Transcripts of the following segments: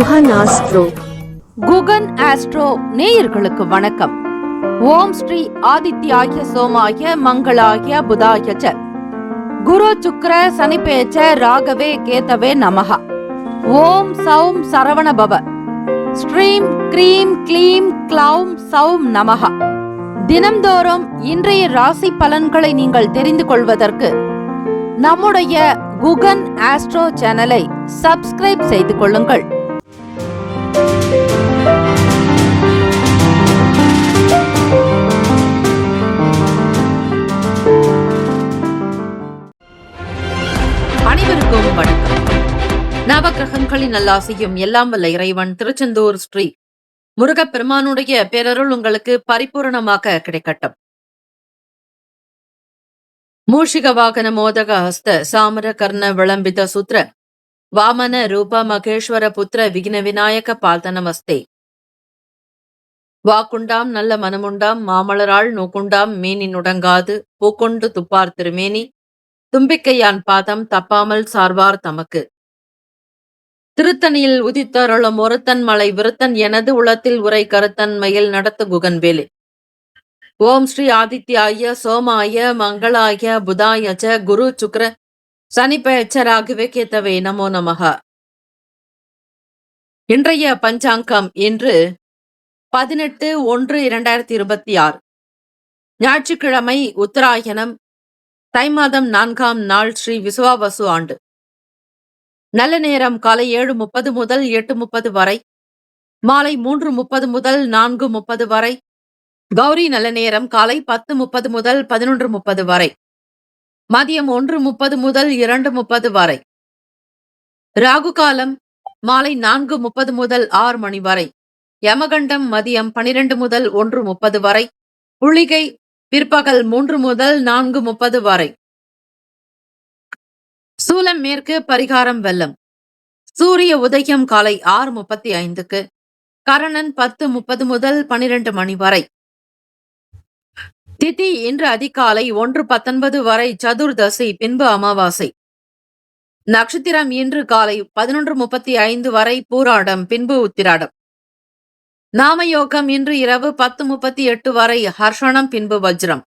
Guhan astro. Guhan astro நேயர்களுக்கு வணக்கம். ஓம் ஸ்ரீ ஆதித்யாய சோமாய மங்களாய புதாய ச குரு சுக்ர சனிபேச்ச ராகவே கேதவே நமஹ. ஓம் சௌம் சரவண பவ. ஸ்ரீம் க்ரீம் க்ளீம் க்ளௌம் சௌம் நமஹ. தினம்தோறும் இன்றைய ராசி பலன்களை நீங்கள் தெரிந்து கொள்வதற்கு நம்முடைய குகன் ஆஸ்ட்ரோ சேனலை சப்ஸ்கிரைப் செய்து கொள்ளுங்கள். அனைவருக்கும் வணக்கம். நவகிரகங்களின் நல்லாசியும் எல்லாம் வல்ல இறைவன் திருச்செந்தூர் ஸ்ரீ முருகப்பெருமானுடைய பேரருள் உங்களுக்கு பரிபூரணமாக கிடைக்கட்டும். மூஷிக வாகன மோதக ஹஸ்த சாமர கர்ண விளம்பித சூத்ர வாமன ரூப மகேஸ்வர புத்திர விக்ன விநாயக பால்தனமஸ்தே. வாக்குண்டாம் நல்ல மனமுண்டாம் மாமலராள் நோக்குண்டாம் மேனி நுடங்காது பூக்கொண்டு துப்பார் திருமேனி தும்பிக்கையான் பாதம் தப்பாமல் சார்வார் தமக்கு. திருத்தணியில் உதித்தருளும் ஒருத்தன் மலை விருத்தன் எனது உளத்தில் உரை கருத்தன் மயில் நடத்து குகன்வேலி. ஓம் ஸ்ரீ ஆதித்யாய சோமாய மங்களாய புதாய ச குரு சுக்ர சனிபேச்ச ராகவே கேதவே நமோ நமஹ. இன்றைய பஞ்சாங்கம் இன்று 18/1/2026 ஞாயிற்றுக்கிழமை, உத்தராயணம், தை மாதம் 4ஆம் நாள், ஸ்ரீ விசுவாவசு ஆண்டு. நல்ல நேரம் காலை 7:30 முதல் 8:30 வரை, மாலை 3:30 முதல் 4:30 வரை. கௌரி நல்ல நேரம் காலை 10:30 முதல் 11:30 வரை, மதியம் 1:30 முதல் 2:30 வரை. ராகு காலம் மாலை 4:30 முதல் 6 மணி வரை. யமகண்டம் மதியம் 12 முதல் 1:30 வரை. புளிகை பிற்பகல் 3 முதல் 4:30 வரை. சூலம் மேற்கு, பரிகாரம் வெள்ளம். சூரிய உதயம் காலை 6:35க்கு. கரணன் 10:30 முதல் 12 மணி வரை. திதி இன்று அதிகாலை 1:19 வரை சதுர்தசி, பின்பு அமாவாசை. நட்சத்திரம் இன்று காலை 11:35 வரை பூராடம், பின்பு உத்திராடம். நாமயோகம் இன்று இரவு 10:38 வரை ஹர்ஷணம், பின்பு வஜ்ரம்.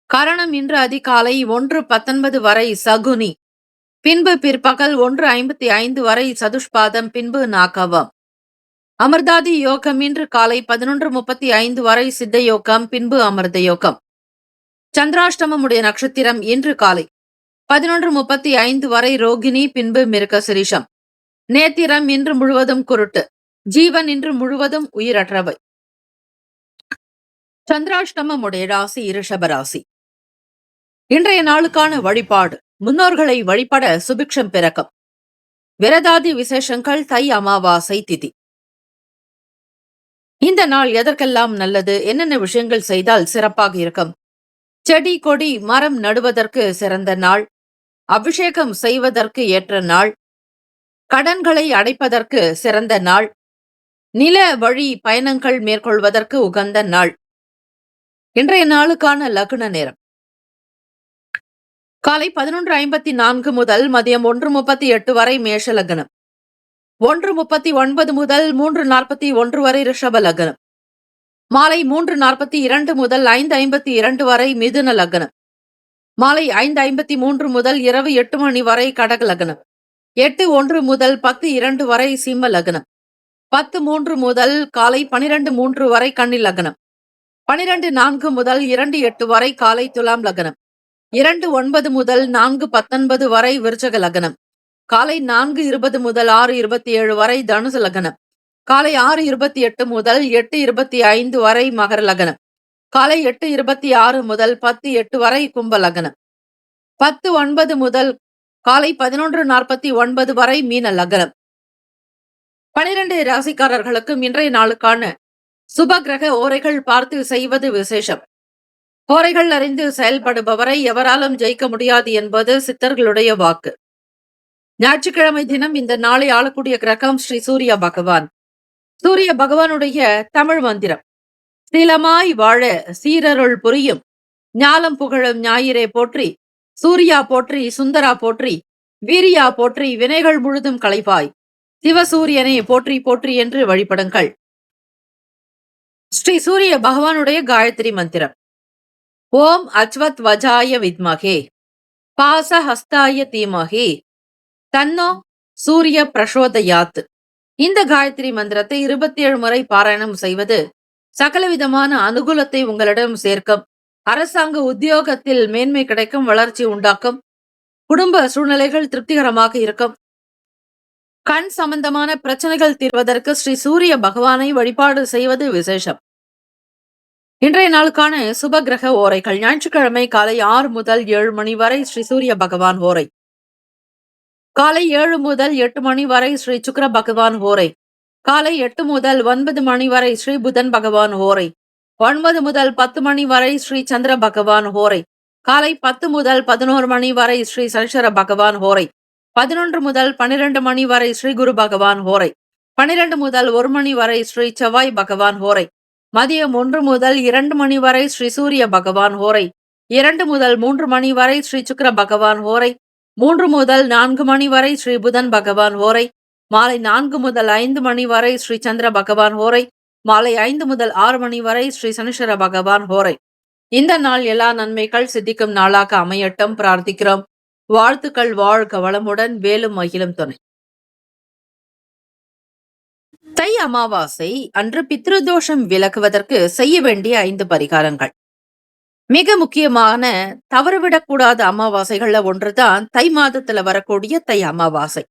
கரணம் இன்று அதிகாலை 1:19 வரை சகுனி, பின்பு பிற்பகல் 1:55 வரை சதுஷ்பாதம், பின்பு நாகவம். அமிர்தாதி யோகம் இன்று காலை 11:35 வரை சித்த யோகம், பின்பு அமிர்த யோகம். சந்திராஷ்டமமுடைய நட்சத்திரம் இன்று காலை 11:35 வரை ரோகிணி, பின்பு மிருகசிரீஷம். நேத்திரம் இன்று முழுவதும் குருட்டு. ஜீவன் இன்று முழுவதும் உயிரற்றவை. சந்திராஷ்டமமுடைய ராசி ரிஷபராசி. இன்றைய நாளுக்கான வழிபாடு: முன்னோர்களை வழிபட சுபிக்ஷம் பிறக்கும். விரதாதி விசேஷங்கள் தை அமாவாசை திதி. இந்த நாள் எதற்கெல்லாம் நல்லது, என்னென்ன விஷயங்கள் செய்தால் சிறப்பாக இருக்கும்? செடி கொடி மரம் நடுவதற்கு சிறந்த நாள். அபிஷேகம் செய்வதற்கு ஏற்ற நாள். கடன்களை அடைப்பதற்கு சிறந்த நாள். நில வழி பயணங்கள் மேற்கொள்வதற்கு உகந்த நாள். இன்றைய நாளுக்கான லக்ன நேரம் காலை 11:54 முதல் மதியம் 1:38 வரை மேஷ லக்னம். 1:39 முதல் 3:41 வரை ரிஷப லக்னம். மாலை 3:42 முதல் 5:52 வரை மிதுன லக்னம். மாலை 5:53 முதல் இரவு 8 மணி வரை கடக லக்னம். 8:01 முதல் 10:02 வரை சிம்ம லக்னம். 10:03 முதல் காலை 12:03 வரை கன்னி லக்னம். 12:04 முதல் 2:08 வரை காலை துலாம் லக்னம். 2:09 முதல் 4:19 வரை விருச்சக லக்னம். காலை 4:20 முதல் 6:27 வரை தனுசு லக்னம். காலை 6:28 முதல் 8:25 வரை மகர லக்னம். காலை 8:26 முதல் 10:08 வரை கும்ப லக்னம். 10:09 முதல் காலை 11:49 வரை மீன லக்னம். 12 ராசிக்காரர்களுக்கும் இன்றைய நாளுக்கான சுப கிரக ஓரைகள் பார்த்து செய்வது விசேஷம். ஓரைகள் அறிந்து செயல்படுபவரை எவராலும் ஜெயிக்க முடியாது என்பது சித்தர்களுடைய வாக்கு. ஞாயிற்றுக்கிழமை தினம் இந்த நாளை ஆளக்கூடிய கிரகம் ஸ்ரீ சூரிய பகவான். சூரிய பகவானுடைய தமிழ் மந்திரம்: சீலமாய் வாழ சீரருள் புரியும் ஞாலம் புகழும் ஞாயிறே போற்றி, சூர்யா போற்றி, சுந்தரா போற்றி, வீரியா போற்றி, வினைகள் முழுதும் களைவாய், சிவசூரியனை போற்றி போற்றி என்று வழிபடுங்கள். ஸ்ரீ சூரிய பகவானுடைய காயத்ரி மந்திரம். ஓம் அச்வத் வஜாய வித்மகே பாசஹஸ்தாய தீமகி தன்னோ சூரிய பிரசோதயாத். இந்த காயத்ரி மந்திரத்தை 27 முறை பாராயணம் செய்வது சகலவிதமான அனுகூலத்தை உங்களிடம் சேர்க்கும். அரசாங்க உத்தியோகத்தில் மேன்மை கிடைக்கும், வளர்ச்சி உண்டாக்கும், குடும்ப சூழ்நிலைகள் திருப்திகரமாக இருக்கும், கண் சம்பந்தமான பிரச்சனைகள் தீர்வதற்கு ஸ்ரீ சூரிய பகவானை வழிபாடு செய்வது விசேஷம். இன்றைய நாளுக்கான சுப கிரக ஓரைகள். ஞாயிற்றுக்கிழமை காலை 6 முதல் 7 மணி வரை ஸ்ரீ சூரிய பகவான் ஓரை. காலை 7 முதல் 8 மணி வரை ஸ்ரீ சுக்கிர பகவான் ஓரை. காலை 8 முதல் 9 மணி வரை ஸ்ரீ புதன் பகவான் ஓரை. 9 முதல் 10 மணி வரை ஸ்ரீ சந்திர பகவான் ஓரை. காலை 10 முதல் 11 மணி வரை ஸ்ரீ சனிச்சர பகவான் ஓரை. 11 முதல் 12 மணி வரை ஸ்ரீ குரு பகவான் ஓரை. 12 முதல் 1 மணி வரை ஸ்ரீ செவ்வாய் பகவான் ஓரை. மதியம் 1 முதல் 2 மணி வரை ஸ்ரீ சூரிய பகவான் ஓரை. 2 முதல் 3 மணி வரை ஸ்ரீ சுக்கிர பகவான் ஓரை. 3 முதல் 4 மணி வரை ஸ்ரீ புதன் பகவான் ஓரை. மாலை 4 முதல் 5 மணி வரை ஸ்ரீ சந்திர பகவான் ஓரை. மாலை 5 முதல் 6 மணி வரை ஸ்ரீ சனிச்சர பகவான் ஓரை. இந்த நாள் எல்லா நன்மைகள் சித்திக்கும் நாளாக அமையட்டும் பிரார்த்திக்கிறோம். வாழ்த்துக்கள். வாழ்க வளமுடன். வேலும் மகிழும் துணை. தை அமாவாசை அன்று பித்ருதோஷம் விலகுவதற்கு செய்ய வேண்டிய 5 பரிகாரங்கள். மிக முக்கியமான தவறவிடக்கூடாத அமாவாசைகள்ல ஒன்றுதான் தை மாதத்துல வரக்கூடிய தை அமாவாசை.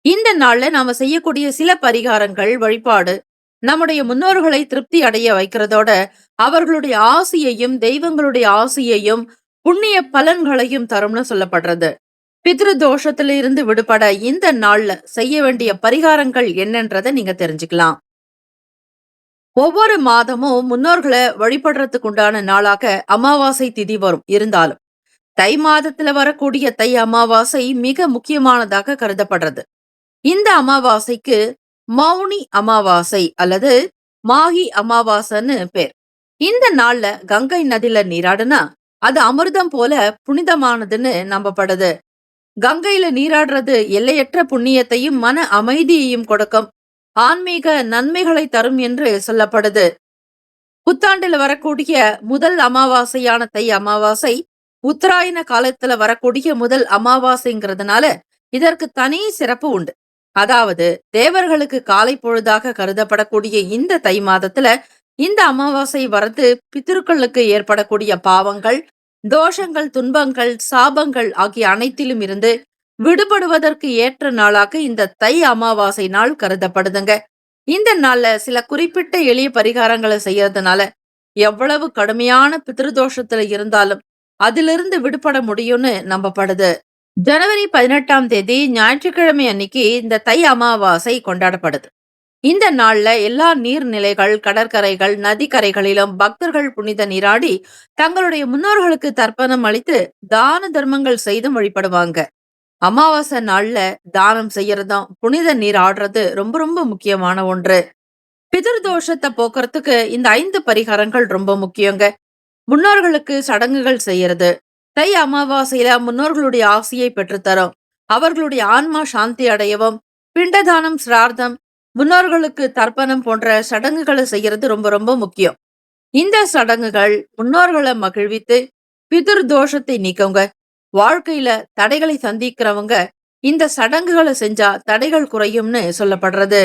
இந்த நாள்ல நாம செய்யக்கூடிய சில பரிகாரங்கள், வழிபாடு நம்முடைய முன்னோர்களை திருப்தி அடைய வைக்கிறதோட அவர்களுடைய ஆசியையும் தெய்வங்களுடைய ஆசியையும் புண்ணிய பலன்களையும் தரும்னு சொல்லப்படுறது. பித்ரு தோஷத்திலிருந்து விடுபட இந்த நாள்ல செய்ய வேண்டிய பரிகாரங்கள் என்னன்றதை நீங்க தெரிஞ்சுக்கலாம். ஒவ்வொரு மாதமும் முன்னோர்களை வழிபடுறதுக்கு உண்டான நாளாக அமாவாசை திதி வரும். இருந்தாலும் தை மாதத்துல வரக்கூடிய தை அமாவாசை மிக முக்கியமானதாக கருதப்படுறது. இந்த அமாவாசைக்கு மௌனி அமாவாசை அல்லது மாகி அமாவாசைன்னு பேர். இந்த நாள்ல கங்கை நதியில நீராடுனா அது அமிர்தம் போல புனிதமானதுன்னு நம்பப்படுது. கங்கையில நீராடுறது எல்லையற்ற புண்ணியத்தையும் மன அமைதியையும் கொடுக்கும், ஆன்மீக நன்மைகளை தரும் என்று சொல்லப்படுது. புத்தாண்டுல வரக்கூடிய முதல் அமாவாசையான தை அமாவாசை உத்தராயண காலத்துல வரக்கூடிய முதல் அமாவாசைங்கிறதுனால இதற்கு தனி சிறப்பு உண்டு. அதாவது தேவர்களுக்கு காலை பொழுதாக கருதப்படக்கூடிய இந்த தை மாதத்துல இந்த அமாவாசை வரது பித்திருக்களுக்கு ஏற்படக்கூடிய பாவங்கள், தோஷங்கள், துன்பங்கள், சாபங்கள் ஆகிய அனைத்திலும் இருந்து விடுபடுவதற்கு ஏற்ற நாளாக இந்த தை அமாவாசை நாள் கருதப்படுதுங்க. இந்த நாள்ல சில குறிப்பிட்ட எளிய பரிகாரங்களை செய்யறதுனால எவ்வளவு கடுமையான பித்ருதோஷத்துல இருந்தாலும் அதிலிருந்து விடுபட முடியும்னு நம்பப்படுது. ஜனவரி 18ஆம் தேதி ஞாயிற்றுக்கிழமை அன்னைக்கு இந்த தை அமாவாசை கொண்டாடப்படுது. இந்த நாள்ல எல்லா நீர்நிலைகள், கடற்கரைகள், நதிக்கரைகளிலும் பக்தர்கள் புனித நீராடி தங்களுடைய முன்னோர்களுக்கு தர்ப்பணம் அளித்து தான தர்மங்கள் செய்தும் வழிபடுவாங்க. அமாவாசை நாள்ல தானம் செய்யறதும் புனித நீர் ஆடுறது ரொம்ப ரொம்ப முக்கியமான ஒன்று. பிதிர்தோஷத்தை போக்குறதுக்கு இந்த 5 பரிகாரங்கள் ரொம்ப முக்கியங்க. முன்னோர்களுக்கு சடங்குகள் செய்யறது தை அமாவாசையில முன்னோர்களுடைய ஆசையை பெற்றுத்தரும். அவர்களுடைய ஆன்மா சாந்தி அடையவும் பிண்டதானம், சிரார்த்தம், முன்னோர்களுக்கு தர்ப்பணம் போன்ற சடங்குகளை செய்யறது ரொம்ப ரொம்ப முக்கியம். இந்த சடங்குகள் முன்னோர்களை மகிழ்வித்து பிதிர் தோஷத்தை நீக்குங்க. வாழ்க்கையில தடைகளை சந்திக்கிறவங்க இந்த சடங்குகளை செஞ்சா தடைகள் குறையும்னு சொல்லப்படுறது.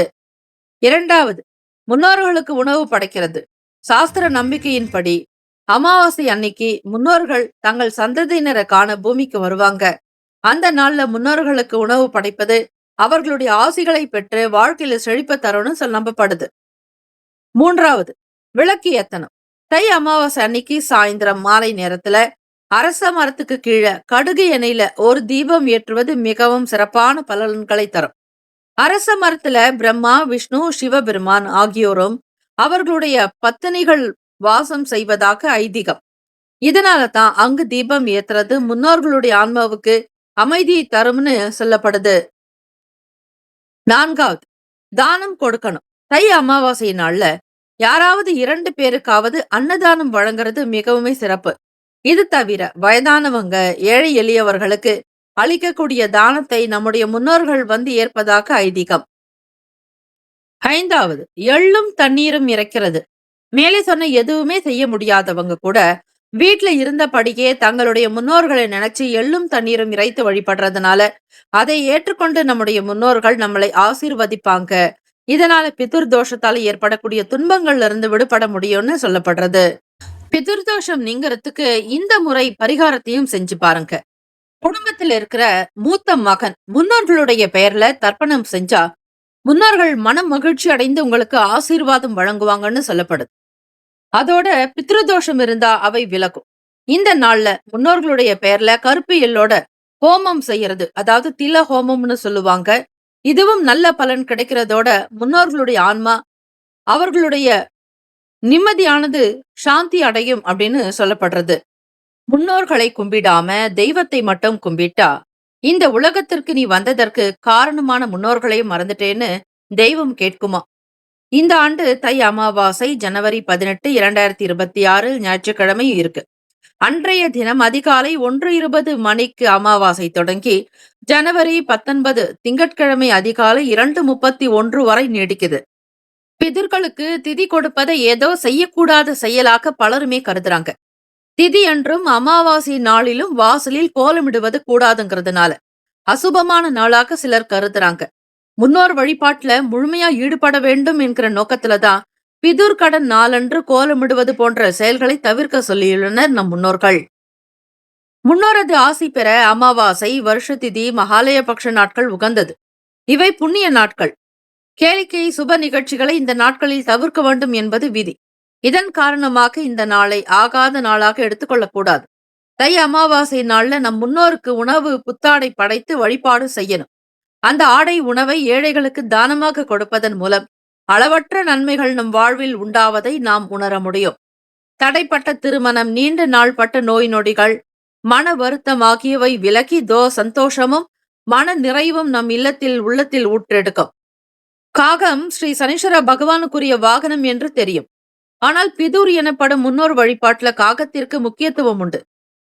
2வது, முன்னோர்களுக்கு உணவு படைக்கிறது. சாஸ்திர நம்பிக்கையின்படி அமாவாசை அன்னைக்கு முன்னோர்கள் தங்கள் சந்ததியினரை காண பூமிக்கு வருவாங்க. அந்த நாள்ல முன்னோர்களுக்கு உணவு படைப்பது அவர்களுடைய ஆசிகளை பெற்று வாழ்க்கையில செழிப்ப தரும்னு நம்பப்படுது. 3வது, விளக்கு ஏத்தனம். தை அமாவாசை அன்னைக்கு சாயந்தரம் மாலை நேரத்துல அரச மரத்துக்கு கீழே கடுகு எண்ணெயில ஒரு தீபம் ஏற்றுவது மிகவும் சிறப்பான பலன்களை தரும். அரச மரத்துல பிரம்மா, விஷ்ணு, சிவபெருமான் ஆகியோரும் அவர்களுடைய பத்தினிகள் வாசம் செய்வதாக ஐதீகம். இதனால தான் அங்கு தீபம் ஏத்துறது முன்னோர்களுடைய ஆன்மாவுக்கு அமைதியை தரும்னு சொல்லப்படுது. 4வது, தானம் கொடுக்கணும். தை அமாவாசை நாள்ல யாராவது 2 பேருக்காவது அன்னதானம் வழங்குறது மிகவும் சிறப்பு. இது தவிர வயதானவங்க, ஏழை எளியவர்களுக்கு அளிக்கக்கூடிய தானத்தை நம்முடைய முன்னோர்கள் வந்து ஏற்பதாக ஐதீகம். 5வது, எள்ளும் தண்ணீரும் இறைக்கிறது. மேலே சொன்ன எதுவுமே செய்ய முடியாதவங்க கூட வீட்ல இருந்தபடியே தங்களுடைய முன்னோர்களை நினைச்சு எள்ளும் தண்ணீரும் இறைத்து வழிபடுறதுனால அதை ஏற்றுக்கொண்டு நம்முடைய முன்னோர்கள் நம்மளை ஆசீர்வதிப்பாங்க. இதனால பிதுர் தோஷத்தால ஏற்படக்கூடிய துன்பங்கள்ல இருந்து விடுபட முடியும்னு சொல்லப்படுறது. பிதுர் தோஷம் நீங்கிறதுக்கு இந்த முறை பரிகாரத்தையும் செஞ்சு பாருங்க. குடும்பத்தில் இருக்கிற மூத்த மகன் முன்னோர்களுடைய பெயர்ல தர்ப்பணம் செஞ்சா முன்னோர்கள் மனம் மகிழ்ச்சி அடைந்து உங்களுக்கு ஆசீர்வாதம் வழங்குவாங்கன்னு சொல்லப்படுது. அதோட பித்ருதோஷம் இருந்தா அவை விலகும். இந்த நாள்ல முன்னோர்களுடைய பெயர்ல கருப்பு எள்ளோட ஹோமம் செய்யறது, அதாவது தில ஹோமம்னு சொல்லுவாங்க. இதுவும் நல்ல பலன் கிடைக்கிறதோட முன்னோர்களுடைய ஆன்மா அவர்களுடைய நிம்மதியானது சாந்தி அடையும் அப்படின்னு சொல்லப்படுறது. முன்னோர்களை கும்பிடாம தெய்வத்தை மட்டும் கும்பிட்டா இந்த உலகத்திற்கு நீ வந்ததற்கு காரணமான முன்னோர்களையும் மறந்துட்டேன்னு தெய்வம் கேட்குமா. இந்த ஆண்டு தை அமாவாசை ஜனவரி 18, 2026 ஞாயிற்றுக்கிழமை இருக்கு. அன்றைய தினம் அதிகாலை 1:20 மணிக்கு அமாவாசை தொடங்கி ஜனவரி 19 திங்கட்கிழமை அதிகாலை 2:31 வரை நீடிக்குது. பிதர்களுக்கு திதி கொடுப்பதை ஏதோ செய்யக்கூடாத செயலாக பலருமே கருதுறாங்க. திதி அன்றும் அமாவாசை நாளிலும் வாசலில் கோலமிடுவது கூடாதுங்கிறதுனால அசுபமான நாளாக சிலர் கருதுறாங்க. முன்னோர் வழிபாட்டுல முழுமையா ஈடுபட வேண்டும் என்கிற நோக்கத்துலதான் பிதுர் கடன் நாளன்று கோலமிடுவது போன்ற செயல்களை தவிர்க்க சொல்லியுள்ளனர் நம் முன்னோர்கள். முன்னோரது ஆசி பெற அமாவாசை, வருஷதிதி, மகாலய பக்ஷ நாட்கள் உகந்தது. இவை புண்ணிய நாட்கள். கேளிக்கை சுப நிகழ்ச்சிகளை இந்த நாட்களில் தவிர்க்க வேண்டும் என்பது விதி. இதன் காரணமாக இந்த நாளை ஆகாத நாளாக எடுத்துக்கொள்ளக்கூடாது. தை அமாவாசை நாள்ல நம் முன்னோருக்கு உணவு புத்தாடை படைத்து வழிபாடு செய்யணும். அந்த ஆடை உணவை ஏழைகளுக்கு தானமாக கொடுப்பதன் மூலம் அளவற்ற நன்மைகள் நம் வாழ்வில் உண்டாவதை நாம் உணர முடியும். தடைப்பட்ட திருமணம், நீண்ட நாள் பட்ட நோய் நொடிகள், மன வருத்தம் ஆகியவை விலகி சந்தோஷமும் மன நிறைவும் நம் இல்லத்தில் உள்ளத்தில் ஊற்றெடுக்கும். காகம் ஸ்ரீ சனீஸ்வர பகவானுக்குரிய வாகனம் என்று தெரியும். ஆனால் பிதுர் எனப்படும் முன்னோர் வழிபாட்டுல காகத்திற்கு முக்கியத்துவம் உண்டு.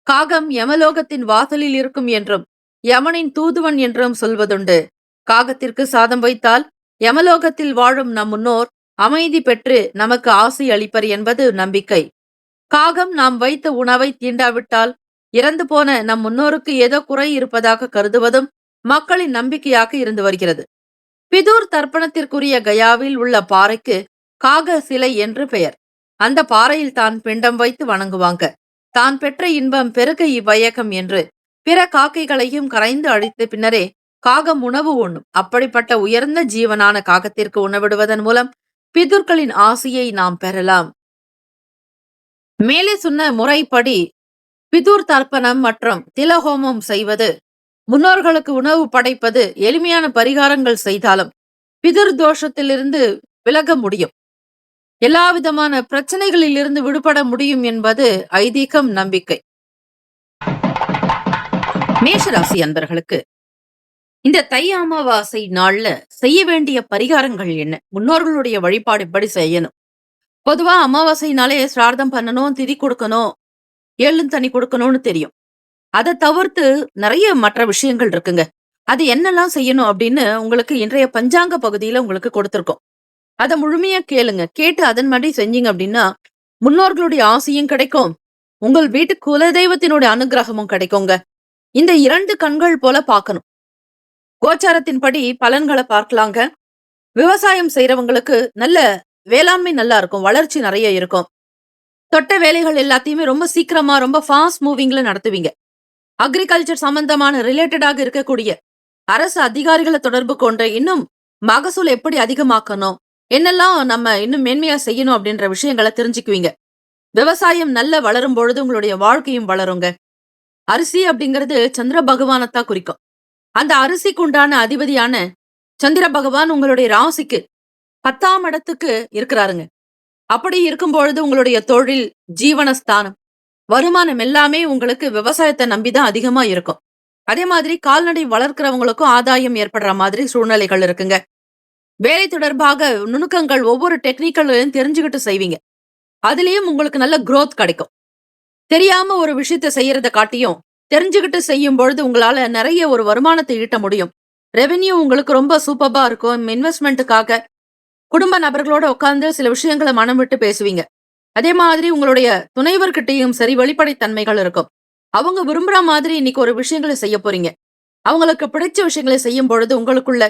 காகம் யமலோகத்தின் வாசலில் இருக்கும் என்றும் யமனின் தூதுவன் என்றும் சொல்வதுண்டு. காகத்திற்கு சாதம் வைத்தால் யமலோகத்தில் வாழும் நம் முன்னோர் அமைதி பெற்று நமக்கு ஆசை அளிப்பர் என்பது நம்பிக்கை. காகம் நாம் வைத்த உணவை தீண்டாவிட்டால் இறந்து போன நம் முன்னோருக்கு ஏதோ குறை இருப்பதாக கருதுவதும் மக்களின் நம்பிக்கையாக இருந்து வருகிறது. பிதுர் தர்ப்பணத்திற்குரிய கயாவில் உள்ள பாறைக்கு காக சிலை என்று பெயர். அந்த பாறையில் தான் பிண்டம் வைத்து வணங்குவாங்க. தான் பெற்ற இன்பம் பெருக இவ்வையகம் என்று பிற காக்கைகளையும் கரைந்து அழித்த பின்னரே காகம் உணவு உண்ணும். அப்படிப்பட்ட உயர்ந்த ஜீவனான காகத்திற்கு உணவிடுவதன் மூலம் பிதுர்களின் ஆசையை நாம் பெறலாம். மேலே சொன்ன முறைப்படி பிதுர் தர்ப்பணம் மற்றும் திலஹோமம் செய்வது, முன்னோர்களுக்கு உணவு படைப்பது, எளிமையான பரிகாரங்கள் செய்தாலும் பிதுர் தோஷத்திலிருந்து விலக முடியும். எல்லாவிதமான பிரச்சனைகளில் இருந்து விடுபட முடியும் என்பது ஐதீகம், நம்பிக்கை. மேஷராசி அன்பர்களுக்கு இந்த தை அமாவாசை நாள்ல செய்ய வேண்டிய பரிகாரங்கள் என்ன, முன்னோர்களுடைய வழிபாடு எப்படி செய்யணும்? பொதுவா அமாவாசைனாலே சிரார்த்தம் பண்ணணும், திதி கொடுக்கணும், எள்ளும் தண்ணி கொடுக்கணும்னு தெரியும். அதை தவிர்த்து நிறைய மற்ற விஷயங்கள் இருக்குங்க. அது என்னெல்லாம் செய்யணும் அப்படின்னு உங்களுக்கு இன்றைய பஞ்சாங்க பகுதியில உங்களுக்கு கொடுத்திருக்கோம். அதை முழுமையா கேளுங்க. கேட்டு அதன்படி செஞ்சீங்க அப்படின்னா முன்னோர்களுடைய ஆசையும் கிடைக்கும், உங்கள் வீட்டு குலதெய்வத்தினுடைய அனுகிரகமும் கிடைக்குங்க. இந்த 2 கண்கள் போல பார்க்கணும். கோச்சாரத்தின்படி பலன்களை பார்க்கலாங்க. விவசாயம் செய்யறவங்களுக்கு நல்ல வேளாண்மை நல்லா இருக்கும், வளர்ச்சி நிறைய இருக்கும். தொட்ட வேலைகள் எல்லாத்தையுமே ரொம்ப சீக்கிரமா ரொம்ப ஃபாஸ்ட் மூவிங்ல நடத்துவீங்க. அக்ரிகல்ச்சர் சம்பந்தமான ரிலேட்டடாக இருக்கக்கூடிய அரசு அதிகாரிகளை தொடர்பு கொண்டு இன்னும் மகசூல் எப்படி அதிகமாக்கணும், என்னெல்லாம் நம்ம இன்னும் மேன்மையா செய்யணும் அப்படின்ற விஷயங்களை தெரிஞ்சுக்குவீங்க. விவசாயம் நல்ல வளரும் பொழுது உங்களுடைய வாழ்க்கையும் வளருங்க. அரிசி அப்படிங்கிறது சந்திர பகவானத்தான் குறிக்கும். அந்த அரிசிக்கு உண்டான அதிபதியான சந்திர பகவான் உங்களுடைய ராசிக்கு 10ஆம் இடத்துக்கு இருக்கிறாருங்க. அப்படி இருக்கும் பொழுது உங்களுடைய தொழில், ஜீவனஸ்தானம், வருமானம் எல்லாமே உங்களுக்கு விவசாயத்தை நம்பிதான் அதிகமா இருக்கும். அதே மாதிரி கால்நடை வளர்க்கிறவங்களுக்கும் ஆதாயம் ஏற்படுற மாதிரி சூழ்நிலைகள் இருக்குங்க. வேலை தொடர்பாக நுணுக்கங்கள் ஒவ்வொரு டெக்னிக்கலையும் தெரிஞ்சுக்கிட்டு செய்வீங்க. அதுலயும் உங்களுக்கு நல்ல குரோத் கிடைக்கும். தெரியாம ஒரு விஷயத்த செய்யறத காட்டியும் தெரிஞ்சுக்கிட்டு செய்யும் பொழுது உங்களால நிறைய ஒரு வருமானத்தை ஈட்ட முடியும். ரெவென்யூ உங்களுக்கு ரொம்ப சூப்பரா இருக்கும். இன்வெஸ்ட்மெண்ட்டுக்காக குடும்ப நபர்களோட உட்கார்ந்து சில விஷயங்கள மனம் விட்டு பேசுவீங்க. அதே மாதிரி உங்களுடைய துணைவர்கிட்டயும் சரி வெளிப்படைத்தன்மைகள் இருக்கும். அவங்க விரும்புற மாதிரி இன்னைக்கு ஒரு விஷயங்கள செய்ய போறீங்க. அவங்களுக்கு பிடிச்ச விஷயங்கள செய்யும் பொழுது உங்களுக்குள்ள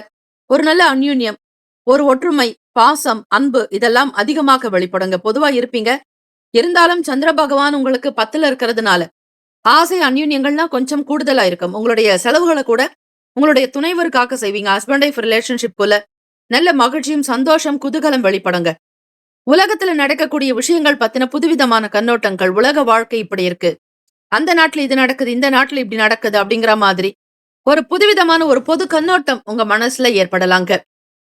ஒரு நல்ல அந்யோன்யம், ஒரு ஒற்றுமை, பாசம், அன்பு இதெல்லாம் அதிகமாக வெளிப்படுங்க. பொதுவா இருப்பீங்க. இருந்தாலும் சந்திர பகவான் உங்களுக்கு 10ல இருக்கிறதுனால, ஆசை அந்யோன்யங்கள்லாம் கொஞ்சம் கூடுதலா இருக்கும். உங்களுடைய செலவுகள கூட உங்களுடைய துணைவருக்காக செய்வீங்க. ஹஸ்பண்ட் ஒய்ஃப் ரிலேஷன்ஷிப் போல நல்ல மகிழ்ச்சியும், சந்தோஷம், குதூகலம் வெளிப்படுங்க. உலகத்துல நடக்கக்கூடிய விஷயங்கள் பத்தின புதுவிதமான கண்ணோட்டங்கள், உலக வாழ்க்கை இப்படி இருக்கு. அந்த நாட்டுல இது நடக்குது, இந்த நாட்டுல இப்படி நடக்குது அப்படிங்கிற மாதிரி ஒரு புதுவிதமான ஒரு பொது கண்ணோட்டம் உங்க மனசுல ஏற்படலாங்க.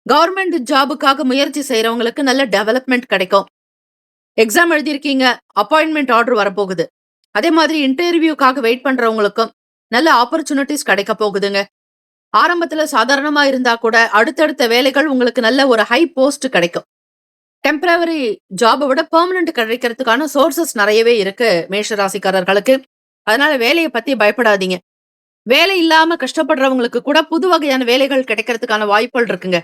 கவர்மெண்ட் ஜாபுக்காக முயற்சி செய்யறவங்களுக்கு நல்ல டெவலப்மெண்ட் கிடைக்கும். எக்ஸாம் எழுதியிருக்கீங்க, அப்பாயின்ட்மெண்ட் ஆர்டர் வரப்போகுது. அதே மாதிரி இன்டர்வியூக்காக வெயிட் பண்றவங்களுக்கும் நல்ல ஆப்பர்ச்சுனிட்டிஸ் கிடைக்க போகுதுங்க. ஆரம்பத்துல சாதாரணமா இருந்தா கூட அடுத்தடுத்த வேலைகள் உங்களுக்கு நல்ல ஒரு ஹை போஸ்ட் கிடைக்கும். டெம்பரவரி ஜாப விட பெர்மனன்ட் கிடைக்கிறதுக்கான சோர்சஸ் நிறையவே இருக்கு மேஷ ராசிக்காரர்களுக்கு. அதனால வேலைய பத்தி பயப்படாதீங்க. வேலை இல்லாம கஷ்டப்படுறவங்களுக்கு கூட புது வகையான வேலைகள் கிடைக்கிறதுக்கான வாய்ப்புகள் இருக்குங்க.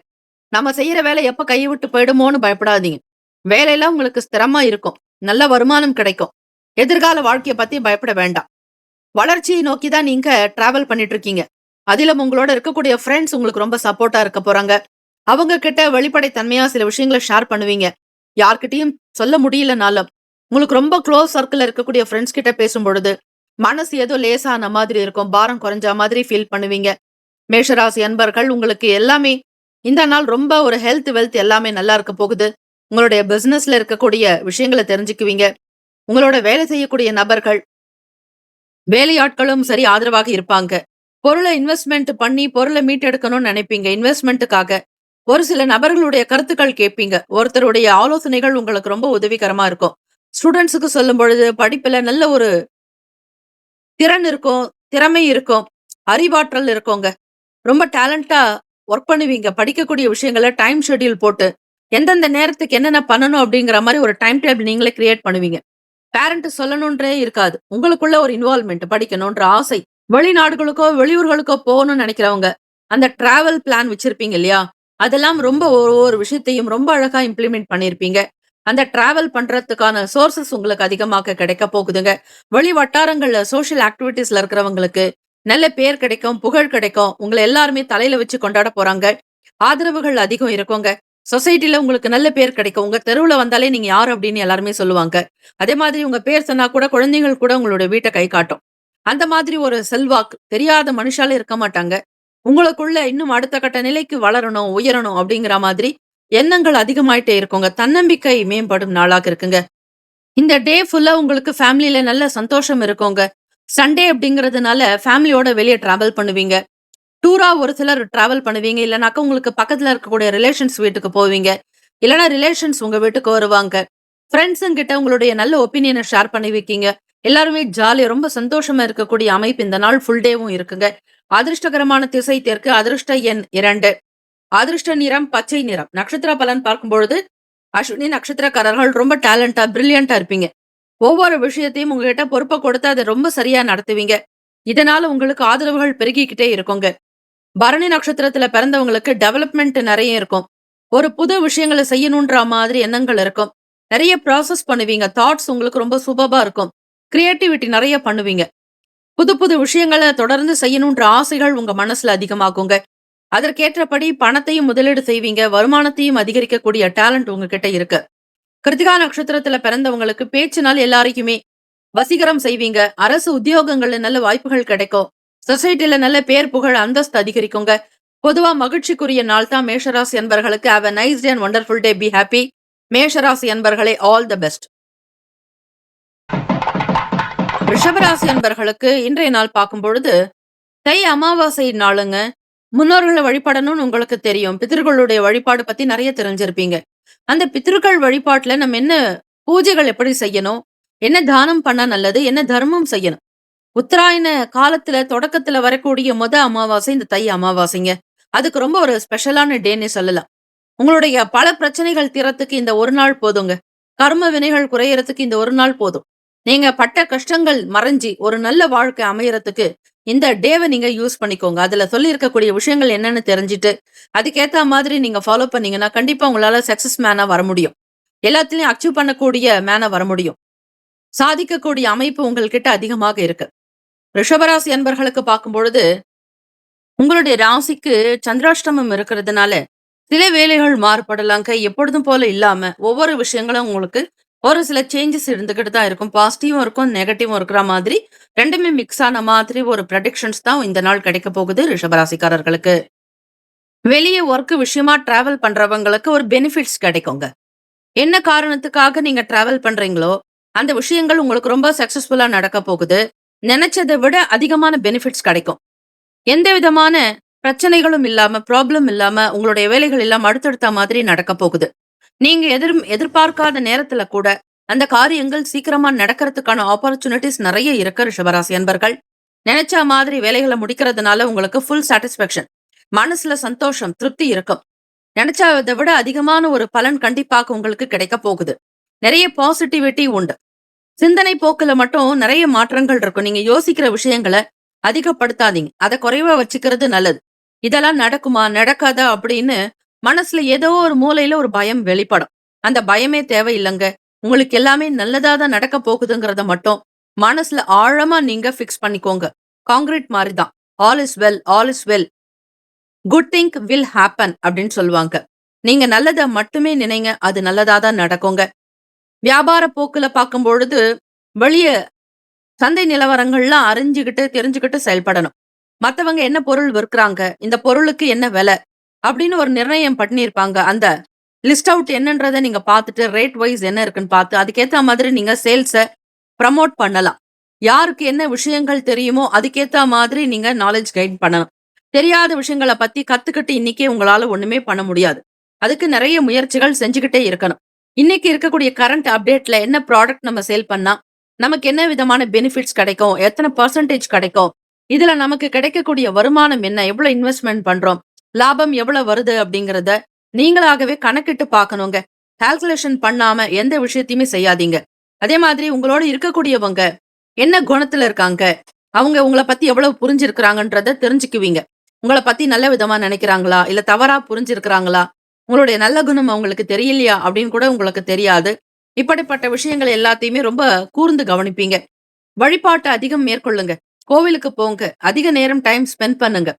நம்ம செய்யற வேலை எப்ப கைய விட்டு போயிடுமோன்னு பயப்படாதீங்க. வேலையெல்லாம் உங்களுக்கு ஸ்திரமா இருக்கும். நல்ல வருமானம் கிடைக்கும். எதிர்கால வாழ்க்கைய பத்தி பயப்பட வேண்டாம். வளர்ச்சியை நோக்கி தான் நீங்க டிராவல் பண்ணிட்டு இருக்கீங்க. அதிலும் உங்களோட இருக்கக்கூடிய ஃப்ரெண்ட்ஸ் உங்களுக்கு ரொம்ப சப்போர்ட்டா இருக்க போறாங்க. அவங்க கிட்ட வெளிப்படைத்தன்மையா சில விஷயங்கள ஷேர் பண்ணுவீங்க. யார்கிட்டயும் சொல்ல முடியலனாலும், உங்களுக்கு ரொம்ப க்ளோஸ் சர்க்கிள்ல இருக்கக்கூடிய ஃப்ரெண்ட்ஸ் கிட்ட பேசும்பொழுது, மனசு ஏதோ லேசான மாதிரி இருக்கும். பாரம் குறைஞ்ச மாதிரி ஃபீல் பண்ணுவீங்க. மேஷராசி அன்பர்கள் உங்களுக்கு எல்லாமே இந்த நாள் ரொம்ப ஒரு ஹெல்த், வெல்த் எல்லாமே நல்லா இருக்க போகுது. உங்களுடைய பிசினஸ்ல இருக்கக்கூடிய விஷயங்கள தெரிஞ்சுக்குவீங்க. உங்களோட வேலை செய்யக்கூடிய நபர்கள், வேலையாட்களும் சரி ஆதரவாக இருப்பாங்க. பொருள இன்வெஸ்ட்மென்ட் பண்ணி பொருள மீட்டெடுக்கணும்னு நினைப்பீங்க. இன்வெஸ்ட்மென்ட்டுக்காக ஒரு சில நபர்களுடைய கருத்துக்கள் கேட்பீங்க. ஒருத்தருடைய ஆலோசனைகள் உங்களுக்கு ரொம்ப உதவிகரமா இருக்கும். ஸ்டூடண்ட்ஸுக்கு சொல்லும் பொழுது படிப்புல நல்ல ஒரு திறன் இருக்கும், திறமை இருக்கும், அறிவாற்றல் இருக்குங்க. ரொம்ப டேலண்டா ஒர்க் பண்ணுவீங்க. படிக்கக்கூடிய விஷயங்கள டைம் ஷெட்யூல் போட்டு, எந்தெந்த நேரத்துக்கு என்னென்ன பண்ணணும் அப்படிங்கிற மாரி ஒரு டைம் டேபிள் நீங்களே கிரியேட் பண்ணுவீங்க. பேரண்ட் சொல்லணுன்றே இருக்காது. உங்களுக்குள்ள ஒரு இன்வால்வ்மென்ட் படிக்கணுன்ற ஆசை. வெளிநாடுகளுக்கோ, வெளியூர்களுக்கோ போகணும்னு நினைக்கிறவங்க, அந்த டிராவல் பிளான் வச்சிருப்பீங்க இல்லையா? அதெல்லாம் ரொம்ப ஒரு ஒரு விஷயத்தையும் ரொம்ப அழகா இம்ப்ளிமெண்ட் பண்ணியிருப்பீங்க. அந்த டிராவல் பண்றதுக்கான சோர்சஸ் உங்களுக்கு அதிகமாக கிடைக்க போகுதுங்க. வெளி வட்டாரங்கள்ல சோசியல் ஆக்டிவிட்டீஸ்ல இருக்கிறவங்களுக்கு நல்ல பேர் கிடைக்கும், புகழ் கிடைக்கும். உங்கள எல்லாருமே தலையில வச்சு கொண்டாட போறாங்க. ஆதரவுகள் அதிகம் இருக்குங்க. சொசைட்டில உங்களுக்கு நல்ல பேர் கிடைக்கும். உங்க தெருவுல வந்தாலே நீங்க யார் அப்படின்னு எல்லாருமே சொல்லுவாங்க. அதே மாதிரி உங்க பேர் சொன்னா கூட குழந்தைகள் கூட உங்களுடைய வீட்ட கை காட்டும். அந்த மாதிரி ஒரு செல்வாக்கு தெரியாத மனுஷாலே இருக்க மாட்டாங்க. உங்களுக்குள்ள இன்னும் அடுத்த கட்ட நிலைக்கு வளரணும், உயரணும் அப்படிங்கிற மாதிரி எண்ணங்கள் அதிகமாயிட்டே இருக்குங்க. தன்னம்பிக்கை மேம்படும் நாளாக இருக்குங்க. இந்த டே ஃபுல்லா உங்களுக்கு ஃபேமிலில நல்ல சந்தோஷம் இருக்குங்க. சண்டே அப்படிங்கிறதுனால ஃபேமிலியோட வெளிய டிராவல் பண்ணுவீங்க. டூரா ஒரு சிலர் டிராவல் பண்ணுவீங்க. இல்லனாக்கா உங்களுக்கு பக்கத்துல இருக்கக்கூடிய ரிலேஷன்ஸ் வீட்டுக்கு போவீங்க. இல்லன்னா ரிலேஷன்ஸ் உங்க வீட்டுக்கு வருவாங்க. ஃப்ரெண்ட்ஸுங்க கிட்ட உங்களுடைய நல்ல ஒப்பீனியன ஷேர் பண்ணி வைக்கீங்க. எல்லாருமே ஜாலியா ரொம்ப சந்தோஷமா இருக்கக்கூடிய அமைப்பு இந்த நாள் ஃபுல் டேவும் இருக்குங்க. அதிர்ஷ்டகரமான திசை தெற்கு, அதிர்ஷ்ட எண் 2, அதிர்ஷ்ட நிறம் பச்சை நிறம். நட்சத்திர பலன் பார்க்கும்பொழுது, அஸ்வினி நட்சத்திரக்காரர்கள் ரொம்ப டேலண்டா, பிரில்லியன்ட்டா இருப்பீங்க. ஒவ்வொரு விஷயத்தையும் உங்ககிட்ட பொறுப்ப கொடுத்து அத ரொம்ப சரியா நடத்துவீங்க. இதனால உங்களுக்கு ஆதரவுகள் பெருகிக்கிட்டே இருக்குங்க. பரணி நட்சத்திரத்துல பிறந்தவங்களுக்கு டெவலப்மெண்ட் நெறைய இருக்கும். ஒரு புது விஷயங்கள செய்யணுன்ற மாதிரி எண்ணங்கள் இருக்கும். நெறைய ப்ராசஸ் பண்ணுவீங்க. தாட்ஸ் உங்களுக்கு ரொம்ப சூப்பர்பா இருக்கும். கிரியேட்டிவிட்டி நெறைய பண்ணுவீங்க. புது புது விஷயங்கள தொடர்ந்து செய்யணுன்ற ஆசைகள் உங்க மனசுல அதிகமாகுங்க. அதற்கேற்றபடி பணத்தையும் முதலீடு செய்வீங்க. வருமானத்தையும் அதிகரிக்கக்கூடிய டேலண்ட் உங்ககிட்ட இருக்கு. கிருத்திகா நட்சத்திரத்துல பிறந்தவங்களுக்கு பேச்சினால் எல்லாரையுமே வசீகரம் செய்வீங்க. அரசு உத்தியோகங்கள்ல நல்ல வாய்ப்புகள் கிடைக்கும். சொசைட்டில நல்ல பேர், புகழ், அந்தஸ்து அதிகரிக்குங்க. பொதுவா மகிழ்ச்சிக்குரிய நாள் தான் மேஷராசி அன்பர்களுக்கு. Have a nice day and wonderful day. Be happy. மேஷராசி அன்பர்களே, ஆல் தி பெஸ்ட். ரிஷபராசி அன்பர்களுக்கு இன்றைய நாள் பார்க்கும் பொழுது, தை அமாவாசை நாளுங்க. முன்னோர்கள வழிபடணும்னு உங்களுக்கு தெரியும். பித்ருக்களுடைய வழிபாடு பத்தி நெறைய தெரிஞ்சிருப்பீங்க. அந்த பித்ருக்கள் வழிபாட்டுல நம்ம என்ன பூஜைகள் எப்படி செய்யணும்? என்ன தானம் பண்ணா நல்லது? என்ன தர்மம் செய்யணும்? உத்தராயண காலத்துல தொடக்கத்துல வரக்கூடிய அமாவாசை இந்த தை அமாவாசைங்க. அதுக்கு ரொம்ப ஒரு ஸ்பெஷலான டேன்னே சொல்லலாம். உங்களுடைய பல பிரச்சனைகள் தீரத்துக்கு இந்த ஒரு நாள் போதுங்க. கர்ம வினைகள் குறையறதுக்கு இந்த ஒரு நாள் போதும். நீங்க பட்ட கஷ்டங்கள் மறைஞ்சி ஒரு நல்ல வாழ்க்கை அமையறதுக்கு இந்த டேவை நீங்க யூஸ் பண்ணிக்கோங்க. அதுல சொல்லியிருக்கக்கூடிய விஷயங்கள் என்னன்னு தெரிஞ்சுட்டு, அதுக்கேத்த மாதிரி நீங்க ஃபாலோ பண்ணீங்கன்னா, கண்டிப்பா உங்களால சக்சஸ் மேனா வர முடியும். எல்லாத்துலயும் அச்சீவ் பண்ணக்கூடிய மேனா வர முடியும். சாதிக்கக்கூடிய அமைப்பு உங்கள்கிட்ட அதிகமாக இருக்கு. ரிஷபராசி அன்பர்களுக்கு பார்க்கும்பொழுது, உங்களுடைய ராசிக்கு சந்திராஷ்டமம் இருக்கிறதுனால, சில வேலைகள் மாறுபடலாங்க. எப்பொழுதும் போல இல்லாம, ஒவ்வொரு விஷயங்களும் உங்களுக்கு ஒரு சில சேஞ்சஸ் இருந்துகிட்டு தான் இருக்கும். பாசிட்டிவும் இருக்கும், நெகட்டிவும் இருக்கிற மாதிரி 2மே மிக்ஸ் ஆன மாதிரி ஒரு ப்ரெடிக்ஷன்ஸ் தான் இந்த நாள் கிடைக்க போகுது ரிஷபராசிக்காரர்களுக்கு. வெளிய ஒர்க் விஷயமா டிராவல் பண்றவங்களுக்கு ஒரு பெனிஃபிட்ஸ் கிடைக்குங்க. என்ன காரணத்துக்காக நீங்க டிராவல் பண்றீங்களோ, அந்த விஷயங்கள் உங்களுக்கு ரொம்ப சக்சஸ்ஃபுல்லா நடக்க போகுது. நெனச்சத விட அதிகமான பெனிஃபிட்ஸ் கிடைக்கும். எந்த விதமான பிரச்சனைகளும் இல்லாம, ப்ராப்ளம் இல்லாம, உங்களுடைய வேலைகள் எல்லாம் அடுத்தடுத்த மாதிரி நடக்க போகுது. நீங்க எதிர்பார்க்காத நேரத்துல கூட, அந்த காரியங்கள் சீக்கிரமா நடக்கிறதுக்கான ஆப்பர்ச்சுனிட்டீஸ் நெறைய இருக்கு ரிஷபராசி அன்பர்கள். நெனைச்ச மாதிரி வேலைகள முடிக்கிறதுனால உங்களுக்கு ஃபுல் சாட்டிஸ்ஃபேக்ஷன். மனசுல சந்தோஷம், திருப்தி இருக்கும். நெனைச்சத விட அதிகமான ஒரு பலன் கண்டிப்பாக உங்களுக்கு கிடைக்க போகுது. நெறைய பாசிட்டிவிட்டி உண்டு. சிந்தனை போக்குல மட்டும் நெறைய மாற்றங்கள் இருக்கும். நீங்க யோசிக்கிற விஷயங்கள அதிகப்படுத்தாதீங்க. அத குறைவா வச்சுக்கிறது நல்லது. இதெல்லாம் நடக்குமா? நடக்காதா? அப்படின்னு மனசுல ஏதோ ஒரு மூலையில ஒரு பயம் வெளிப்படும். அந்த பயமே தேவையில்லங்க. உங்களுக்கு எல்லாமே நல்லதா தான் நடக்க போகுதுங்கிறத மட்டும் மனசுல ஆழமா நீங்க ஃபிக்ஸ் பண்ணிக்கோங்க. கான்கிரீட் மாரி தான். All is well, all is well. Good think will happen அப்படின்னு சொல்லுவாங்க. நீங்க நல்லத மட்டுமே நினைங்க. அது நல்லதா தான் நடக்குங்க. வியாபார போக்குல பார்க்கும்பொழுது, வெளிய சந்தை நிலவரங்கள்லாம் அறிஞ்சுகிட்டு, தெரிஞ்சுகிட்டு செயல்படணும். மத்தவங்க என்ன பொருள் விற்கிறாங்க? இந்த பொருளுக்கு என்ன விலை? அப்படின்னு ஒரு நிர்ணயம் பண்ணியிருப்பாங்க. அந்த லிஸ்ட் அவுட் என்னன்றத நீங்க பார்த்துட்டு, ரேட் வைஸ் என்ன இருக்குன்னு பார்த்து, அதுக்கேத்த மாதிரி நீங்க சேல்ஸ ப்ரமோட் பண்ணலாம். யாருக்கு என்ன விஷயங்கள் தெரியுமோ, அதுக்கேத்த மாதிரி நீங்க நாலேட்ஜ் கெயின் பண்ணணும். தெரியாத விஷயங்கள பத்தி கத்துக்கிட்டு இன்னைக்கே உங்களால ஒண்ணுமே பண்ண முடியாது. அதுக்கு நெறைய முயற்சிகள் செஞ்சுகிட்டே இருக்கணும். இன்னைக்கு இருக்கக்கூடிய கரண்ட் அப்டேட்ல என்ன ப்ராடக்ட் நம்ம சேல் பண்ணா, நமக்கு என்ன விதமான பெனிஃபிட்ஸ் கிடைக்கும்? எத்தன பெர்சன்டேஜ் கிடைக்கும்? இதுல நமக்கு கிடைக்கக்கூடிய வருமானம் என்ன? எவ்வளவு இன்வெஸ்ட்மென்ட் பண்றோம்? லாபம் எவ்வளவு வருது? அப்படிங்கிறத நீங்களாகவே கணக்கிட்டு பார்க்கணுங்க. கால்குலேஷன் பண்ணாம எந்த விஷயத்தையுமே செய்யாதீங்க. அதே மாதிரி உங்களோட இருக்கக்கூடியவங்க என்ன குணத்துல இருக்காங்க? அவங்க உங்கள பத்தி எவ்வளவு புரிஞ்சிருக்கிறாங்கன்றத தெரிஞ்சுக்குவீங்க. உங்கள பத்தி நல்ல விதமா நினைக்கிறாங்களா? இல்ல தவறா புரிஞ்சிருக்கிறாங்களா? உங்களுடைய நல்ல குணம் அவங்களுக்கு தெரியலையா? அப்படின்னு கூட உங்களுக்கு தெரியாது. இப்படிப்பட்ட விஷயங்கள் எல்லாத்தையுமே ரொம்ப கூர்ந்து கவனிப்பீங்க. வழிபாட்ட அதிகம் மேற்கொள்ளுங்க. கோவிலுக்கு போங்க. அதிக நேரம் டைம் ஸ்பெண்ட் பண்ணுங்க.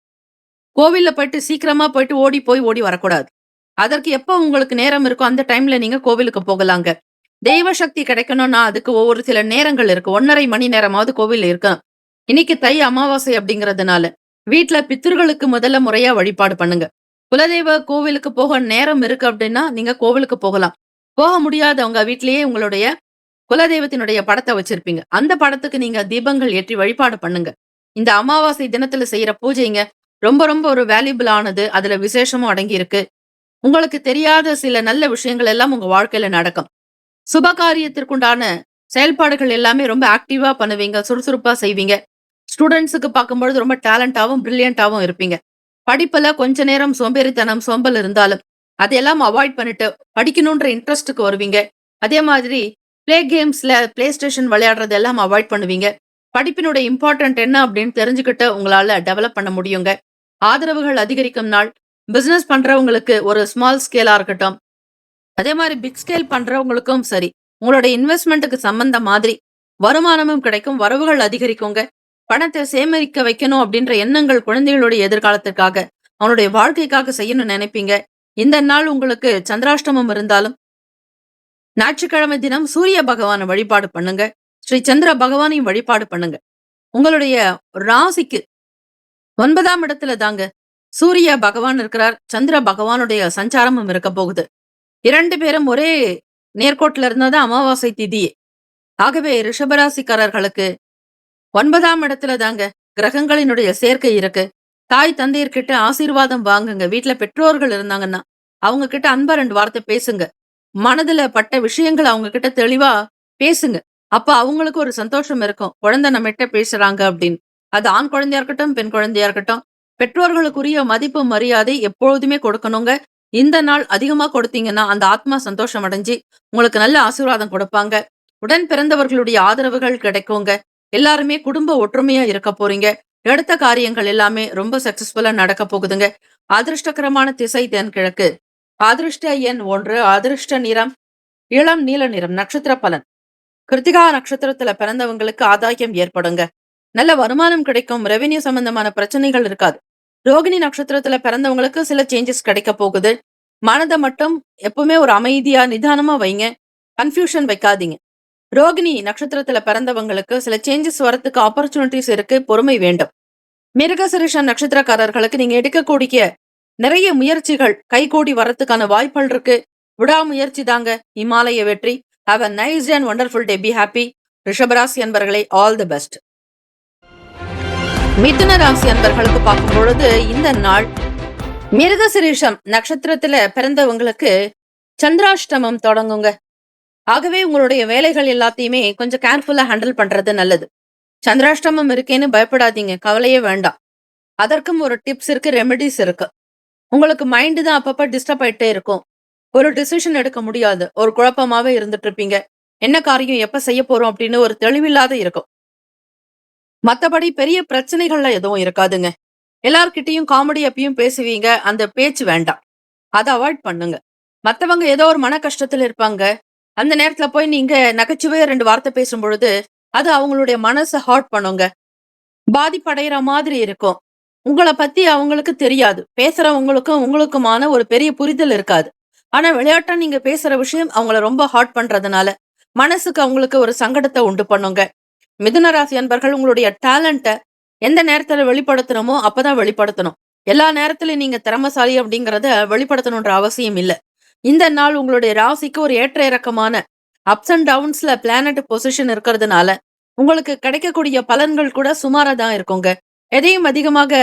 கோவில்ல போயிட்டு சீக்கிரமா போயிட்டு ஓடி போய் ஓடி வரக்கூடாது. அதற்கு எப்ப உங்களுக்கு நேரம் இருக்கோ அந்த டைம்ல நீங்க கோவிலுக்கு போகலாங்க. தெய்வ சக்தி கிடைக்கணும்னா அதுக்கு ஒவ்வொரு சில நேரங்கள் இருக்கு. 1½ மணி நேரமாவது கோவில்ல இருக்கணும். இன்னைக்கு தை அமாவாசை அப்படிங்கிறதுனால, வீட்ல பித்ருகளுக்கு முதல்ல முறையா வழிபாடு பண்ணுங்க. குலதெய்வ கோவிலுக்கு போக நேரம் இருக்கு அப்படின்னா, நீங்க கோவிலுக்கு போகலாம். போக முடியாதவங்க வீட்லயே உங்களுடைய குலதெய்வத்தினுடைய படத்த வச்சிருப்பீங்க. அந்த படத்துக்கு நீங்க தீபங்கள் ஏற்றி வழிபாடு பண்ணுங்க. இந்த அமாவாசை தினத்துல செய்யற பூஜைங்க ரொம்ப ரொம்ப ஒரு வேல்யூபிள் ஆனது. அதுல விசேஷமும் அடங்கியிருக்கு. உங்களுக்கு தெரியாத சில நல்ல விஷயங்கள் எல்லாம் உங்க வாழ்க்கையில நடக்கும். சுபகாரியத்திற்குண்டான செயல்பாடுகள் எல்லாமே ரொம்ப ஆக்டிவா பண்ணுவீங்க. சுறுசுறுப்பா செய்வீங்க. ஸ்டூடண்ட்ஸுக்கு பார்க்கும்பொழுது ரொம்ப டேலண்டாவும், பிரில்லியன்ட்டாவும் இருப்பீங்க. படிப்புல கொஞ்ச நேரம் சோம்பேறித்தனம், சோம்பல் இருந்தாலும், அதையெல்லாம் அவாய்ட் பண்ணிட்டு படிக்கணுன்ற இன்ட்ரெஸ்ட்டுக்கு வருவீங்க. அதே மாதிரி கேம்ஸ்ல பிளே ஸ்டேஷன் விளையாடுறது எல்லாம் அவாய்ட் பண்ணுவீங்க. படிப்பினுடைய இம்பார்ட்டன்ட் என்ன அப்படின்னு தெரிஞ்சுக்கிட்டு உங்களால டெவலப் பண்ண முடியுங்க. ஆதரவுகள் அதிகரிக்கும் நாள். பிசினஸ் பண்றவங்களுக்கு ஒரு ஸ்மால் ஸ்கேலா இருக்கட்டும். அதே மாரி பிக் ஸ்கேல் பண்றவங்களுக்கும் சரி, உங்களுடைய இன்வெஸ்ட்மென்ட்க்கு சம்பந்த மாதிரி வருமானமும் கிடைக்கும், வரவுகள் அதிகரிக்குங்க. பணத்த சேமிக்க வைக்கணும் அப்படின்ற எண்ணங்கள் குழந்தைகளுடைய எதிர்காலத்திற்காக, அவனுடைய வாழ்க்கைக்காக செய்யணும்னு நினைப்பீங்க. இந்த நாள் உங்களுக்கு சந்திராஷ்டமம் இருந்தாலும், ஞாயிற்றுக்கிழமை தினம் சூரிய பகவான வழிபாடு பண்ணுங்க. ஸ்ரீ சந்திர பகவானையும் வழிபாடு பண்ணுங்க. உங்களுடைய ராசிக்கு 9ஆம் இடத்துல தாங்க சூரிய பகவான் இருக்கிறார். சந்திர பகவானுடைய சஞ்சாரமும் இருக்க போகுது. 2 பேரும் ஒரே நேர்கோட்டுல இருந்தா தான் அமாவாசை திதியே. ஆகவே ரிஷபராசிக்காரர்களுக்கு 9ஆம் இடத்துல தாங்க கிரகங்களினுடைய சேர்க்கை இருக்கு. தாய் தந்தையர்கிட்ட ஆசீர்வாதம் வாங்குங்க. வீட்ல பெற்றோர்கள் இருந்தாங்கன்னா, அவங்க கிட்ட அன்பா 2 வார்த்தை பேசுங்க. மனதுல பட்ட விஷயங்கள அவங்க கிட்ட தெளிவா பேசுங்க. அப்ப அவங்களுக்கு ஒரு சந்தோஷம் இருக்கும். குழந்தை நம்மகிட்ட பேசுறாங்க அப்படின்னு. அது ஆண் குழந்தையா இருக்கட்டும், பெண் குழந்தையா இருக்கட்டும். பெற்றோர்களுக்குரிய மதிப்பு, மரியாதை எப்பொழுதுமே கொடுக்கணுங்க. இந்த நாள் அதிகமா கொடுத்தீங்கன்னா, அந்த ஆத்மா சந்தோஷம் அடைஞ்சு, உங்களுக்கு நல்ல ஆசீர்வாதம் குடுப்பாங்க. உடன் பிறந்தவர்களுடைய ஆதரவுகள் கிடைக்குங்க. எல்லாருமே குடும்ப ஒற்றுமையா இருக்க போறீங்க. எடுத்த காரியங்கள் எல்லாமே ரொம்ப சக்சஸ்ஃபுல்லா நடக்க போகுதுங்க. அதிர்ஷ்டகரமான திசை தென்கிழக்கு. அதிர்ஷ்ட எண் 1. அதிர்ஷ்ட நிறம் இளம் நீல நிறம். நட்சத்திர பலன்: கிருத்திகா நட்சத்திரத்துல பிறந்தவங்களுக்கு ஆதாயம் ஏற்படுங்க. நல்ல வருமானம் கிடைக்கும். ரெவென்யூ சம்பந்தமான பிரச்சனைகள் இருக்காது. ரோகிணி நட்சத்திரத்துல பிறந்தவங்களுக்கு சில சேஞ்சஸ் கிடைக்க போகுது. மனதை மட்டும் எப்பவுமே ஒரு அமைதியா நிதானமா வைங்க. கன்ஃபியூஷன் வைக்காதீங்க. ரோகிணி நட்சத்திரத்துல பிறந்தவங்களுக்கு சில சேஞ்சஸ் வரத்துக்கு ஆப்பர்ச்சுனிட்டிஸ் இருக்கு. பொறுமை வேண்டும். மிருகசிரிஷ நட்சத்திரக்காரர்களுக்கு நீங்க எடுக்கக்கூடிய நிறைய முயற்சிகள் கைகூடி வரத்துக்கான வாய்ப்புகள் இருக்கு. விடாமுயற்சி தாங்க இமாலய வெற்றி. Have a nice and wonderful day. Be happy. ரிஷபராசி அன்பர்களே, ஆல் தி பெஸ்ட். மிதுன ராசி அன்பர்களுக்கு பார்க்கும் பொழுது இந்த நாள் மிருகசிரீஷம் நட்சத்திரத்துல பிறந்தவங்களுக்கு சந்திராஷ்டமம் தொடங்குங்க. ஆகவே உங்களுடைய வேலைகள் எல்லாத்தையுமே கொஞ்சம் கேர்ஃபுல்லா ஹேண்டில் பண்றது நல்லது. சந்திராஷ்டமம் இருக்கேன்னு பயப்படாதீங்க, கவலையே வேண்டாம். அதற்கும் ஒரு டிப்ஸ் இருக்கு, ரெமெடிஸ் இருக்கு. உங்களுக்கு மைண்டு தான் அப்பப்ப டிஸ்டர்ப் ஆயிட்டே இருக்கும். ஒரு டிசிஷன் எடுக்க முடியாது. ஒரு குழப்பமாவே இருந்துட்டு இருப்பீங்க. என்ன காரியம் எப்ப செய்ய போறோம் அப்படின்னு ஒரு தெளிவில்லாத இருக்கும். மத்தபடி பெரிய பிரச்சனைகள்ல எதுவும் இருக்காதுங்க. எல்லார்கிட்டயும் காமெடி அப்பயும் பேசுவீங்க. அந்த பேச்சு வேண்டாம். அதை அவாய்ட் பண்ணுங்க. மத்தவங்க ஏதோ ஒரு மன கஷ்டத்துல இருப்பாங்க. அந்த நேரத்துல போய் நீங்க நகைச்சுவையா 2 வார்த்தை பேசும் பொழுது அது அவங்களுடைய மனசை ஹார்ட் பண்ணுங்க. பாதிப்படைகிற மாதிரி இருக்கும். உங்களை பத்தி அவங்களுக்கு தெரியாது. பேசுறவங்களுக்கும் உங்களுக்குமான ஒரு பெரிய புரிதல் இருக்காது. ஆனா விளையாட்டா நீங்க பேசுற விஷயம் அவங்கள ரொம்ப ஹார்ட் பண்றதுனால மனசுக்கு அவங்களுக்கு ஒரு சங்கடத்தை உண்டு பண்ணுங்க. மிதுன ராசி அன்பர்கள் உங்களுடைய டேலண்ட்டை எந்த நேரத்துல வெளிப்படுத்தணுமோ அப்பதான் வெளிப்படுத்தணும். எல்லா நேரத்திலும் நீங்க திறமசாலி அப்படிங்கறத வெளிப்படுத்தணுன்ற அவசியம் இல்லை. இந்த நாள் உங்களுடைய ராசிக்கு ஒரு ஏற்ற இறக்கமான அப்ஸ் அண்ட் டவுன்ஸ்ல பிளானட் பொசிஷன் இருக்கிறதுனால உங்களுக்கு கிடைக்கக்கூடிய பலன்கள் கூட சுமாரா தான் இருக்குங்க. எதையும் அதிகமாக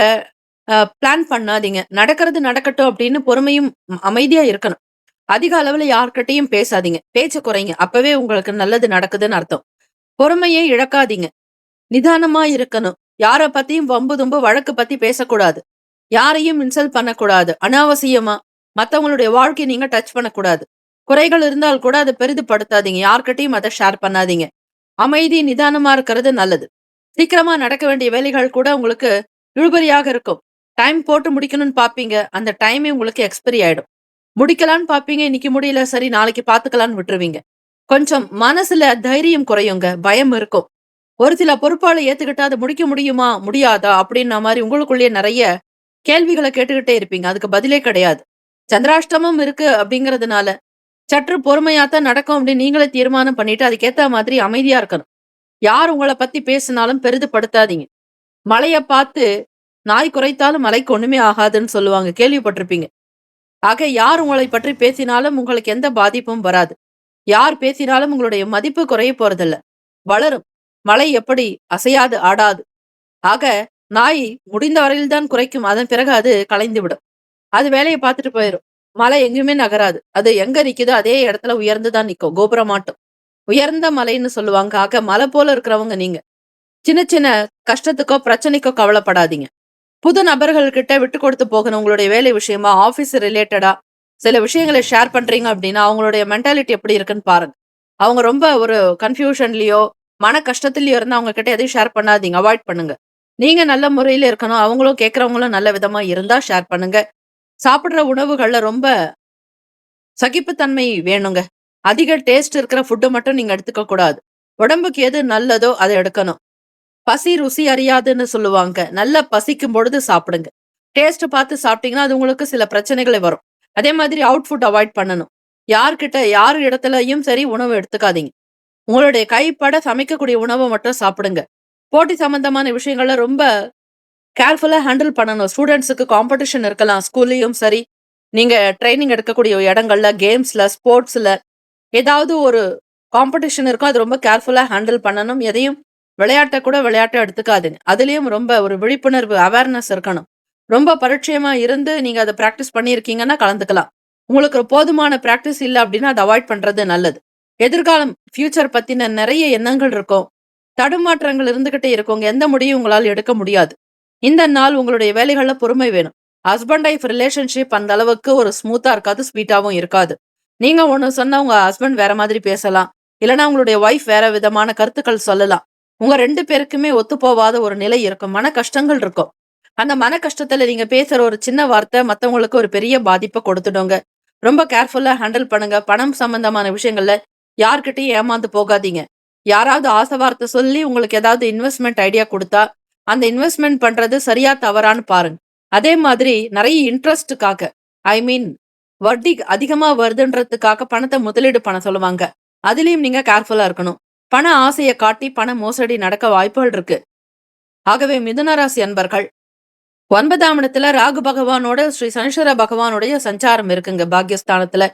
பிளான் பண்ணாதீங்க. நடக்கிறது நடக்கட்டும் அப்படின்னு பொறுமையும் அமைதியா இருக்கணும். அதிக அளவுல யார்கிட்டையும் பேசாதீங்க. பேச்ச குறைங்க. அப்பவே உங்களுக்கு நல்லது நடக்குதுன்னு அர்த்தம். பொறுமையை இழக்காதீங்க. நிதானமா இருக்கணும். யார பத்தியும் வம்பு தும்பு வழக்கு பத்தி பேசக்கூடாது. யாரையும் இன்சல்ட் பண்ணக்கூடாது. அனாவசியமா மத்தவங்களுடைய வாழ்க்கையை நீங்க டச் பண்ணக்கூடாது. குறைகள் இருந்தால் கூட அதை பெரிதுபடுத்தாதீங்க. யார்கிட்டையும் அதை ஷேர் பண்ணாதீங்க. அமைதி நிதானமா இருக்கிறது நல்லது. சீக்கிரமா நடக்க வேண்டிய வேலைகள் கூட உங்களுக்கு இழுபறியாக இருக்கும். டைம் போட்டு முடிக்கணும்னு பாப்பீங்க. அந்த டைமே உங்களுக்கு எக்ஸ்பைரி ஆயிடும். முடிக்கலான்னு பாப்பீங்க. இன்னைக்கு முடியல, சரி நாளைக்கு பாத்துக்கலான்னு விட்டுருவீங்க. கொஞ்சம் மனசுல தைரியம் குறையுங்க. பயம் இருக்கும். ஒரு சில பொறுப்பாளை ஏத்துக்கிட்டா அதை முடிக்க முடியுமா முடியாதா அப்படின்ன மாதிரி உங்களுக்குள்ளேயே நிறைய கேள்விகளை கேட்டுக்கிட்டே இருப்பீங்க. அதுக்கு பதிலே கிடையாது. சந்திராஷ்டமம் இருக்கு அப்படிங்கறதுனால சற்று பொறுமையாத்தான் நடக்கும் அப்படின்னு நீங்களே தீர்மானம் பண்ணிட்டு அதுக்கேத்த மாதிரி அமைதியா இருக்கணும். யார் உங்களை பத்தி பேசினாலும் பெரிதுபடுத்தாதீங்க. மழைய பார்த்து நாய் குறைத்தாலும் மலைக்கு ஒண்ணுமே ஆகாதுன்னு சொல்லுவாங்க, கேள்விப்பட்டிருப்பீங்க. ஆக யார் உங்களை பற்றி பேசினாலும் உங்களுக்கு எந்த பாதிப்பும் வராது. யார் பேசினாலும் உங்களுடைய மதிப்பு குறைய போறதில்ல, வளரும். மலை எப்படி அசையாது ஆடாது. ஆக நாய் முடிந்த வரையில் தான் குறைக்கும். அதன் பிறகு அது கலைந்து விடும். அது வேலையை பார்த்துட்டு போயிடும். மலை எங்கேயுமே நகராது. அது எங்க நிக்குதோ அதே இடத்துல உயர்ந்துதான் நிக்கும். கோபுரமாட்டும். உயர்ந்த மலைன்னு சொல்லுவாங்க. ஆக மலை போல இருக்கிறவங்க நீங்க. சின்ன சின்ன கஷ்டத்துக்கோ பிரச்சனைக்கோ கவலைப்படாதீங்க. புது நபர்கள் கிட்ட விட்டு கொடுத்து போகணும். உங்களுடைய வேலை விஷயமா, ஆபீஸ் ரிலேட்டடா சில விஷயங்களை ஷேர் பண்றீங்க அப்படின்னா அவங்களுடைய மென்டாலிட்டி எப்படி இருக்குன்னு பாருங்க. அவங்க ரொம்ப ஒரு கன்ஃபியூஷன்லயோ மன கஷ்டத்துலயோ இருந்தா அவங்க கிட்ட எதையும் ஷேர் பண்ணாதீங்க. அவாய்ட் பண்ணுங்க. நீங்க நல்ல முறையில இருக்கணும். அவங்களும் கேட்கறவங்களும் நல்ல விதமா இருந்தா ஷேர் பண்ணுங்க. சாப்பிடுற உணவுகள்ல ரொம்ப சகிப்புத்தன்மை வேணுங்க. அதிக டேஸ்ட் இருக்கிற ஃபுட்டு மட்டும் நீங்க எடுத்துக்க கூடாது. உடம்புக்கு எது நல்லதோ அதை எடுக்கணும். பசி ருசி அறியாதுன்னு சொல்லுவாங்க. நல்லா பசிக்கும் பொழுது சாப்பிடுங்க. டேஸ்ட் பார்த்து சாப்பிட்டீங்கன்னா அது உங்களுக்கு சில பிரச்சனைகளை வரும். அதே மாதிரி அவுட் ஃபுட் அவாய்ட் பண்ணணும். யார் இடத்துலயும் சரி உணவு எடுத்துக்காதீங்க. உங்களுடைய கைப்பட சமைக்கக்கூடிய உணவை மட்டும் சாப்பிடுங்க. போட்டி சம்பந்தமான விஷயங்கள்ல ரொம்ப கேர்ஃபுல்லா ஹேண்டில் பண்ணணும். ஸ்டூடெண்ட்ஸுக்கு காம்படிஷன் இருக்கலாம். ஸ்கூல்லயும் சரி, நீங்க ட்ரைனிங் எடுக்கக்கூடிய இடங்கள்ல, கேம்ஸ்ல, ஸ்போர்ட்ஸ்ல ஏதாவது ஒரு காம்படிஷன் இருக்கும். அது ரொம்ப கேர்ஃபுல்லா ஹேண்டில் பண்ணணும். எதையும் விளையாட்டை கூட விளையாட்டை எடுத்துக்காதுங்க. அதுலயும் ரொம்ப ஒரு விழிப்புணர்வு அவேர்னஸ் இருக்கணும். ரொம்ப பரிச்சயமா இருந்து நீங்க அதை பிராக்டிஸ் பண்ணியிருக்கீங்கன்னா கலந்துக்கலாம். உங்களுக்கு போதுமான பிராக்டிஸ் இல்லை அப்படின்னா அதை அவாய்ட் பண்றது நல்லது. எதிர்காலம் ஃபியூச்சர் பத்தின நிறைய எண்ணங்கள் இருக்கும். தடுமாற்றங்கள் இருந்துகிட்டே இருக்குங்க. எந்த முடியும் உங்களால் எடுக்க முடியாது. இந்த நாள் உங்களுடைய வேலைகள்ல பொறுமை வேணும். ஹஸ்பண்ட் ஒய்ஃப் ரிலேஷன்ஷிப் அந்த அளவுக்கு ஒரு ஸ்மூத்தா இருக்காது, ஸ்வீட்டாவும் இருக்காது. நீங்க ஒண்ணு சொன்னா உங்க ஹஸ்பண்ட் வேற மாதிரி பேசலாம். இல்லைன்னா உங்களுடைய ஒய்ஃப் வேற விதமான கருத்துக்கள் சொல்லலாம். உங்க 2 பேருக்குமே ஒத்துப்போவாத ஒரு நிலை இருக்கும். மன கஷ்டங்கள் இருக்கும். அந்த மன கஷ்டத்துல நீங்க பேசுற ஒரு சின்ன வார்த்தை மத்தவங்களுக்கு ஒரு பெரிய பாதிப்ப கொடுத்துடுங்க. ரொம்ப கேர்ஃபுல்லா ஹேண்டில் பண்ணுங்க. பணம் சம்பந்தமான விஷயங்கள்ல யார்கிட்டயும் ஏமாந்து போகாதீங்க. யாராவது ஆசை வார்த்தை சொல்லி உங்களுக்கு ஏதாவது இன்வெஸ்ட்மென்ட் ஐடியா குடுத்தா, அந்த இன்வெஸ்ட்மென்ட் பண்றது சரியா தவறான்னு பாருங்க. அதே மாதிரி நெறைய இன்ட்ரெஸ்ட்டுக்காக ஐ மீன் வட்டி அதிகமா வருதுன்றதுக்காக பணத்த முதலீடு பண்ண சொல்லுவாங்க. அதிலயும் நீங்க கேர்ஃபுல்லா இருக்கணும். பண ஆசைய காட்டி பண மோசடி நடக்க வாய்ப்புகள் இருக்கு. ஆகவே மிதுன ராசி அன்பர்கள் 9ஆம் இடத்துல ராகு பகவானோட ஸ்ரீ சனீஸ்வர பகவானுடைய சஞ்சாரம் இருக்குங்க பாக்கியஸ்தானத்துல.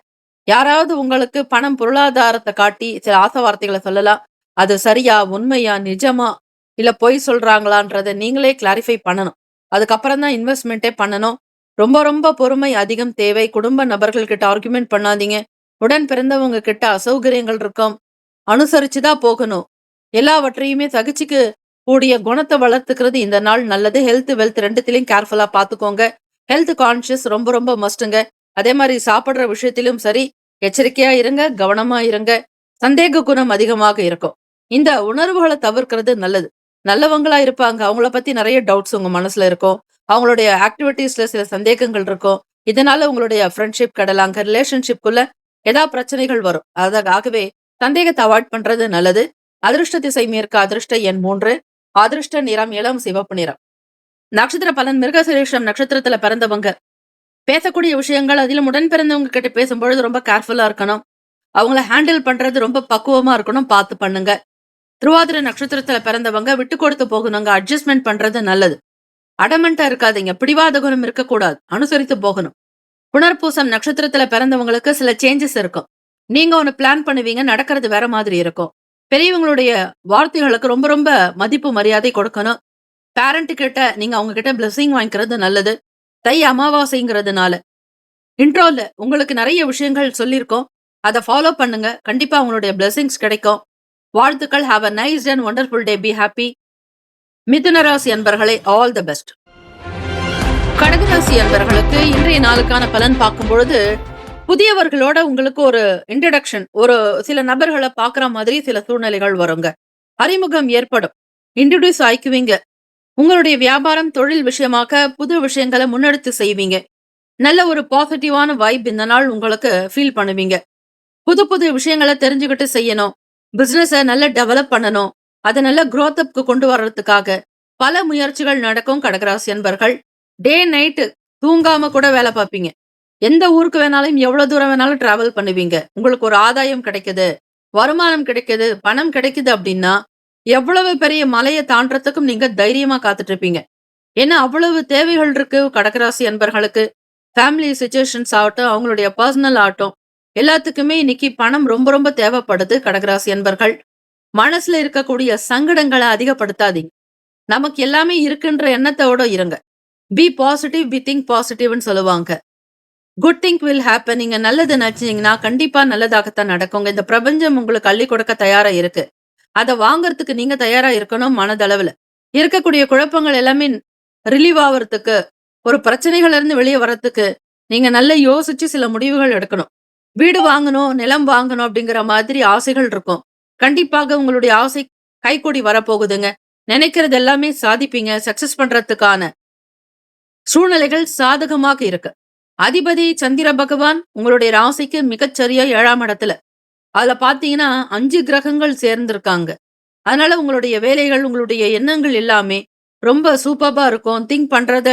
யாராவது உங்களுக்கு பணம் பொருளாதாரத்த காட்டி சில ஆசை வார்த்தைகள சொல்லலாம். அது சரியா? உண்மையா? நிஜமா? இல்ல பொய் சொல்றாங்களான்றத நீங்களே கிளாரிஃபை பண்ணணும். அதுக்கப்புறம் தான் இன்வெஸ்ட்மென்ட்டே பண்ணணும். ரொம்ப ரொம்ப பொறுமை அதிகம் தேவை. குடும்ப நபர்கள் கிட்ட ஆர்குமென்ட் பண்ணாதீங்க. உடன் பிறந்தவங்க கிட்ட அசௌகரியங்கள் இருக்கும். அனுசரிச்சு தான் போகணும். எல்லாவற்றையுமே சகிச்சுக்க கூடிய குணத்த வளர்த்துக்கிறது இந்த நாள் நல்லது. ஹெல்த், வெல்த் 2த்துலயும் கேர்ஃபுல்லா பாத்துக்கோங்க. ஹெல்த் கான்ஷியஸ் ரொம்ப ரொம்ப மஸ்ட்டுங்க. அதே மாரி சாப்பிடுற விஷயத்திலும் சரி, எச்சரிக்கையா இருங்க, கவனமா இருங்க. சந்தேக குணம் அதிகமாக இருக்கும். இந்த உணர்வுகள தவிர்க்கிறது நல்லது. நல்லவங்களா இருப்பாங்க. அவங்கள பத்தி நெறைய டவுட்ஸ் உங்க மனசுல இருக்கும். அவங்களுடைய ஆக்டிவிட்டீஸ்ல சில சந்தேகங்கள் இருக்கும். இதனால உங்களுடைய ஃப்ரெண்ட்ஷிப் கெடலாங்க. ரிலேஷன்ஷிப்குள்ள பிரச்சனைகள் வரும். ஆகவே சந்தேகத்த அவாய்ட் பண்றது நல்லது. அதிர்ஷ்ட திசை மேற்கு, அதிர்ஷ்ட எண் 3, அதிர்ஷ்ட நிறம் இளம் சிவப்பு நிறம். நட்சத்திர பலன் மிருகசீரிஷம் நட்சத்திரத்துல பிறந்தவங்க பேசக்கூடிய விஷயங்கள் அதிலும் உடன் பிறந்தவங்க கிட்ட பேசும்பொழுது ரொம்ப கேர்ஃபுல்லா இருக்கணும். அவங்கள ஹேண்டில் பண்றது ரொம்ப பக்குவமா இருக்கணும். பார்த்து பண்ணுங்க. திருவாதிரை நட்சத்திரத்துல பிறந்தவங்க விட்டு கொடுத்து போகணுங்க. அட்ஜஸ்ட்மெண்ட் பண்றது நல்லது. அடமெண்டா இருக்காதீங்க. பிடிவாத குணம் இருக்கக்கூடாது. அனுசரித்து போகணும். புனர்பூசம் நட்சத்திரத்துல பிறந்தவங்களுக்கு சில சேஞ்சஸ் இருக்கும். நீங்க ஒண்ணு பிளான் பண்ணுவீங்க, நடக்கிறது வேற மாதிரி இருக்கும். பெரியவங்களுடைய வார்த்தைகளுக்கு ரொம்ப ரொம்ப மதிப்பு மரியாதை கொடுக்கணும். பேரண்ட் கிட்ட நீங்க அவங்க கிட்ட பிளெஸிங் வாங்கிக்கிறது நல்லது. தை அமாவாசைங்கிறதுனால இன்ட்ரோல உங்களுக்கு நிறைய விஷயங்கள் சொல்லியிருக்கோம். அத ஃபாலோ பண்ணுங்க. கண்டிப்பா உங்களுடைய பிளெஸிங்ஸ் கிடைக்கும். வாழ்த்துக்கள். Have a nice and wonderful day. Be happy. மிதுன ராசி அன்பர்களே, ஆல் தி பெஸ்ட். கடகராசி அன்பர்களுக்கு இன்றைய நாளுக்கான பலன் பார்க்கும் பொழுது, புதியவர்களோட உங்களுக்கு ஒரு இன்ட்ரடக்ஷன், ஒரு சில நபர்களை பார்க்குற மாதிரி சில சூழ்நிலைகள் வருங்க. அறிமுகம் ஏற்படும். இன்ட்ரோடியூஸ் ஆயிக்குவீங்க. உங்களுடைய வியாபாரம், தொழில் விஷயமாக புது விஷயங்களை முன்னெடுத்து செய்வீங்க. நல்ல ஒரு பாசிட்டிவான வைப் இந்த நாள் உங்களுக்கு ஃபீல் பண்ணுவீங்க. புது புது விஷயங்களை தெரிஞ்சுக்கிட்டு செய்யணும். பிசினஸை நல்லா டெவலப் பண்ணணும். அதை நல்ல growth upக்கு கொண்டு வர்றதுக்காக பல முயற்சிகள் நடக்கும். கடகராசி அன்பர்கள் டே நைட்டு தூங்காம கூட வேலை பார்ப்பீங்க. எந்த ஊருக்கு வேணாலும் எவ்வளவு தூரம் வேணாலும் டிராவல் பண்ணுவீங்க. உங்களுக்கு ஒரு ஆதாயம் கிடைக்குது, வருமானம் கிடைக்குது, பணம் கிடைக்குது அப்படின்னா எவ்வளவு பெரிய மலையை தாண்டறதுக்கும் நீங்க தைரியமா காத்துட்டு இருப்பீங்க. ஏன்னா அவ்வளவு தேவைகள் இருக்கு கடகராசி அன்பர்களுக்கு. ஃபேமிலி சிச்சுவேஷன்ஸ் ஆகட்டும், அவங்களுடைய பர்சனல் ஆகட்டும், எல்லாத்துக்குமே இன்னைக்கு பணம் ரொம்ப ரொம்ப தேவைப்படுது. கடகராசி அன்பர்கள் மனசுல இருக்கக்கூடிய சங்கடங்களை அதிகப்படுத்தாதீங்க. நமக்கு எல்லாமே இருக்குன்ற எண்ணத்தோட இருங்க. பி பாசிட்டிவ், பி திங்க் பாசிட்டிவ்னு சொல்லுவாங்க. Good think will happen. நீங்க நல்லது நினைச்சீங்கன்னா கண்டிப்பா நல்லதாகத்தான் நடக்குங்க. இந்த பிரபஞ்சம் உங்களுக்கு அள்ளி கொடுக்க தயாரா இருக்கு. அதை வாங்கறதுக்கு நீங்க தயாரா இருக்கணும். மனதளவுல இருக்கக்கூடிய குழப்பங்கள் எல்லாமே ரிலீவ் ஆவறதுக்கு, ஒரு பிரச்சனைகள்ல இருந்து வெளியே வர்றதுக்கு நீங்க நல்லா யோசிச்சு சில முடிவுகள் எடுக்கணும். வீடு வாங்கணும், நிலம் வாங்கணும் அப்படிங்கிற மாதிரி ஆசைகள் இருக்கும். கண்டிப்பாக உங்களுடைய ஆசை கைகூடி வரப்போகுதுங்க. நினைக்கிறது எல்லாமே சாதிப்பீங்க. சக்சஸ் பண்றதுக்கான சூழ்நிலைகள் சாதகமாக இருக்கு. அதிபதி சந்திர பகவான் உங்களுடைய ராசிக்கு மிகச்சரியா 7ஆம் இடத்துல. அதுல பாத்தீங்கன்னா 5 கிரகங்கள் சேர்ந்திருக்காங்க. அதனால உங்களுடைய வேலைகள், உங்களுடைய எண்ணங்கள் எல்லாமே ரொம்ப சூப்பர்பா இருக்கும். திங்க் பண்றத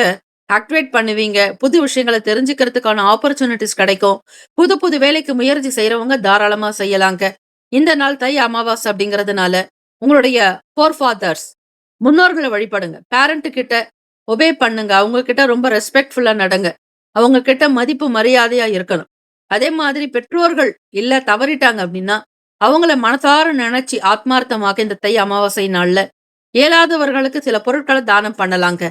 ஆக்டிவேட் பண்ணுவீங்க. புது விஷயங்களை தெரிஞ்சுக்கிறதுக்கான ஆப்பர்ச்சுனிட்டிஸ் கிடைக்கும். புது புது வேலைக்கு முயற்சி செய்யறவங்க தாராளமா செய்யலாங்க. இந்த நாள் தை அமாவாசை அப்படிங்கிறதுனால உங்களுடைய ஃபோர் ஃபாதர்ஸ் முன்னோர்களை வழிபடுங்க. பேரண்ட் கிட்ட ஒபே பண்ணுங்க. அவங்க கிட்ட ரொம்ப ரெஸ்பெக்ட்ஃபுல்லா நடங்க. அவங்க கிட்ட மதிப்பு மரியாதையா இருக்கணும். அதே மாதிரி பெற்றோர்கள் இல்ல தவறிட்டாங்க அப்படின்னா அவங்கள மனசார நினைச்சு ஆத்மார்த்தமாக இந்த தை அமாவாசை நாள்ல இயலாதவர்களுக்கு சில பொருட்களை தானம் பண்ணலாங்க.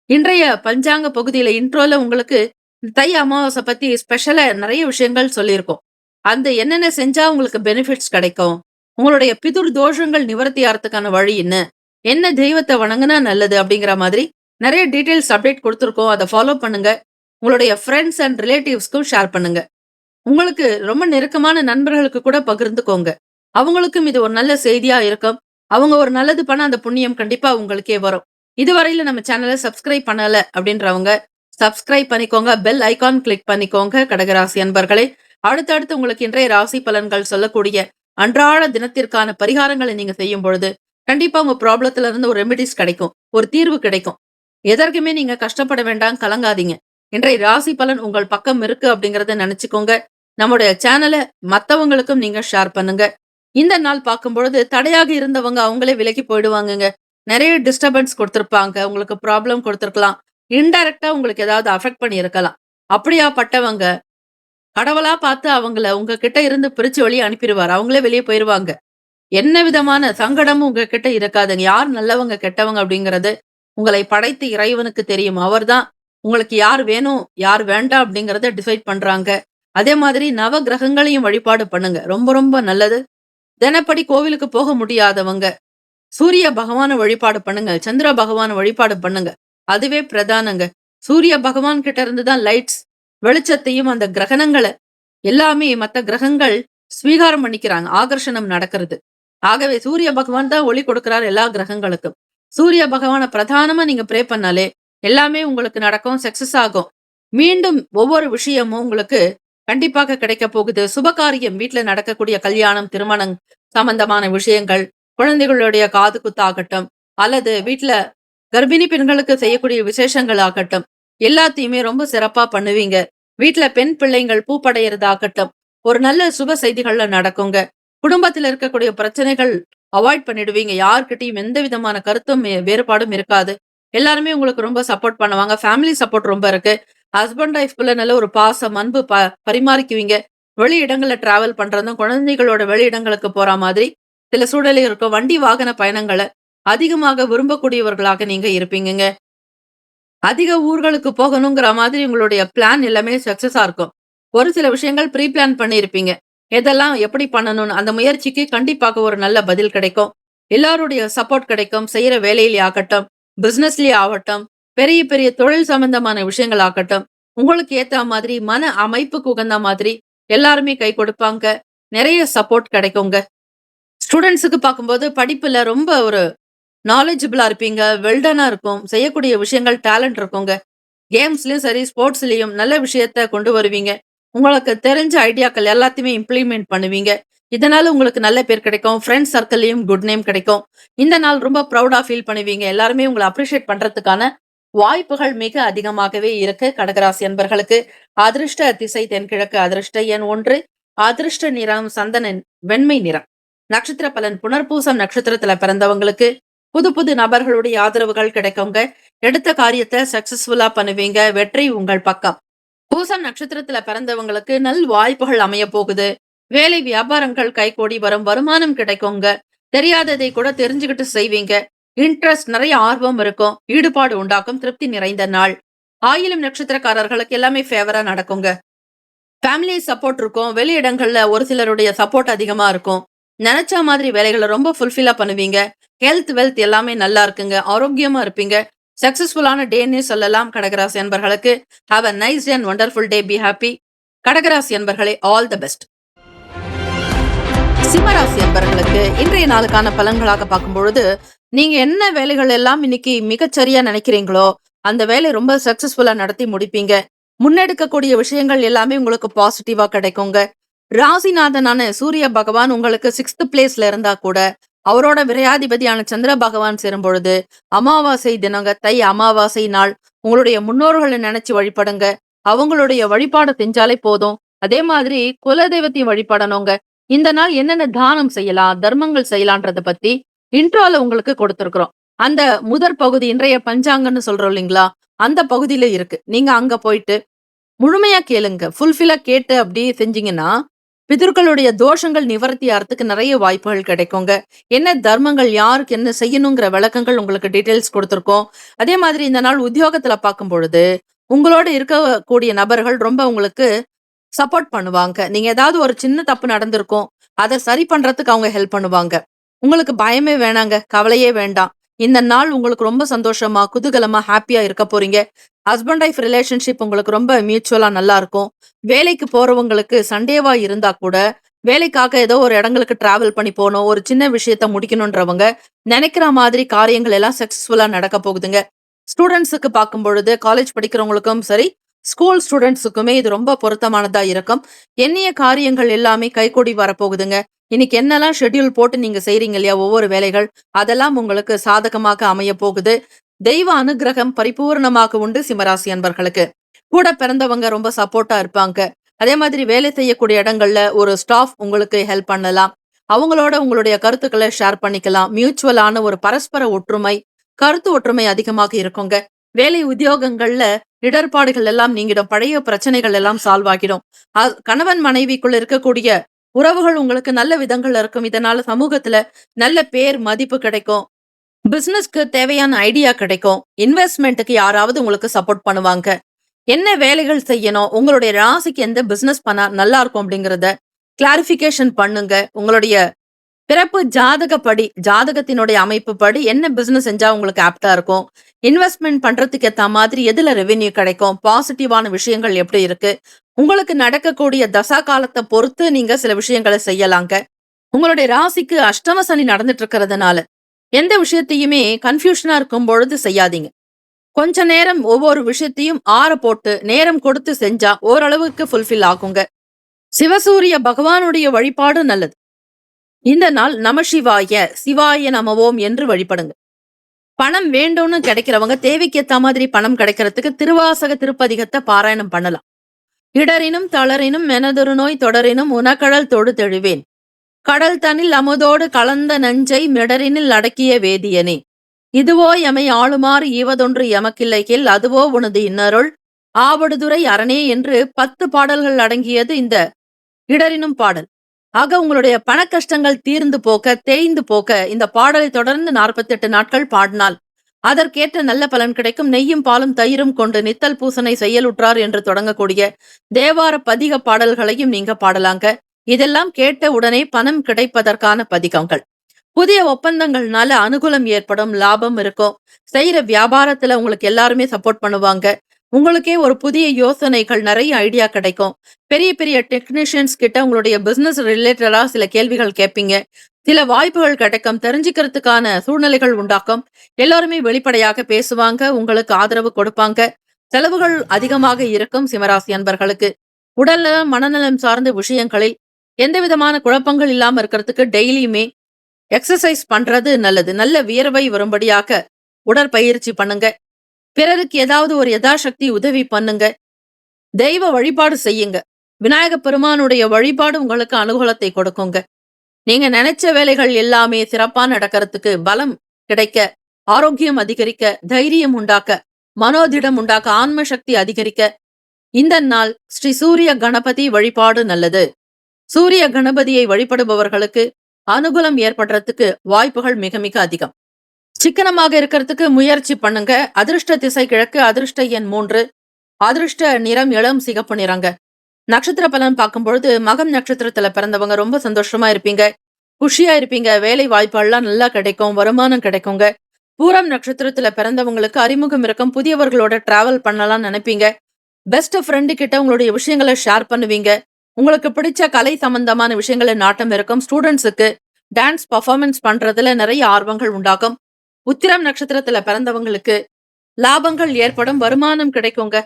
இன்றைய பஞ்சாங்க பகுதியில இன்ட்ரோல உங்களுக்கு இந்த தை அமாவாசை பத்தி ஸ்பெஷலா நிறைய விஷயங்கள் சொல்லியிருக்கோம். அந்த என்னென்ன செஞ்சா உங்களுக்கு பெனிஃபிட்ஸ் கிடைக்கும், உங்களுடைய பிதுர் தோஷங்கள் நிவர்த்தி ஆகிறதுக்கான வழி என்ன தெய்வத்தை வணங்குனா நல்லது அப்படிங்கிற மாதிரி நிறைய டீடைல்ஸ் அப்டேட் கொடுத்துருக்கோம். அதை ஃபாலோ பண்ணுங்க. உங்களுடைய ஃப்ரெண்ட்ஸ் அண்ட் ரிலேட்டிவ்ஸ்க்கும் ஷேர் பண்ணுங்க. உங்களுக்கு ரொம்ப நெருக்கமான நண்பர்களுக்கு கூட பகிர்ந்துக்கோங்க. அவங்களுக்கும் இது ஒரு நல்ல செய்தியா இருக்கும். அவங்க ஒரு நல்லது பண்ண அந்த புண்ணியம் கண்டிப்பா உங்களுக்கே வரும். இதுவரையில நம்ம சேனல சப்ஸ்கிரைப் பண்ணல அப்படின்றவங்க சப்ஸ்கிரைப் பண்ணிக்கோங்க. பெல் ஐகான் கிளிக் பண்ணிக்கோங்க கடகராசி அன்பர்களே. அடுத்தடுத்து உங்களுக்கு இன்றைய ராசி பலன்கள் சொல்லக்கூடிய அன்றாட தினத்திற்கான பரிகாரங்களை நீங்க செய்யும் பொழுது கண்டிப்பா உங்க ப்ராப்ளத்துல இருந்து ஒரு ரெமிடிஸ் கிடைக்கும். ஒரு தீர்வு கிடைக்கும். எதற்குமே நீங்க கஷ்டப்பட வேண்டாம், கலங்காதீங்க. இன்றைய ராசி பலன் உங்கள் பக்கம் இருக்கு அப்படிங்கறத நினைச்சுக்கோங்க. நம்முடைய சேனல மத்தவங்களுக்கும் நீங்க ஷேர் பண்ணுங்க. இந்த நாள் பார்க்கும்பொழுது தடையாக இருந்தவங்க அவங்களே விலகி போயிடுவாங்கங்க. நெறைய டிஸ்டர்பன்ஸ் குடுத்திருப்பாங்க. உங்களுக்கு ப்ராப்ளம் குடுத்திருக்கலாம். இன்டைரக்ட்டா உங்களுக்கு ஏதாவது அஃபெக்ட் பண்ணியிருக்கலாம். அப்படியாப்பட்டவங்க கடவுளா பார்த்து அவங்கள உங்ககிட்ட இருந்து பிரிச்சு வெளிய அனுப்பிருவாரு. அவங்களே வெளிய போயிருவாங்க. என்ன விதமான சங்கடமும் உங்ககிட்ட இருக்காதுங்க. யார் நல்லவங்க, கெட்டவங்க அப்படிங்கிறது உங்களை படைத்த இறைவனுக்கு தெரியும். அவர்தான் உங்களுக்கு யார் வேணும், யார் வேண்டாம் அப்படிங்கிறத டிசைட் பண்றாங்க. அதே மாதிரி நவ கிரகங்களையும் வழிபாடு பண்ணுங்க. ரொம்ப ரொம்ப நல்லது. தினப்படி கோவிலுக்கு போக முடியாதவங்க, சூரிய பகவான வழிபாடு பண்ணுங்க. சந்திர பகவான வழிபாடு பண்ணுங்க. அதுவே பிரதானங்க. சூரிய பகவான் கிட்ட இருந்து தான் லைட்ஸ் வெளிச்சத்தையும் அந்த கிரகணங்கள எல்லாமே மத்த கிரகங்கள் ஸ்வீகாரம் பண்ணிக்கிறாங்க. ஆகர்ஷணம் நடக்கிறது. ஆகவே சூரிய பகவான் தான் ஒளி கொடுக்கிறார் எல்லா கிரகங்களுக்கும். சூரிய பகவான பிரதானமா நீங்க ப்ரே பண்ணாலே எல்லாமே உங்களுக்கு நடக்கும். சக்சஸ் ஆகும். மீண்டும் ஒவ்வொரு விஷயமும் உங்களுக்கு கண்டிப்பாக கிடைக்க போகுது. சுபகாரியம் வீட்ல நடக்கக்கூடிய கல்யாணம், திருமணம் சம்பந்தமான விஷயங்கள், குழந்தைகளுடைய காது குத்தாகட்டும், அல்லது வீட்ல கர்ப்பிணி பெண்களுக்கு செய்யக்கூடிய விசேஷங்கள் ஆகட்டும், எல்லாத்தையுமே ரொம்ப சிறப்பா பண்ணுவீங்க. வீட்ல பெண் பிள்ளைங்கள் பூப்படையறதாகட்டும், ஒரு நல்ல சுப செய்திகள்ல நடக்குங்க. குடும்பத்துல இருக்கக்கூடிய பிரச்சனைகள் அவாய்ட் பண்ணிடுவீங்க. யார்கிட்டயும் எந்த விதமான கருத்தும் வேறுபாடும் இருக்காது. எல்லாருமே உங்களுக்கு ரொம்ப சப்போர்ட் பண்ணுவாங்க. ஃபேமிலி சப்போர்ட் ரொம்ப இருக்கு. ஹஸ்பண்ட் ஒய்ஃப்குள்ள நல்ல ஒரு பாசம், அன்பு பரிமாறிக்குவீங்க. வெளி இடங்கள்ல டிராவல் பண்றதும், குழந்தைகளோட வெளி இடங்களுக்கு போற மாதிரி சில சூழல் இருக்கும். வண்டி வாகன பயணங்கள அதிகமாக விரும்பக்கூடியவர்களாக நீங்க இருப்பீங்கங்க. அதிக ஊர்களுக்கு போகணுங்கிற மாதிரி உங்களுடைய பிளான் எல்லாமே சக்சஸா இருக்கும். ஒரு சில விஷயங்கள் ப்ரீ பிளான் பண்ணியிருப்பீங்க. எதெல்லாம் எப்படி பண்ணணும்னு அந்த முயற்சிக்கு கண்டிப்பாக ஒரு நல்ல பதில் கிடைக்கும். எல்லாருடைய சப்போர்ட் கிடைக்கும். செய்யற வேலையிலே ஆகட்டும், பிசினஸ்லயே ஆகட்டும், பெரிய பெரிய தொழில் சம்பந்தமான விஷயங்கள் ஆகட்டும், உங்களுக்கு ஏத்த மாதிரி மன அமைப்புக்கு உகந்த மாதிரி எல்லாருமே கை கொடுப்பாங்க. நிறைய சப்போர்ட் கிடைக்குங்க. ஸ்டூடெண்ட்ஸுக்கு பார்க்கும்போது படிப்புல ரொம்ப ஒரு நாலேஜபிளா இருப்பீங்க. வெல்டனா இருக்கும். செய்யக்கூடிய விஷயங்கள் டேலண்ட் இருக்குங்க. கேம்ஸ்லயும் சரி, ஸ்போர்ட்ஸ்லயும் நல்ல விஷயத்த கொண்டு வருவீங்க. உங்களுக்கு தெரிஞ்ச ஐடியாக்கள் எல்லாத்தையுமே இம்ப்ளிமெண்ட் பண்ணுவீங்க. இதனால உங்களுக்கு நல்ல பேர் கிடைக்கும். ஃப்ரெண்ட்ஸ் சர்க்கிள்லயும் குட் நேம் கிடைக்கும். இந்த நாள் ரொம்ப ப்ரௌடா ஃபீல் பண்ணுவீங்க. எல்லாருமே உங்கள அப்ரிஷியேட் பண்றதுக்கான வாய்ப்புகள் மிக அதிகமாகவே இருக்கு. கடகராசி அன்பர்களுக்கு அதிர்ஷ்ட திசை தென்கிழக்கு, அதிர்ஷ்ட எண் 1, அதிர்ஷ்ட நிறம் சந்தன வெண்மை நிறம். நட்சத்திர பலன் புனர்பூசம் நட்சத்திரத்துல பிறந்தவங்களுக்கு புது புது நபர்களுடைய ஆதரவுகள் கிடைக்குங்க. எடுத்த காரியத்தை சக்சஸ்ஃபுல்லா பண்ணுவீங்க. வெற்றி உங்கள் பக்கம். பூசம் நட்சத்திரத்துல பிறந்தவங்களுக்கு நல் வாய்ப்புகள் அமைய போகுது. வேலை வியாபாரங்கள் கைகூடி வரும். வருமானம் கிடைக்குங்க. தெரியாததை கூட தெரிஞ்சுக்கிட்டு செய்வீங்க. இன்ட்ரெஸ்ட் நிறைய ஆர்வம் இருக்கும். ஈடுபாடு உண்டாக்கும். திருப்தி நிறைந்த நாள். ஆயிலம் நட்சத்திரக்காரர்களுக்கு எல்லாமே ஃபேவரா நடக்குங்க. ஃபேமிலி சப்போர்ட் இருக்கும். வெளி இடங்கள்ல ஒரு சிலருடைய சப்போர்ட் அதிகமா இருக்கும். நினைச்ச மாதிரி வேலைகளை ரொம்ப ஃபுல்ஃபில்லா பண்ணுவீங்க. ஹெல்த் வெல்த் எல்லாமே நல்லா இருக்குங்க. ஆரோக்கியமா இருப்பீங்க. சக்சஸ்ஃபுல்லான டேன்னே சொல்லலாம். கடகராசி அன்பர்களுக்கு have a nice day and wonderful day. Be happy. கடகராசி அன்பர்களே, ஆல் தி பெஸ்ட். சிம்மராசி அன்பர்களுக்கு இன்றைய நாளுக்கான பலன்களாக பார்க்கும் பொழுது, நீங்க என்ன வேலைகள் எல்லாம் இன்னைக்கு மிகச்சரியா நினைக்கிறீங்களோ அந்த வேலை ரொம்ப சக்சஸ்ஃபுல்லா நடத்தி முடிப்பீங்க. முன்னெடுக்கக்கூடிய விஷயங்கள் எல்லாமே உங்களுக்கு பாசிட்டிவா கிடைக்குங்க. ராசிநாதனான சூரிய பகவான் உங்களுக்கு 6th பிளேஸ்ல இருந்தா கூட அவரோட விரையாதிபதியான சந்திர பகவான் சேரும் பொழுது அமாவாசை தினங்க, தை அமாவாசை நாள் உங்களுடைய முன்னோர்களை நினைச்சு வழிபடுங்க. அவங்களுடைய வழிபாடு செஞ்சாலே போதும். அதே மாதிரி குலதெய்வத்தையும் வழிபடணுங்க. இந்த நாள் என்னென்ன தானம் செய்யலாம், தர்மங்கள் செய்யலான்றத பத்தி இன்ட்ரோல உங்களுக்கு கொடுத்திருக்கிறோம். அந்த முதற் பகுதி இன்றைய பஞ்சாங்கன்னு சொல்றோம் இல்லைங்களா, அந்த பகுதியில இருக்கு. நீங்க அங்க போயிட்டு முழுமையா கேளுங்க. ஃபுல்ஃபில்லா கேட்டு அப்படியே செஞ்சீங்கன்னா பிதர்களுடைய தோஷங்கள் நிவர்த்தி ஆறதுக்கு நிறைய வாய்ப்புகள் கிடைக்குங்க. என்ன தர்மங்கள் யாருக்கு என்ன செய்யணுங்கிற விளக்கங்கள் உங்களுக்கு டீடைல்ஸ் கொடுத்திருக்கோம். அதே மாதிரி இந்த நாள் உத்தியோகத்துல பார்க்கும் பொழுது உங்களோட இருக்கக்கூடிய நபர்கள் ரொம்ப உங்களுக்கு சப்போர்ட் பண்ணுவாங்க. நீங்க ஏதாவது ஒரு சின்ன தப்பு நடந்திருக்கும். அத சரி பண்றதுக்கு அவங்க ஹெல்ப் பண்ணுவாங்க. உங்களுக்கு பயமே வேணாங்க. கவலையே வேண்டாம். இந்த நாள் உங்களுக்கு ரொம்ப சந்தோஷமா, குதூகலமா, ஹாப்பியா இருக்க போறீங்க. ஹஸ்பண்ட் ஒய்ஃப் ரிலேஷன்ஷிப் உங்களுக்கு ரொம்ப மியூச்சுவலா நல்லா இருக்கும். வேலைக்கு போறவங்களுக்கு சண்டேவா இருந்தா கூட வேலைக்காக ஏதோ ஒரு இடங்களுக்கு டிராவல் பண்ணி போகணும், ஒரு சின்ன விஷயத்த முடிக்கணுன்றவங்க நினைக்கிற மாதிரி காரியங்கள் எல்லாம் சக்சஸ்ஃபுல்லா நடக்க போகுதுங்க. ஸ்டூடெண்ட்ஸுக்கு பார்க்கும் பொழுது காலேஜ் படிக்கிறவங்களுக்கும் சரி, ஸ்கூல் ஸ்டூடெண்ட்ஸுக்குமே இது ரொம்ப பொருத்தமானதா இருக்கும். எண்ணிய காரியங்கள் எல்லாமே கைகூடி வரப்போகுதுங்க. இன்னைக்கு என்னெல்லாம் ஷெட்யூல் போட்டு நீங்க செய்றீங்க இல்லையா ஒவ்வொரு வேலைகள், அதெல்லாம் உங்களுக்கு சாதகமாக அமைய போகுது. தெய்வ அனுக்கிரகம் பரிபூர்ணமாக உண்டு சிம்மராசி அன்பர்களுக்கு. கூட பிறந்தவங்க ரொம்ப சப்போர்ட்டா இருப்பாங்க. அதே மாதிரி வேலை செய்யக்கூடிய இடங்கள்ல ஒரு ஸ்டாஃப் உங்களுக்கு ஹெல்ப் பண்ணலாம். அவங்களோட உங்களுடைய கருத்துக்களை ஷேர் பண்ணிக்கலாம். மியூச்சுவலான ஒரு பரஸ்பர ஒற்றுமை, கருத்து ஒற்றுமை அதிகமாக இருக்குங்க. வேலை உத்தியோகங்கள்ல இடர்பாடுகள் எல்லாம் நீங்கிடும். பழைய பிரச்சனைகள் எல்லாம் சால்வ் ஆகிடும். கணவன் மனைவிக்குள்ள இருக்கக்கூடிய உறவுகள் உங்களுக்கு நல்ல விதங்கள்ல இருக்கும். இதனால சமூகத்துல நல்ல பேர் மதிப்பு கிடைக்கும். பிசினஸ்க்கு தேவையான ஐடியா கிடைக்கும். இன்வெஸ்ட்மெண்ட்டுக்கு யாராவது உங்களுக்கு சப்போர்ட் பண்ணுவாங்க. என்ன வேலைகள் செய்யணும், உங்களுடைய ராசிக்கு எந்த பிசினஸ் பண்ணா நல்லா இருக்கும் அப்படிங்கறத கிளாரிபிகேஷன் பண்ணுங்க. உங்களுடைய பிறப்பு ஜாதகப்படி, ஜாதகத்தினுடைய அமைப்பு படி என்ன பிசினஸ் செஞ்சா உங்களுக்கு ஆப்டா இருக்கும், இன்வெஸ்ட்மெண்ட் பண்றதுக்கு ஏத்த மாதிரி எதுல ரெவென்யூ கிடைக்கும், பாசிட்டிவான விஷயங்கள் எப்படி இருக்கு, உங்களுக்கு நடக்கக்கூடிய தசா காலத்தை பொறுத்து நீங்க சில விஷயங்களை செய்யலாங்க. உங்களுடைய ராசிக்கு அஷ்டம சனி நடந்துட்டு இருக்கிறதுனால எந்த விஷயத்தையுமே கன்ஃபியூஷனா இருக்கும் பொழுது செய்யாதீங்க. கொஞ்ச நேரம் ஒவ்வொரு விஷயத்தையும் ஆற போட்டு நேரம் கொடுத்து செஞ்சா ஓரளவுக்கு ஃபுல்ஃபில் ஆகுங்க. சிவசூரிய பகவானுடைய வழிபாடு நல்லது. இந்த நாள் நம சிவாய, சிவாய நமவோம் என்று வழிபடுங்க. பணம் வேண்டும்னு கிடைக்கிறவங்க தேவைக்கு ஏத்த மாதிரி பணம் கிடைக்கிறதுக்கு திருவாசக திருப்பதிகத்தை பாராயணம் பண்ணலாம். இடரினும் தளரினும் மெனதொரு நோய் தொடரினும் உனக்கடல் தொடு தெழுவேன், கடல் தனில் அமுதோடு கலந்த நஞ்சை மிடரினில் அடக்கிய வேதியனே, இதுவோ எமை ஆளுமாறு ஈவதொன்று எமக்கில்லைகில் அதுவோ உனது இன்னருள் ஆவடுதுறை அரணே என்று 10 பாடல்கள் அடங்கியது இந்த இடரினும் பாடல். ஆக உங்களுடைய பண கஷ்டங்கள் தீர்ந்து போக்க, தேய்ந்து போக்க இந்த பாடலை தொடர்ந்து 48 நாட்கள் பாடினால் அதற்கேற்ற நல்ல பலன் கிடைக்கும். நெய்யும் பாலும் தயிரும் கொண்டு நித்தல் பூசனை செயலுற்றார் என்று தொடங்கக்கூடிய தேவார பதிக பாடல்களையும் நீங்க பாடலாங்க. இதெல்லாம் கேட்ட உடனே பணம் கிடைப்பதற்கான பதிகங்கள். புதிய ஒப்பந்தங்கள்னால அனுகூலம் ஏற்படும், லாபம் இருக்கும். செய்யற வியாபாரத்துல உங்களுக்கு எல்லாருமே சப்போர்ட் பண்ணுவாங்க. உங்களுக்கே ஒரு புதிய யோசனைகள், நிறைய ஐடியா கிடைக்கும். பெரிய பெரிய டெக்னீஷியன்ஸ் கிட்ட உங்களுடைய பிசினஸ் ரிலேட்டடா சில கேள்விகள் கேட்பீங்க. சில வாய்ப்புகள் கிடைக்கும். தெரிஞ்சுக்கிறதுக்கான சூழ்நிலைகள் உண்டாக்கும். எல்லாருமே வெளிப்படையாக பேசுவாங்க, உங்களுக்கு ஆதரவு கொடுப்பாங்க. செலவுகள் அதிகமாக இருக்கும் சிம்மராசி அன்பர்களுக்கு. உடல்நலம் மனநலம் சார்ந்த விஷயங்களில் எந்த விதமான குழப்பங்கள் இல்லாம இருக்கிறதுக்கு டெய்லியுமே எக்ஸசைஸ் பண்றது நல்லது. நல்ல வியர்வை வரும்படியாக உடற்பயிற்சி பண்ணுங்க. பிறருக்கு ஏதாவது ஒரு யதாசக்தி உதவி பண்ணுங்க. தெய்வ வழிபாடு செய்யுங்க. விநாயக பெருமானுடைய வழிபாடு உங்களுக்கு அனுகூலத்தை கொடுக்குங்க. நீங்க நினைச்ச வேலைகள் எல்லாமே சிறப்பா நடக்கிறதுக்கு, பலம் கிடைக்க, ஆரோக்கியம் அதிகரிக்க, தைரியம் உண்டாக்க, மனோதிடம் உண்டாக்க, ஆன்ம சக்தி அதிகரிக்க இந்த நாள் ஸ்ரீ சூரிய கணபதி வழிபாடு நல்லது. சூரிய கணபதியை வழிபடுபவர்களுக்கு அனுகூலம் ஏற்படுறதுக்கு வாய்ப்புகள் மிக மிக அதிகம். சிக்கனமாக இருக்கிறதுக்கு முயற்சி பண்ணுங்க. அதிர்ஷ்ட திசை கிழக்கு, அதிர்ஷ்ட எண் 3, அதிர்ஷ்ட நிறம் இளம் சிகப்பு நிறங்க. நட்சத்திர பலன் பார்க்கும்பொழுது மகம் நட்சத்திரத்துல பிறந்தவங்க ரொம்ப சந்தோஷமா இருப்பீங்க, குஷியா இருப்பீங்க. வேலை வாய்ப்புகள்லாம் நல்லா கிடைக்கும், வருமானம் கிடைக்குங்க. பூரம் நட்சத்திரத்துல பிறந்தவங்களுக்கு அறிமுகம் இருக்கும், புதியவர்களோட டிராவல் பண்ணலாம் நினைப்பீங்க. பெஸ்ட் ஃப்ரெண்டு கிட்ட உங்களுடைய விஷயங்களை ஷேர் பண்ணுவீங்க. உங்களுக்கு பிடிச்ச கலை சம்பந்தமான விஷயங்கள நாட்டம் இருக்கும். ஸ்டூடெண்ட்ஸுக்கு டான்ஸ் பர்ஃபார்மன்ஸ் பண்றதுல நிறைய ஆர்வங்கள் உண்டாகும். உத்திரம் நட்சத்திரத்துல பிறந்தவங்களுக்கு லாபங்கள் ஏற்படும், வருமானம் கிடைக்குங்க.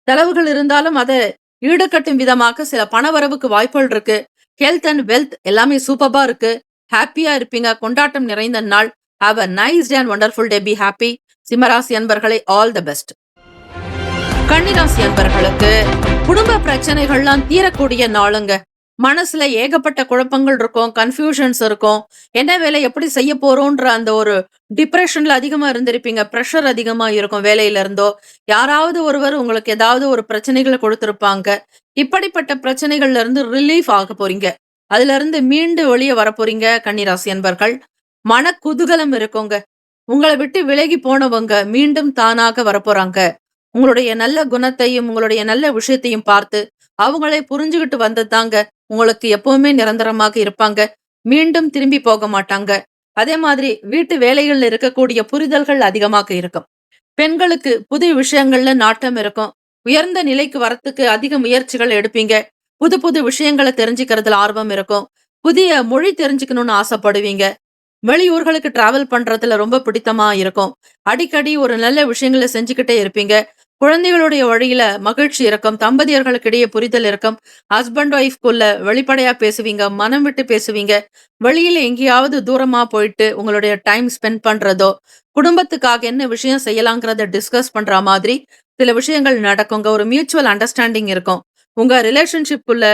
செலவுகள் இருந்தாலும் அதை ஈடுகட்டும் விதமாக சில பணவரவுக்கு வாய்ப்புகள் இருக்கு. ஹெல்த் அண்ட் வெல்த் எல்லாமே சூப்பரா இருக்கு. ஹாப்பியா இருப்பீங்க. கொண்டாட்டம் நிறைந்த நாள். Have a nice day and wonderful day. Be happy. சிம்மராசி அன்பர்களே, ஆல் தி பெஸ்ட். கன்னிராசி அன்பர்களுக்கு குடும்ப பிரச்சனைகள்லாம் தீரக்கூடிய நாளுங்க. மனசுல ஏகப்பட்ட குழப்பங்கள் இருக்கும், கன்ஃபியூஷன்ஸ் இருக்கும். என்ன வேலை எப்படி செய்ய போறோன்ற அந்த ஒரு டிப்ரெஷன்ல அதிகமா இருந்திருப்பீங்க. ப்ரெஷர் அதிகமா இருக்கும். வேலையில இருந்தோ யாராவது ஒருவர் உங்களுக்கு ஏதாவது ஒரு பிரச்சனைகளை கொடுத்திருப்பாங்க. இப்படிப்பட்ட பிரச்சனைகள்ல இருந்து ரிலீஃப் ஆக போறீங்க. அதுல இருந்து மீண்டு வெளியே வரப்போறீங்க. கன்னிராசி அன்பர்கள் மன குதூகலம் இருக்குங்க. உங்களை விட்டு விலகி போனவங்க மீண்டும் தானாக வரப்போறாங்க. உங்களுடைய நல்ல குணத்தையும் உங்களுடைய நல்ல விஷயத்தையும் பார்த்து அவங்களே புரிஞ்சுகிட்டு வந்ததாங்க உங்களுக்கு எப்பவுமே நிரந்தரமாக இருப்பாங்க. மீண்டும் திரும்பி போக மாட்டாங்க. அதே மாதிரி வீட்டு வேலைகள்ல இருக்கக்கூடிய புரிதல்கள் அதிகமாக இருக்கும். பெண்களுக்கு புது விஷயங்கள்ல நாட்டம் இருக்கும். உயர்ந்த நிலைக்கு வரத்துக்கு அதிக முயற்சிகள் எடுப்பீங்க. புது புது விஷயங்களை தெரிஞ்சுக்கிறதுல ஆர்வம் இருக்கும். புதிய மொழி தெரிஞ்சுக்கணும்னு ஆசைப்படுவீங்க. வெளியூர்களுக்கு டிராவல் பண்றதுல ரொம்ப பிடித்தமா இருக்கும். அடிக்கடி ஒரு நல்ல விஷயங்கள செஞ்சுக்கிட்டே இருப்பீங்க. குழந்தைகளுடைய வழியில மகிழ்ச்சி இருக்கும். தம்பதியர்களுக்கு இடையே புரிதல் இருக்கும். ஹஸ்பண்ட் ஒய்ஃப்குள்ள வெளிப்படையா பேசுவீங்க. மனம் விட்டு பேசுவீங்க. வெளியில எங்கேயாவது தூரமா போயிட்டு உங்களுடைய டைம் ஸ்பெண்ட் பண்றதோ, குடும்பத்துக்காக என்ன விஷயம் செய்யலாங்கிறத டிஸ்கஸ் பண்ற மாதிரி சில விஷயங்கள் நடக்குங்க. ஒரு மியூச்சுவல் அண்டர்ஸ்டாண்டிங் இருக்கும். உங்க ரிலேஷன்ஷிப்குள்ள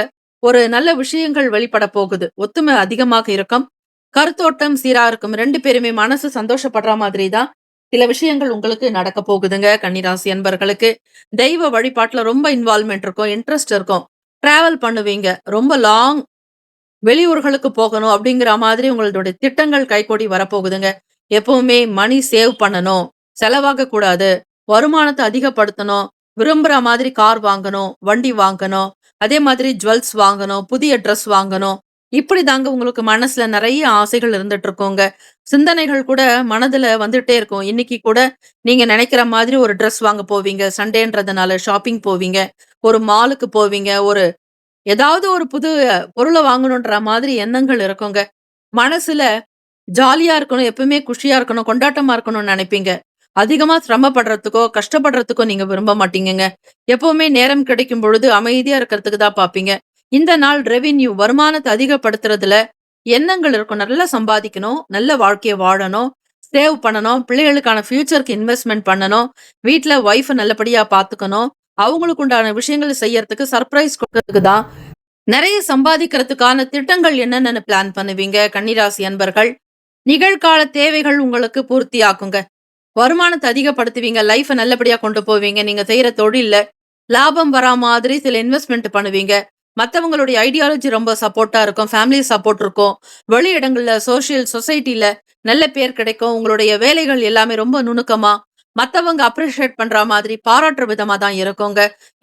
ஒரு நல்ல விஷயங்கள் வெளிப்பட போகுது. ஒத்துமை அதிகமாக இருக்கும். கருத்தோட்டம் சீரா இருக்கும். 2 பேருமே மனசு சந்தோஷப்படுற மாதிரி தான் சில விஷயங்கள் உங்களுக்கு நடக்க போகுதுங்க. கன்னிராசி அன்பர்களுக்கு தெய்வ வழிபாட்டுல ரொம்ப இன்வால்வ்மென்ட் இருக்கும். இன்ட்ரெஸ்ட் இருக்கும். டிராவல் பண்ணுவீங்க. ரொம்ப லாங் வெளியூர்களுக்கு போகணும் அப்படிங்கிற மாதிரி உங்களுடைய திட்டங்கள் கைகூடி வரப்போகுதுங்க. எப்பவுமே மணி சேவ் பண்ணணும். செலவாக கூடாது. வருமானத்த அதிகப்படுத்தணும். விரும்புற மாதிரி கார் வாங்கணும், வண்டி வாங்கணும். அதே மாதிரி ஜுவல்ஸ் வாங்கணும், புதிய ட்ரெஸ் வாங்கணும். இப்படி தாங்க உங்களுக்கு மனசுல நெறைய ஆசைகள் இருந்துட்டு இருக்குங்க. சிந்தனைகள் கூட மனதுல வந்துட்டே இருக்கும். இன்னைக்கு கூட நீங்க நெனைக்கிற மாதிரி ஒரு ட்ரெஸ் வாங்க போவீங்க. சண்டேன்றதுனால ஷாப்பிங் போவீங்க. ஒரு மாலுக்கு போவீங்க. ஏதாவது ஒரு புது பொருள வாங்கணுன்ற மாதிரி எண்ணங்கள் இருக்குங்க. மனசுல ஜாலியா இருக்கணும், எப்பவுமே குஷியா இருக்கணும், கொண்டாட்டமா இருக்கணும்னு நெனைப்பீங்க. அதிகமா சிரமப்படுறதுக்கோ, கஷ்டப்படுறதுக்கோ நீங்க விரும்ப மாட்டீங்கங்க. எப்பவுமே நேரம் கிடைக்கும் பொழுது அமைதியா இருக்கிறதுக்கு தான் பாப்பீங்க. இந்த நாள் ரெவென்யூ வருமானத்த அதிகப்படுத்துறதுல எண்ணங்கள் இருக்கும். நல்லா சம்பாதிக்கணும், நல்ல வாழ்க்கைய வாழணும், சேவ் பண்ணணும், பிள்ளைகளுக்கான ஃபியூச்சருக்கு இன்வெஸ்ட்மென்ட் பண்ணணும், வீட்ல ஒய்ஃப நல்லபடியா பாத்துக்கணும், அவங்களுக்கு உண்டான விஷயங்கள செய்யறதுக்கு சர்ப்ரைஸ் குடுக்கறதுக்கு தான் நெறைய சம்பாதிக்கிறதுக்கான திட்டங்கள் என்னென்னன்னு பிளான் பண்ணுவீங்க கன்னிராசி அன்பர்கள். நிகழ்கால தேவைகள் உங்களுக்கு பூர்த்தியாக்குங்க. வருமானத்த அதிகப்படுத்துவீங்க. லைஃப நல்லபடியா கொண்டு போவீங்க. நீங்க செய்யற தொழில்ல லாபம் வரா மாதிரி சில இன்வெஸ்ட்மென்ட் பண்ணுவீங்க. மத்தவங்களுடைய ஐடியாலஜி ரொம்ப சப்போர்ட்டா இருக்கும். ஃபேமிலி சப்போர்ட் இருக்கும். வெளி இடங்கள்ல சொசைட்டில நல்ல பேர் கிடைக்கும். உங்களுடைய வேலைகள் எல்லாமே ரொம்ப நுணுக்கமா, மத்தவங்க அப்ரிஷியேட் பண்ற மாதிரி பாராட்டுற விதமா தான் இருக்குங்க.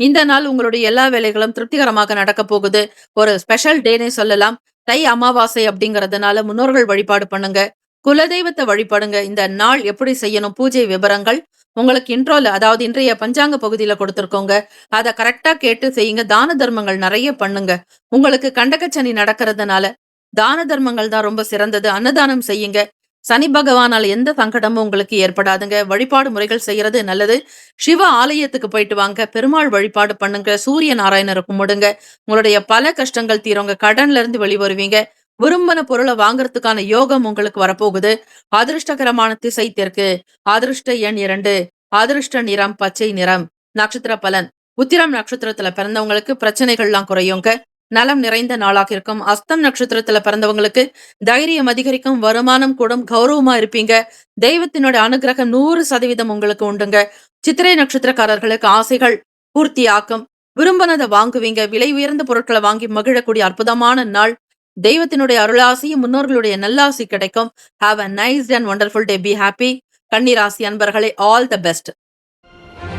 இந்த நாள் உங்களுடைய எல்லா வேலைகளும் திருப்திகரமாக நடக்கப் போகுது. ஒரு ஸ்பெஷல் டேனே சொல்லலாம். தை அமாவாசை அப்படிங்கிறதுனால முன்னோர்கள் வழிபாடு பண்ணுங்க. குலதெய்வத்த வழிபடுங்க. இந்த நாள் எப்படி செய்யணும் பூஜை விவரங்கள் உங்களுக்கு இன்ட்ரோல அதாவது இன்றைய பஞ்சாங்க பகுதியில கொடுத்திருக்கோங்க. அத கரெக்ட்டா கேட்டு செய்யுங்க. தான தர்மங்கள் நெறைய பண்ணுங்க. உங்களுக்கு கண்டகச்சனி நடக்கிறதுனால தான தர்மங்கள் தான் ரொம்ப சிறந்தது. அன்னதானம் செய்யுங்க. சனி பகவானால எந்த சங்கடமும் உங்களுக்கு ஏற்படாதுங்க. வழிபாடு முறைகள் செய்யறது நல்லது. சிவ ஆலயத்துக்கு போயிட்டு வாங்க. பெருமாள் வழிபாடு பண்ணுங்க. சூரிய நாராயணரை கும்பிடுங்க. உங்களுடைய பல கஷ்டங்கள் தீருங்க. கடன்ல இருந்து வெளிவருவீங்க. விரும்பின பொருள வாங்குறதுக்கான யோகம் உங்களுக்கு வரப்போகுது. அதிர்ஷ்டகரமான திசை தெற்கு. அதிர்ஷ்ட எண் 2. அதிர்ஷ்ட நிறம் பச்சை நிறம். நட்சத்திர பலன். உத்திரம் நட்சத்திரத்துல பிறந்தவங்களுக்கு பிரச்சனைகள்லாம் குறையுங்க. நலம் நிறைந்த நாளாக இருக்கும். அஸ்தம் நட்சத்திரத்துல பிறந்தவங்களுக்கு தைரியம் அதிகரிக்கும். வருமானம் கூடும். கௌரவமா இருப்பீங்க. தெய்வத்தினுடைய அனுகிரகம் 100% உங்களுக்கு உண்டுங்க. சித்திரை நட்சத்திரக்காரர்களுக்கு ஆசைகள் பூர்த்தியாக்கும். விரும்பினதை வாங்குவீங்க. விலை உயர்ந்த பொருட்களை வாங்கி மகிழக்கூடிய அற்புதமான நாள். தெய்வத்தினுடைய அருளாசியும் முன்னோர்களுடைய நல்லாசி கிடைக்கும். Have a nice and wonderful day. Be happy. கன்னிராசி அன்பர்களே, ஆல் த பெஸ்ட்.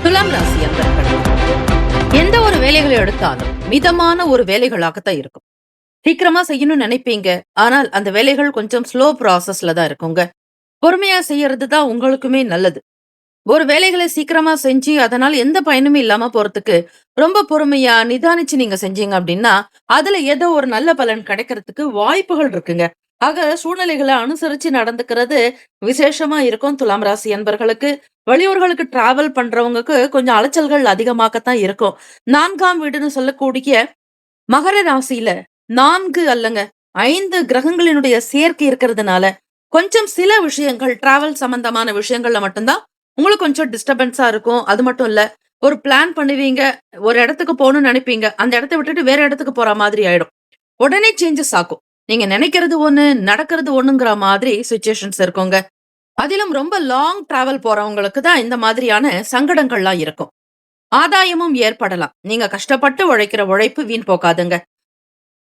துலாம் ராசி அன்பர்களே, எந்த ஒரு வேலைகளை எடுத்தாலும் மிதமான ஒரு வேலைகளாகத்தான் இருக்கும். சீக்கிரமா செய்யணும்னு நினைப்பீங்க. ஆனால் அந்த வேலைகள் கொஞ்சம் ஸ்லோ ப்ராசஸ்ல தான் இருக்குங்க. பொறுமையா செய்யறது தான் உங்களுக்குமே நல்லது. ஒரு வேலைகளை சீக்கிரமா செஞ்சு அதனால எந்த பயனுமே இல்லாம போறதுக்கு ரொம்ப பொறுமையா நிதானிச்சு நீங்க செஞ்சீங்க அப்படின்னா அதுல ஏதோ ஒரு நல்ல பலன் கிடைக்கிறதுக்கு வாய்ப்புகள் இருக்குங்க. ஆக சூழ்நிலைகளை அனுசரிச்சு நடந்துக்கிறது விசேஷமா இருக்கும். துலாம் ராசி அன்பர்களுக்கு வெளியூர்களுக்கு டிராவல் பண்றவங்களுக்கு கொஞ்சம் அலைச்சல்கள் அதிகமாகத்தான் இருக்கும். 4ஆம் வீடுன்னு சொல்லக்கூடிய மகர ராசியில 4 அல்லங்க 5 கிரகங்களினுடைய சேர்க்கை இருக்கிறதுனால கொஞ்சம் சில விஷயங்கள் டிராவல் சம்பந்தமான விஷயங்கள்ல மட்டும்தான் உங்களுக்கு கொஞ்சம் டிஸ்டர்பன்ஸா இருக்கும். அது மட்டும் இல்ல, ஒரு பிளான் பண்ணுவீங்க. ஒரு இடத்துக்கு போணும்னு நினைப்பீங்க. அந்த இடத்த விட்டுட்டு வேற இடத்துக்கு போற மாதிரி ஆயிடும். உடனே சேஞ்சஸ் ஆகும். நீங்க நினைக்கிறது ஒண்ணு, நடக்கிறது ஒண்ணுங்கிற மாதிரி சிச்சுவேஷன்ஸ் இருக்குங்க. அதிலும் ரொம்ப லாங் டிராவல் போறவங்களுக்கு தான் இந்த மாதிரியான சங்கடங்கள்லாம் இருக்கும். ஆதாயமும் ஏற்படலாம். நீங்க கஷ்டப்பட்டு உழைக்கிற உழைப்பு வீண் போகாதுங்க.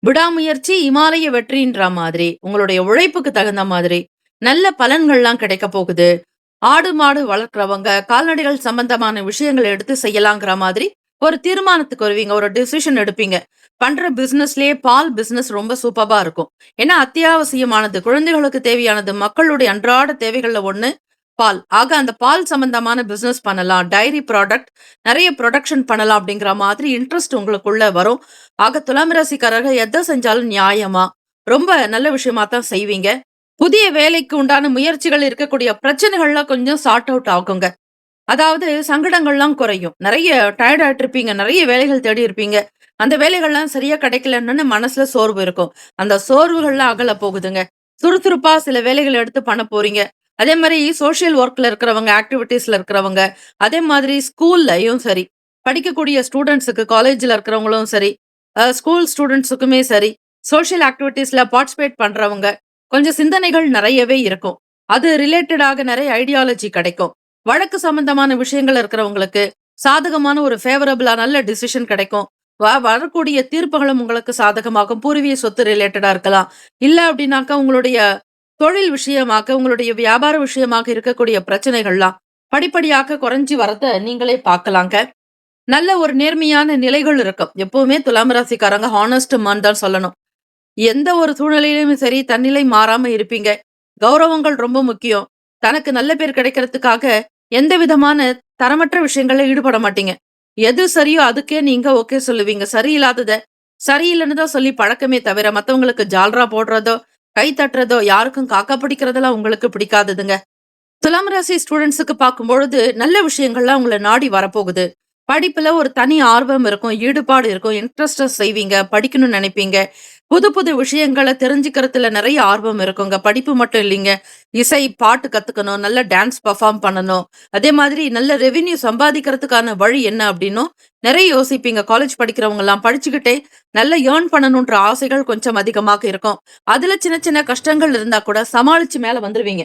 விடாமுயற்சி இமாலய வெற்றின்ற மாதிரி உங்களுடைய உழைப்புக்கு தகுந்த மாதிரி நல்ல பலன்கள்லாம் கிடைக்க போகுது. ஆடு மாடு வளர்க்கிறவங்க கால்நடைகள் சம்பந்தமான விஷயங்களை எடுத்து செய்யலாங்கிற மாதிரி ஒரு தீர்மானத்துக்கு வருவீங்க. ஒரு டிசிஷன் எடுப்பீங்க. பண்ற பிசினஸ்லயே பால் பிசினஸ் ரொம்ப சூப்பரா இருக்கும். ஏன்னா அத்தியாவசியமானது, குழந்தைகளுக்கு தேவையானது, மக்களுடைய அன்றாட தேவைகள்ல ஒண்ணு. பால். ஆக அந்த பால் சம்பந்தமான பிசினஸ் பண்ணலாம். டைரி ப்ராடக்ட் நெறைய புரொடக்ஷன் பண்ணலாம் அப்படிங்கிற மாதிரி இன்ட்ரெஸ்ட் உங்களுக்குள்ள வரும். ஆக துலாம் ராசிக்காரர்கள் எத செஞ்சாலும் நியாயமா, ரொம்ப நல்ல விஷயமா தான் செய்வீங்க. புதிய வேலைக்கு உண்டான முயற்சிகள் இருக்கக்கூடிய பிரச்சனைகள்லாம் கொஞ்சம் சார்ட் அவுட் ஆகுங்க. அதாவது சங்கடங்கள்லாம் குறையும். நெறைய டயர்ட் ஆயிட்டு இருப்பீங்க. நெறைய வேலைகள் தேடி இருப்பீங்க. அந்த வேலைகள்லாம் சரியா கிடைக்கலன்னு மனசுல சோர்வு இருக்கும். அந்த சோர்வுகள்லாம் அகல போகுதுங்க. சுறுசுறுப்பா சில வேலைகள எடுத்து பண்ண போறீங்க. அதே மாரி சோசியல் ஒர்க்ல இருக்கிறவங்க, ஆக்டிவிட்டீஸ்ல இருக்கிறவங்க, அதே மாதிரி ஸ்கூல்லயும் சரி, படிக்கக்கூடிய ஸ்டூடண்ட்ஸுக்கு காலேஜ்ல இருக்கிறவங்களும் சரி, ஸ்கூல் ஸ்டூடண்ட்ஸுக்குமே சரி, சோசியல் ஆக்டிவிட்டீஸ்ல பார்ட்டிசிபேட் பண்றவங்க, கொஞ்சம் சிந்தனைகள் நெறையவே இருக்கும். அது ரிலேட்டடாக நெறைய ஐடியாலஜி கிடைக்கும். வழக்கு சம்பந்தமான விஷயங்கள் இருக்கிறவங்களுக்கு, சாதகமான ஒரு ஃபேவரபிளா நல்ல டிசிஷன் கிடைக்கும். வரக்கூடிய தீர்ப்புகளும் உங்களுக்கு சாதகமாகும். பூர்வீக சொத்து ரிலேட்டடா இருக்கலாம். இல்ல அப்டின்னாக்கா உங்களுடைய தொழில் விஷயமாக, உங்களுடைய வியாபார விஷயமாக இருக்கக்கூடிய பிரச்சனைகள்லாம் படிப்படியாக குறைஞ்சு வரத நீங்களே பார்க்கலாங்க. நல்ல ஒரு நேர்மையான நிலைகள் இருக்கும். எப்பவுமே துலாம் ராசிக்காரங்க ஹானஸ்ட் மேன் தான் சொல்லணும். எந்த ஒரு சூழ்நிலையிலும் சரி, தன்னிலை மாறாம இருப்பீங்க. கௌரவங்கள் ரொம்ப முக்கியம். தனக்கு நல்ல பேர் கிடைக்கிறதுக்காக எந்த விதமான தரமற்ற விஷயங்கள்ல ஈடுபட மாட்டீங்க. எது சரியோ அதுக்கே நீங்க ஓகே சொல்லுவீங்க. சரியில்லாதத சரியில்லன்னு தான் சொல்லி பழக்கமே தவிர, மத்தவங்களுக்கு ஜால்ரா போடுறதோ, கை தட்டுறதோ, யாருக்கும் காக்கா பிடிக்கிறதெல்லாம் உங்களுக்கு பிடிக்காததுங்க. துலாம் ராசி ஸ்டூடண்ட்ஸுக்கு பார்க்கும்பொழுது, நல்ல விஷயங்கள்லாம் உங்கள நாடி வரப்போகுது. படிப்புல ஒரு தனி ஆர்வம் இருக்கும், ஈடுபாடு இருக்கும், இன்ட்ரெஸ்ட்டா செய்வீங்க, படிக்கணும்னு நெனைப்பீங்க. புது புது விஷயங்கள தெரிஞ்சுக்கிறதுல நெறைய ஆர்வம் இருக்குங்க. படிப்பு மட்டும் இல்லைங்க. இசை, பாட்டு கத்துக்கணும், நல்ல டான்ஸ் பெர்ஃபார்ம் பண்ணணும். அதே மாதிரி நல்ல ரெவென்யூ சம்பாதிக்கிறதுக்கான வழி என்ன அப்டின்னும் நெறைய யோசிப்பீங்க. காலேஜ் படிக்கிறவங்கலாம் படிச்சுக்கிட்டே நல்லா ஏர்ன் பண்ணணுன்ற ஆசைகள் கொஞ்சம் அதிகமாக இருக்கும். அதுல சின்ன சின்ன கஷ்டங்கள் இருந்தா கூட சமாளிச்சு மேல வந்துருவீங்க.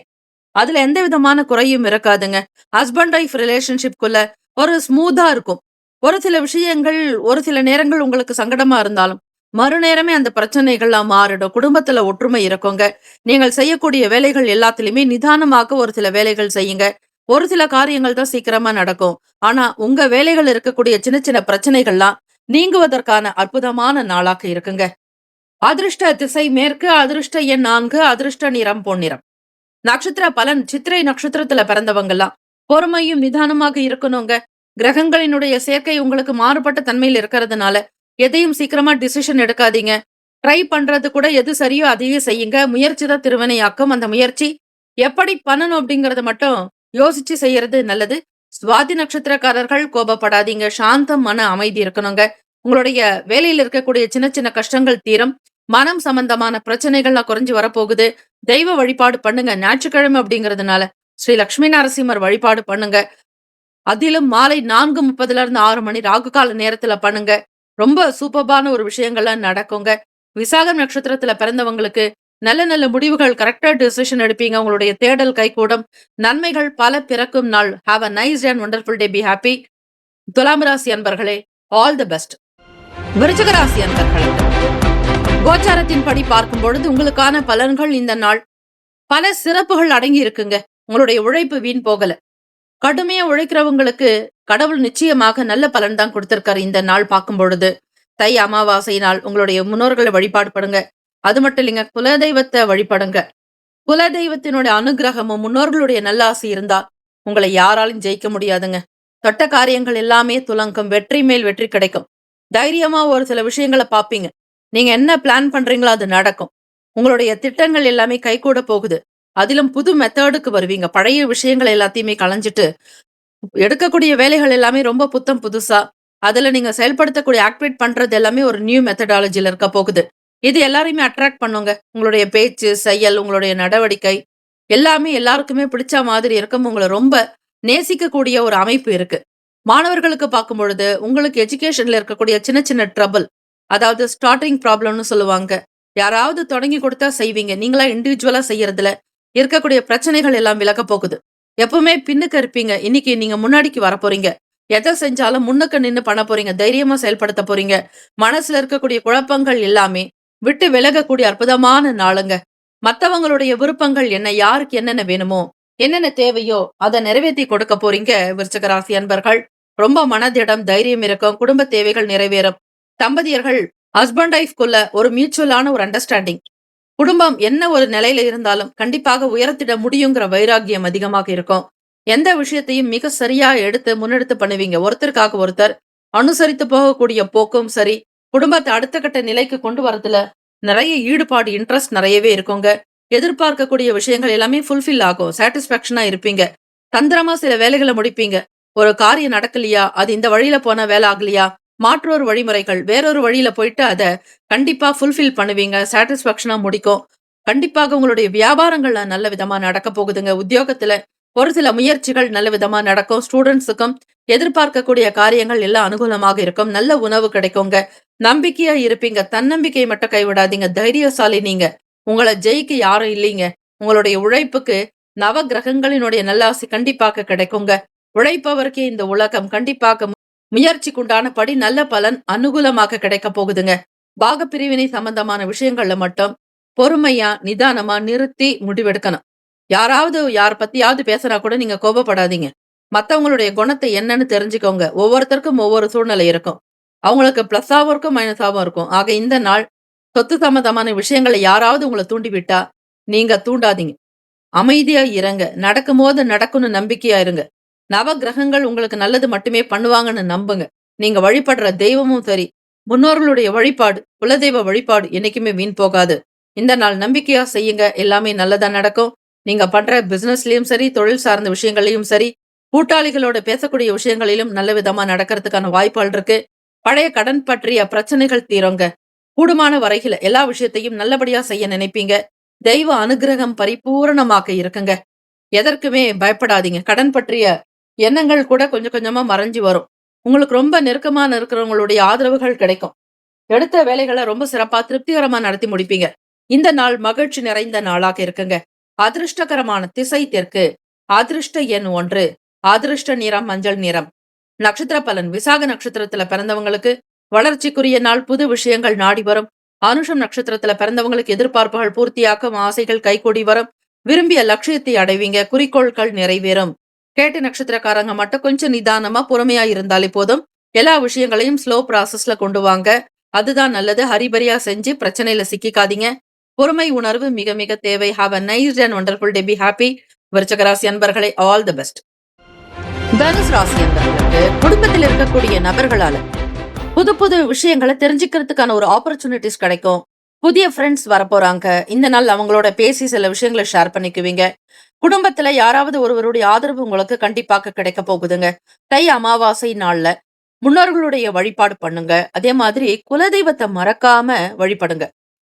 அதுல எந்த விதமான குறையும் இருக்காதுங்க. ஹஸ்பண்ட் ஒய்ஃப் ரிலேஷன்ஷிப்குள்ள ஒரு ஸ்மூத்தா இருக்கும். ஒரு சில விஷயங்கள், ஒரு சில நேரங்கள் உங்களுக்கு சங்கடமா இருந்தாலும், மறுநேரமே அந்த பிரச்சனைகள்லாம் மாறிடும். குடும்பத்துல ஒற்றுமை இருக்குங்க. நீங்கள் செய்யக்கூடிய வேலைகள் எல்லாத்துலயுமே நிதானமாக ஒரு சில வேலைகள் செய்யுங்க. ஒரு சில காரியங்கள் தான் சீக்கிரமா நடக்கும். ஆனா, உங்க வேலைகள் இருக்கக்கூடிய சின்ன சின்ன பிரச்சனைகள்லாம் நீங்குவதற்கான அற்புதமான நாளாக இருக்குங்க. அதிர்ஷ்ட திசை மேற்கு, அதிர்ஷ்ட எண் 4, அதிர்ஷ்ட நிறம் பொன்னிறம். நட்சத்திர பலன் சித்திரை நட்சத்திரத்துல பிறந்தவங்கலாம் பொறுமையும் நிதானமாக இருக்கணுங்க. கிரகங்களினுடைய சேர்க்கை உங்களுக்கு மாறுபட்ட தன்மையில் இருக்கிறதுனால எதையும் சீக்கிரமா டிசிஷன் எடுக்காதீங்க. ட்ரை பண்றது கூட எது சரியோ அதையே செய்யுங்க. முயற்சி தான் திருவினையாக்கும். அந்த முயற்சி எப்படி பண்ணணும் அப்படிங்கறத மட்டும் யோசிச்சு செய்யறது நல்லது. சுவாதி நட்சத்திரக்காரர்கள் கோபப்படாதீங்க. சாந்தம், மன அமைதி இருக்கணுங்க. உங்களுடைய வேலையில இருக்கக்கூடிய சின்ன சின்ன கஷ்டங்கள் தீரும். மனம் சம்பந்தமான பிரச்சனைகள்லாம் குறைஞ்சு வரப்போகுது. தெய்வ வழிபாடு பண்ணுங்க. ஞாயிற்றுக்கிழமை அப்படிங்கிறதுனால ஸ்ரீ லட்சுமி நரசிம்மர் வழிபாடு பண்ணுங்க. அதிலும் மாலை 4:30ல இருந்து 6 மணி ராகு கால நேரத்துல பண்ணுங்க. ரொம்ப சூப்பர்பான ஒரு விஷயங்கள்லாம் நடக்குங்க. விசாகம் நட்சத்திரத்துல பிறந்தவங்களுக்கு நல்ல நல்ல முடிவுகள், கரெக்ட்டா டிசிஷன் எடுப்பீங்க. உங்களுடைய தேடல் கைகூடும். நன்மைகள் பல பிறக்கும் நாள். Have a nice day and wonderful day. Be happy. துலாம் ராசி அன்பர்களே, ஆல் தி பெஸ்ட். விருச்சிக ராசி அன்பர்களுக்கு கோச்சாரத்தின் படி பார்க்கும் பொழுது உங்களுக்கான பலன்கள் இந்த நாள் பல சிறப்புகள் அடங்கி இருக்குங்க. உங்களுடைய உழைப்பு வீண் போகல. கடுமையா உழைக்கிறவங்களுக்கு கடவுள் நிச்சயமாக நல்ல பலன் தான் கொடுத்திருக்காரு இந்த நாள் பார்க்கும் பொழுது. தை அமாவாசை நாள் உங்களுடைய முன்னோர்களை வழிபாடு பண்ணுங்க. அது மட்டும் இல்லைங்க, குலதெய்வத்தை வழிபடுங்க. குலதெய்வத்தினுடைய அனுகிரகமும் முன்னோர்களுடைய நல்லாசி இருந்தா உங்களை யாராலும் ஜெயிக்க முடியாதுங்க. தொட்ட காரியங்கள் எல்லாமே துலங்கும். வெற்றி மேல் வெற்றி கிடைக்கும். தைரியமா ஒரு சில விஷயங்களை பார்ப்பீங்க. நீங்க என்ன பிளான் பண்றீங்களோ அது நடக்கும். உங்களுடைய திட்டங்கள் எல்லாமே கைகூட போகுது. அதிலும் புது மெத்தடுக்கு வருவீங்க. பழைய விஷயங்கள் எல்லாத்தையுமே களைஞ்சிட்டு, எடுக்கக்கூடிய வேலைகள் எல்லாமே ரொம்ப புத்தம் புதுசா, அதுல நீங்க செயல்படுத்தக்கூடிய ஆக்டிவேட் பண்றது எல்லாமே ஒரு நியூ மெத்தடாலஜில இருக்க போகுது. இது எல்லாரையுமே அட்ராக்ட் பண்ணுங்க. உங்களுடைய பேச்சு, செயல், உங்களுடைய நடவடிக்கை எல்லாமே எல்லாருக்குமே பிடிச்ச மாதிரி இருக்கும். உங்கள ரொம்ப நேசிக்கக்கூடிய ஒரு அமைப்பு இருக்கு. மாணவர்களுக்கு பார்க்கும் பொழுது, உங்களுக்கு எஜுகேஷன்ல இருக்கக்கூடிய சின்ன சின்ன ட்ரபிள், அதாவது ஸ்டார்ட்டிங் ப்ராப்ளம்னு சொல்லுவாங்க. யாராவது தொடங்கி கொடுத்தா செய்வீங்க. நீங்களா இண்டிவிஜுவலா செய்யறதுல இருக்கக்கூடிய பிரச்சனைகள் எல்லாம் விலகப் போகுது. எப்பவுமே பின்னுக்கு இருப்பீங்க. இன்னைக்கு நீங்க முன்னாடிக்கு வரப்போறீங்க. எத செஞ்சாலும் முன்னுக்கு நின்னு பண்ண போறீங்க. தைரியமா செயல்படுத்த போறீங்க. மனசுல இருக்கக்கூடிய குழப்பங்கள் எல்லாமே விட்டு விலகக்கூடிய அற்புதமான நாளுங்க. மத்தவங்களுடைய விருப்பங்கள் என்ன? யாருக்கு என்னென்ன வேணுமோ, என்னென்ன தேவையோ அத நிறைவேத்தி கொடுக்க போறீங்க விருச்சிக ராசி அன்பர்கள். ரொம்ப மனதிடம், தைரியம் இருக்கும். குடும்ப தேவைகள் நிறைவேறும். தம்பதியர்கள் ஹஸ்பண்ட் ஒய்ஃப்குள்ள ஒரு மியூச்சுவலான ஒரு அண்டர்ஸ்டாண்டிங். குடும்பம் என்ன ஒரு நிலையில இருந்தாலும் கண்டிப்பாக உயர்த்திட முடியுங்கிற வைராக்கியம் அதிகமாக இருக்கும். எந்த விஷயத்தையும் மிக சரியா எடுத்து முன்னெடுத்து பண்ணுவீங்க. ஒருத்தருக்காக ஒருத்தர் அனுசரித்து போகக்கூடிய போக்கும் சரி, குடும்பத்த அடுத்த கட்ட நிலைக்கு கொண்டு வரதுல நிறைய ஈடுபாடு, இன்ட்ரெஸ்ட் நிறையவே இருக்குங்க. எதிர்பார்க்கக்கூடிய விஷயங்கள் எல்லாமே ஃபுல்ஃபில் ஆகும். சாட்டிஸ்ஃபேக்ஷனா இருப்பீங்க. தந்திரமா சில வேலைகள முடிப்பீங்க. ஒரு காரியம் நடக்கலையா? அது இந்த வழியில போனா வேலை ஆகலையா? மாற்றொரு வழிமுறைகள், வேறொரு வழியில போயிட்டு அத கண்டிப்பா ஃபுல்ஃபில் பண்ணுவீங்க. சாட்டிஸ்ஃபேக்ஷனா முடிக்கும். கண்டிப்பாக உங்களுடைய வியாபாரங்கள்ல நல்ல விதமா நடக்க போகுதுங்க. உத்தியோகத்துல ஒரு சில முயற்சிகள் நல்ல விதமா நடக்கும். ஸ்டூடண்ட்ஸுக்கும் எதிர்பார்க்கக்கூடிய காரியங்கள் எல்லாம் அனுகூலமாக இருக்கும். நல்ல உணவு கிடைக்குங்க. நம்பிக்கையா இருப்பீங்க. தன்னம்பிக்கையை மட்டும் கைவிடாதீங்க. தைரியசாலி நீங்க. உங்கள ஜெயிக்க யாரும் இல்லைங்க. உங்களுடைய உழைப்புக்கு நவ கிரகங்களினுடைய நல்லாசி கண்டிப்பாக கிடைக்குங்க. உழைப்பவருக்கே இந்த உலகம் கண்டிப்பாக முயற்சிக்குண்டான படி நல்ல பலன் அனுகூலமாக கிடைக்க போகுதுங்க. பாகப்பிரிவினை சம்பந்தமான விஷயங்கள்ல மட்டும் பொறுமையா, நிதானமா நிறுத்தி முடிவெடுக்கணும். யாராவது யார் பத்தியாவது பேசுனா கூட நீங்க கோபப்படாதீங்க. மத்தவங்களுடைய குணத்தை என்னன்னு தெரிஞ்சுக்கோங்க. ஒவ்வொருத்தருக்கும் ஒவ்வொரு சூழ்நிலை இருக்கும். அவங்களுக்கு பிளஸ்ஸாவும் இருக்கும், மைனஸாவும் இருக்கும். ஆக இந்த நாள் சொத்து சம்பந்தமான விஷயங்கள யாராவது உங்கள தூண்டிவிட்டா, நீங்க தூண்டாதீங்க. அமைதியா இருங்க. நடக்கும்போது நடக்கும்னு நம்பிக்கையா இருங்க. நவ கிரகங்கள் உங்களுக்கு நல்லது மட்டுமே பண்ணுவாங்கன்னு நம்புங்க. நீங்க வழிபடுற தெய்வமும் சரி, முன்னோர்களுடைய வழிபாடு, குலதெய்வ வழிபாடு என்னைக்குமே வீண் போகாது. இந்த நாள் நம்பிக்கையா செய்யுங்க. எல்லாமே நல்லதா நடக்கும். நீங்க பண்ற பிசினஸ்லயும் சரி, தொழில் சார்ந்த விஷயங்கள்லயும் சரி, கூட்டாளிகளோட பேசக்கூடிய விஷயங்களிலும் நல்ல விதமா நடக்கிறதுக்கான வாய்ப்புகள் இருக்கு. பழைய கடன் பற்றிய பிரச்சனைகள் தீருங்க. கூடுமான வரையில எல்லா விஷயத்தையும் நல்லபடியா செய்ய நினைப்பீங்க. தெய்வ அனுக்கிரகம் பரிபூரணமாக இருக்குங்க. எதற்குமே பயப்படாதீங்க. கடன் பற்றிய எண்ணங்கள் கூட கொஞ்சம் கொஞ்சமா மறைஞ்சு வரும். உங்களுக்கு ரொம்ப நெருக்கமான இருக்கிறவங்களுடைய ஆதரவுகள் கிடைக்கும். எடுத்த வேலைகள ரொம்ப சிறப்பா, திருப்திகரமா நடத்தி முடிப்பீங்க. இந்த நாள் மகிழ்ச்சி நிறைந்த நாளாக இருக்குங்க. அதிர்ஷ்டகரமான திசை தெற்கு. அதிர்ஷ்ட எண் 1. அதிர்ஷ்ட நிறம் மஞ்சள் நிறம். நட்சத்திர பலன். விசாக நட்சத்திரத்துல பிறந்தவங்களுக்கு வளர்ச்சிக்குரிய நாள். புது விஷயங்கள் நாடி வரும். அனுஷம் நட்சத்திரத்துல பிறந்தவங்களுக்கு எதிர்பார்ப்புகள் பூர்த்தியாக்கும். ஆசைகள் கைகூடி வரும். விரும்பிய லட்சியத்தை அடைவீங்க. குறிக்கோள்கள் நிறைவேறும். கேட்ட நட்சத்திரக்காரங்க மட்டும் கொஞ்சம் நிதானமா பொறுமையா இருந்தாலே போதும். எல்லா விஷயங்களையும் ஸ்லோ ப்ராசஸ்ல கொண்டு வாங்க. அதுதான் நல்லது. ஹரிபரியா செஞ்சு பிரச்சனையில சிக்கிக்காதீங்க. பொறுமை உணர்வு மிக மிக தேவை. Have a nice and wonderful day. Be happy. விருச்சிக ராசி அன்பர்களே, ஆல் தி பெஸ்ட். தனுசு ராசி அன்பர்களுக்கு குடும்பத்தில் இருக்கக்கூடிய நபர்களால புது புது விஷயங்களை தெரிஞ்சுக்கிறதுக்கான ஒரு ஆப்பர்ச்சுனிட்டிஸ் கிடைக்கும். புதிய ஃப்ரெண்ட்ஸ் வரப்போறாங்க. இந்த நாள் அவங்களோட பேசி சில விஷயங்களை ஷேர் பண்ணிக்குவீங்க. குடும்பத்துல யாராவது ஒருவருடைய ஆதரவு உங்களுக்கு கண்டிப்பாக கிடைக்க போகுதுங்க. தை அமாவாசை நாள்ல முன்னோர்களுடைய வழிபாடு பண்ணுங்க. அதே மாதிரி குலதெய்வத்தை மறக்காம வழிபடுங்க.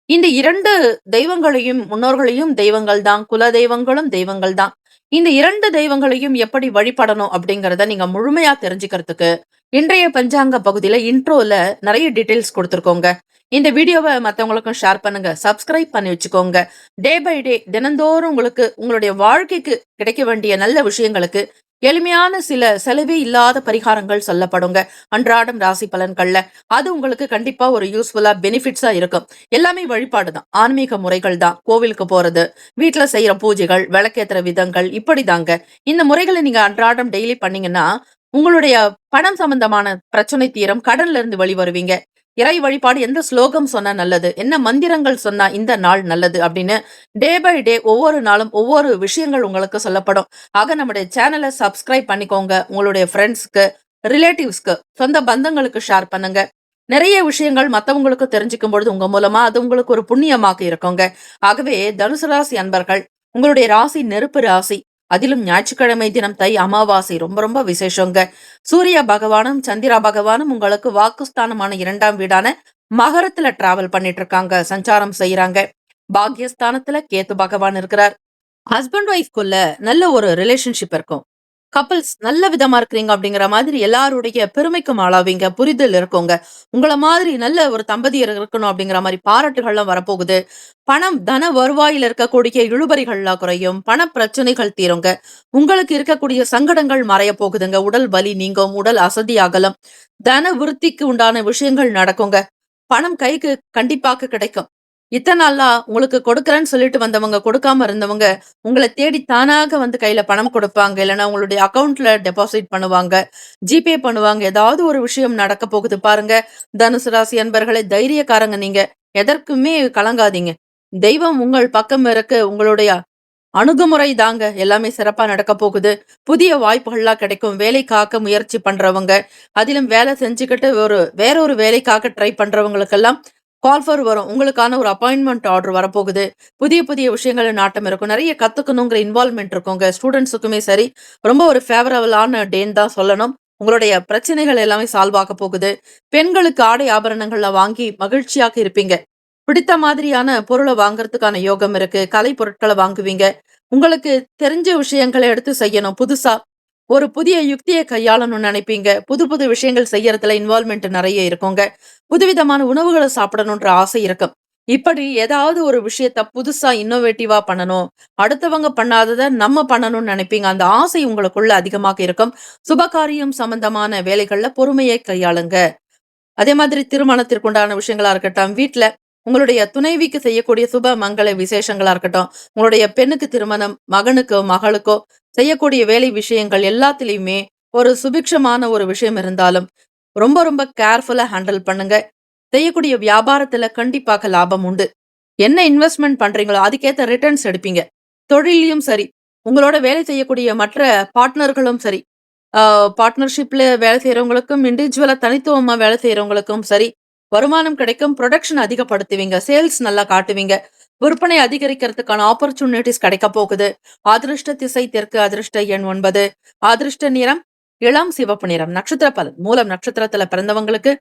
இந்த 2 தெய்வங்களையும் முன்னோர்களையும் தெய்வங்கள் தான், குல தெய்வங்களும் தெய்வங்கள் தான். இந்த 2 தெய்வங்களையும் எப்படி வழிபடணும் அப்படிங்கிறத நீங்க முழுமையா தெரிஞ்சுக்கிறதுக்கு, இன்றைய பஞ்சாங்க பகுதியில இன்ட்ரோல நெறைய டீட்டெயில்ஸ் குடுத்துருக்கோங்க. இந்த வீடியோவ மத்தவங்களுக்கும் ஷேர் பண்ணுங்க. சப்ஸ்கிரைப் பண்ணி வச்சுக்கோங்க. டே பை டே தினந்தோறும் உங்களுக்கு உங்களுடைய வாழ்க்கைக்கு கிடைக்க வேண்டிய நல்ல விஷயங்களுக்கு எளிமையான சில செலவே இல்லாத பரிகாரங்கள் சொல்லப்படுங்க. அன்றாடம் ராசி பலன்கள்ல. அது உங்களுக்கு கண்டிப்பா ஒரு யூஸ்ஃபுல்லா பெனிஃபிட்ஸா இருக்கும். எல்லாமே வழிபாடு தான். ஆன்மீக முறைகள் தான். கோவிலுக்கு போறது, வீட்ல செய்யற பூஜைகள், விளக்கேத்துற விதங்கள் இப்படிதாங்க. இந்த முறைகளை நீங்க அன்றாடம் டெய்லி பண்ணீங்கன்னா, உங்களுடைய பணம் சம்பந்தமான பிரச்சனை தீரும். கடன்ல இருந்து வெளிவருவீங்க. இறை வழிபாடு எந்த ஸ்லோகம் சொன்னா நல்லது, என்ன மந்திரங்கள் சொன்னா இந்த நாள் நல்லது அப்படின்னு டே பை டே ஒவ்வொரு நாளும் ஒவ்வொரு விஷயங்கள் உங்களுக்கு சொல்லப்படும். ஆக நம்முடைய சேனலை சப்ஸ்கிரைப் பண்ணிக்கோங்க. உங்களுடைய ஃப்ரெண்ட்ஸ்க்கு, ரிலேட்டிவ்ஸ்க்கு, சொந்த பந்தங்களுக்கு ஷேர் பண்ணுங்க. நிறைய விஷயங்கள் மத்தவங்களுக்கு தெரிஞ்சுக்கும் பொழுது உங்க மூலமா அது உங்களுக்கு ஒரு புண்ணியமாக இருக்குங்க. ஆகவே தனுசு ராசி அன்பர்கள், உங்களுடைய ராசி நெருப்பு ராசி. அதிலும் ஞாயிற்றுக்கிழமை தினம் தை அமாவாசை ரொம்ப ரொம்ப விசேஷங்க. சூரிய பகவானும் சந்திரா பகவானும் உங்களுக்கு வாக்குஸ்தானமான 2ஆம் வீடான மகரத்துல டிராவல் பண்ணிட்டு இருக்காங்க, சஞ்சாரம் செய்யறாங்க. பாக்யஸ்தானத்துல கேத்து பகவான் இருக்கிறார். ஹஸ்பண்ட் ஒய்ஃப்குள்ள நல்ல ஒரு ரிலேஷன்ஷிப் இருக்கும். கப்பிள்ஸ் நல்ல விதமா இருக்கிறீங்க அப்படிங்கிற மாதிரி எல்லாருடைய பெருமைக்கும் ஆளாவீங்க. புரிதல் இருக்குங்க. உங்கள மாதிரி நல்ல ஒரு தம்பதியர் இருக்கணும் அப்படிங்கிற மாதிரி பாராட்டுகள்லாம் வரப்போகுது. பணம் தன வருவாயில இருக்கக்கூடிய இழுபறிகள்லாம் குறையும். பண பிரச்சனைகள் தீருங்க. உங்களுக்கு இருக்கக்கூடிய சங்கடங்கள் மறைய போகுதுங்க. உடல் வலி நீங்கும். உடல் அசதி அகலம். தன விருத்திக்கு உண்டான விஷயங்கள் நடக்குங்க. பணம் கைக்கு கண்டிப்பாக கிடைக்கும். இத்தனை நாளா உங்களுக்கு கொடுக்குறேன்னு சொல்லிட்டு வந்தவங்க, கொடுக்காம இருந்தவங்க, உங்கள தேடி தானாக வந்து கையில பணம் கொடுப்பாங்க. இல்லன்னா உங்களுடைய அக்கவுண்ட்ல டெபாசிட் பண்ணுவாங்க. ஜிபே பண்ணுவாங்க. ஏதாவது ஒரு விஷயம் நடக்க போகுது பாருங்க. தனுசு ராசி அன்பர்களே, தைரியக்காரங்க நீங்க. எதற்குமே கலங்காதீங்க. தெய்வம் உங்கள் பக்கம் இருக்கு. உங்களுடைய அணுகுமுறை தாங்க எல்லாமே சிறப்பா நடக்க போகுது. புதிய வாய்ப்புகள்லாம் கிடைக்கும். வேலைக்காக முயற்சி பண்றவங்க, அதிலும் வேலை செஞ்சுக்கிட்டு வேற ஒரு வேலைக்காக ட்ரை பண்றவங்களுக்கெல்லாம் கால் வரும். உங்களுக்கான ஒரு அப்பாயின்ட்மென்ட் ஆர்டர் வரப்போகுது. புதிய புதிய விஷயங்கள்ல நாட்டம் இருக்கும். நெறைய கத்துக்கணுங்கிற இன்வால்வ்மென்ட் இருக்குங்க. ஸ்டூடண்ட்ஸுக்குமே சரி, ரொம்ப ஒரு ஃபேவரபிளான டேன்னு தான் சொல்லணும். உங்களுடைய பிரச்சனைகள் எல்லாமே சால்வ் ஆக போகுது. பெண்களுக்கு ஆடை ஆபரணங்கள்ல வாங்கி மகிழ்ச்சியாக இருப்பீங்க. பிடித்த மாதிரியான பொருள வாங்குறதுக்கான யோகம் இருக்கு. கலை பொருட்கள வாங்குவீங்க. உங்களுக்கு தெரிஞ்ச விஷயங்கள எடுத்து செய்யணும். புதுசா ஒரு புதிய யுக்திய கையாளணும்னு நெனைப்பீங்க. புது புது விஷயங்கள் செய்யறதுல இன்வால்வ்மென்ட் நெறைய இருக்குங்க. புதுவிதமான உணவுகள சாப்பிடணுன்ற ஆசை இருக்கும். இப்படி ஏதாவது ஒரு விஷயத்த புதுசா இன்னோவேட்டிவா பண்ணணும். அடுத்தவங்க பண்ணாதத நம்ம பண்ணணும்னு நெனைப்பீங்க. அந்த ஆசை உங்களுக்குள்ள அதிகமாக இருக்கும். சுபகாரியம் சம்பந்தமான வேலைகள்ல பொறுமையை கையாளுங்க. அதே மாதிரி திருமணத்திற்கு உண்டான விஷயங்களா இருக்கட்டும், வீட்ல உங்களுடைய துணைவிக்கு செய்யக்கூடிய சுப மங்கள விசேஷங்களா இருக்கட்டும், உங்களுடைய பெண்ணுக்கு திருமணம், மகனுக்கோ, மகளுக்கோ செய்யக்கூடிய வேலை விஷயங்கள் எல்லாத்துலயுமே ஒரு சுபிக்ஷமான ஒரு விஷயம் இருந்தாலும், ரொம்ப ரொம்ப கேர்ஃபுல்லா ஹேண்டில் பண்ணுங்க. செய்யக்கூடிய வியாபாரத்துல கண்டிப்பாக லாபம் உண்டு. என்ன இன்வெஸ்ட்மென்ட் பண்றீங்களோ, அதுக்கேத்த ரிட்டர்ன்ஸ் எடுப்பீங்க. தொழில்லயும் சரி, உங்களோட வேலை செய்யக்கூடிய மற்ற பார்ட்னர்களும் சரி, ஆ பார்ட்னர்ஷிப்ல வேலை செய்றவங்களுக்கும், இண்டிவிஜுவலா தனித்துவமா வேலை செய்றவங்களுக்கும் சரி, வருமானம் கிடைக்கும். புரொடக்ஷன் அதிகப்படுத்துவீங்க. சேல்ஸ் நல்லா காட்டுவீங்க. விற்பனை அதிகரிக்கிறதுக்கான ஆப்பர்ச்சுனிட்டீஸ் கிடைக்க போகுது. அதிர்ஷ்ட திசை தெற்கு, அதிர்ஷ்ட எண் 9, அதிர்ஷ்ட நிறம் இளம் சிவப்பு நிறம். நட்சத்திர பலன். மூலம் நட்சத்திரத்துல பிறந்தவங்களுக்கு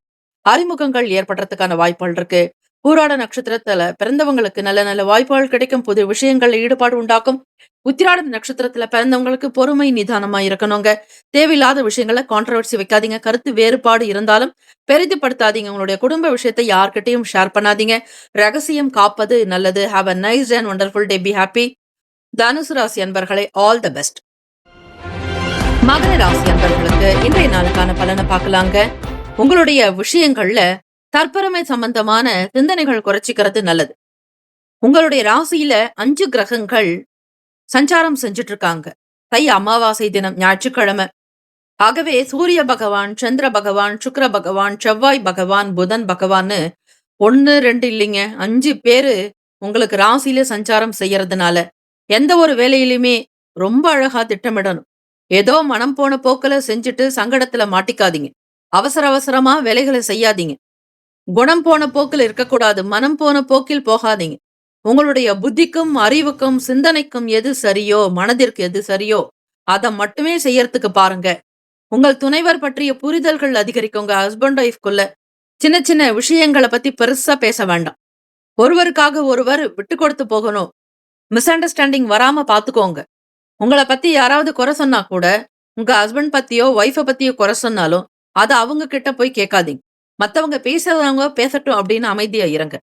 அறிமுகங்கள் ஏற்படுறதுக்கான வாய்ப்புகள் இருக்கு. பூராட நட்சத்திரத்துல பிறந்தவங்களுக்கு நல்ல நல்ல வாய்ப்புகள் கிடைக்கும். புது விஷயங்கள்ல ஈடுபாடு உண்டாக்கும். உத்திராடம் நட்சத்திரத்துல பிறந்தவங்களுக்கு பொறுமை நிதானமா இருக்கணுங்க. தேவையில்லாத விஷயங்கள கான்ட்ரோவர்சி வைக்காதீங்க. கருத்து வேறுபாடு இருந்தாலும் பெரிதுபடுத்தாதீங்க. உங்களுடைய குடும்ப விஷயத்தை யார்கிட்டயும் ஷேர் பண்ணாதீங்க. ரகசியம் காப்பது நல்லது. Have a nice and wonderful day. Be happy. தனுசு ராசி அன்பர்களே, ஆல் த பெஸ்ட். மகர ராசி அன்பர்களுக்கு இன்றைய நாளுக்கான பலனை பார்க்கலாங்க. உங்களுடைய விஷயங்கள்ல தற்பெருமை சம்பந்தமான சிந்தனைகள் குறைச்சிக்கிறது நல்லது. உங்களுடைய ராசியில 5 கிரகங்கள் சஞ்சாரம் செஞ்சுட்டு இருக்காங்க. தை அமாவாசை தினம் ஞாயிற்றுக்கிழமை. ஆகவே சூரிய பகவான், சந்திர பகவான், சுக்கிர பகவான், செவ்வாய் பகவான், புதன் பகவான்னு 1, 2 இல்லைங்க. 5 பேரு உங்களுக்கு ராசியில சஞ்சாரம் செய்யறதுனால, எந்த ஒரு வேலையிலுமே ரொம்ப அழகா திட்டமிடணும். ஏதோ மனம் போன போக்குல செஞ்சுட்டு சங்கடத்துல மாட்டிக்காதீங்க. அவசர அவசரமா வேலைகள செய்யாதீங்க. குணம் போன போக்குல இருக்கக்கூடாது. மனம் போன போக்கில் போகாதீங்க. உங்களுடைய புத்திக்கும், அறிவுக்கும், சிந்தனைக்கும் எது சரியோ, மனதிற்கு எது சரியோ, அத மட்டுமே செய்யறதுக்கு பாருங்க. உங்கள் துணைவர் பற்றிய புரிதல்கள் அதிகரிக்கும். உங்க ஹஸ்பண்ட் ஒய்ஃப்குள்ள சின்ன சின்ன விஷயங்கள பத்தி பெருசா பேச வேண்டாம். ஒருவருக்காக ஒருவர் விட்டு கொடுத்து போகணும். மிஸ் அண்டர்ஸ்டாண்டிங் வராம பாத்துக்கோங்க. உங்கள பத்தி யாராவது குறை சொன்னா கூட, உங்க ஹஸ்பண்ட் பத்தியோ, ஒய்ஃப பத்தியோ குறை சொன்னாலும், அத அவங்க கிட்ட போய் கேட்காதீங்க. மத்தவங்க பேசுறவங்க பேசட்டும் அப்படின்னு அமைதியா இருங்க.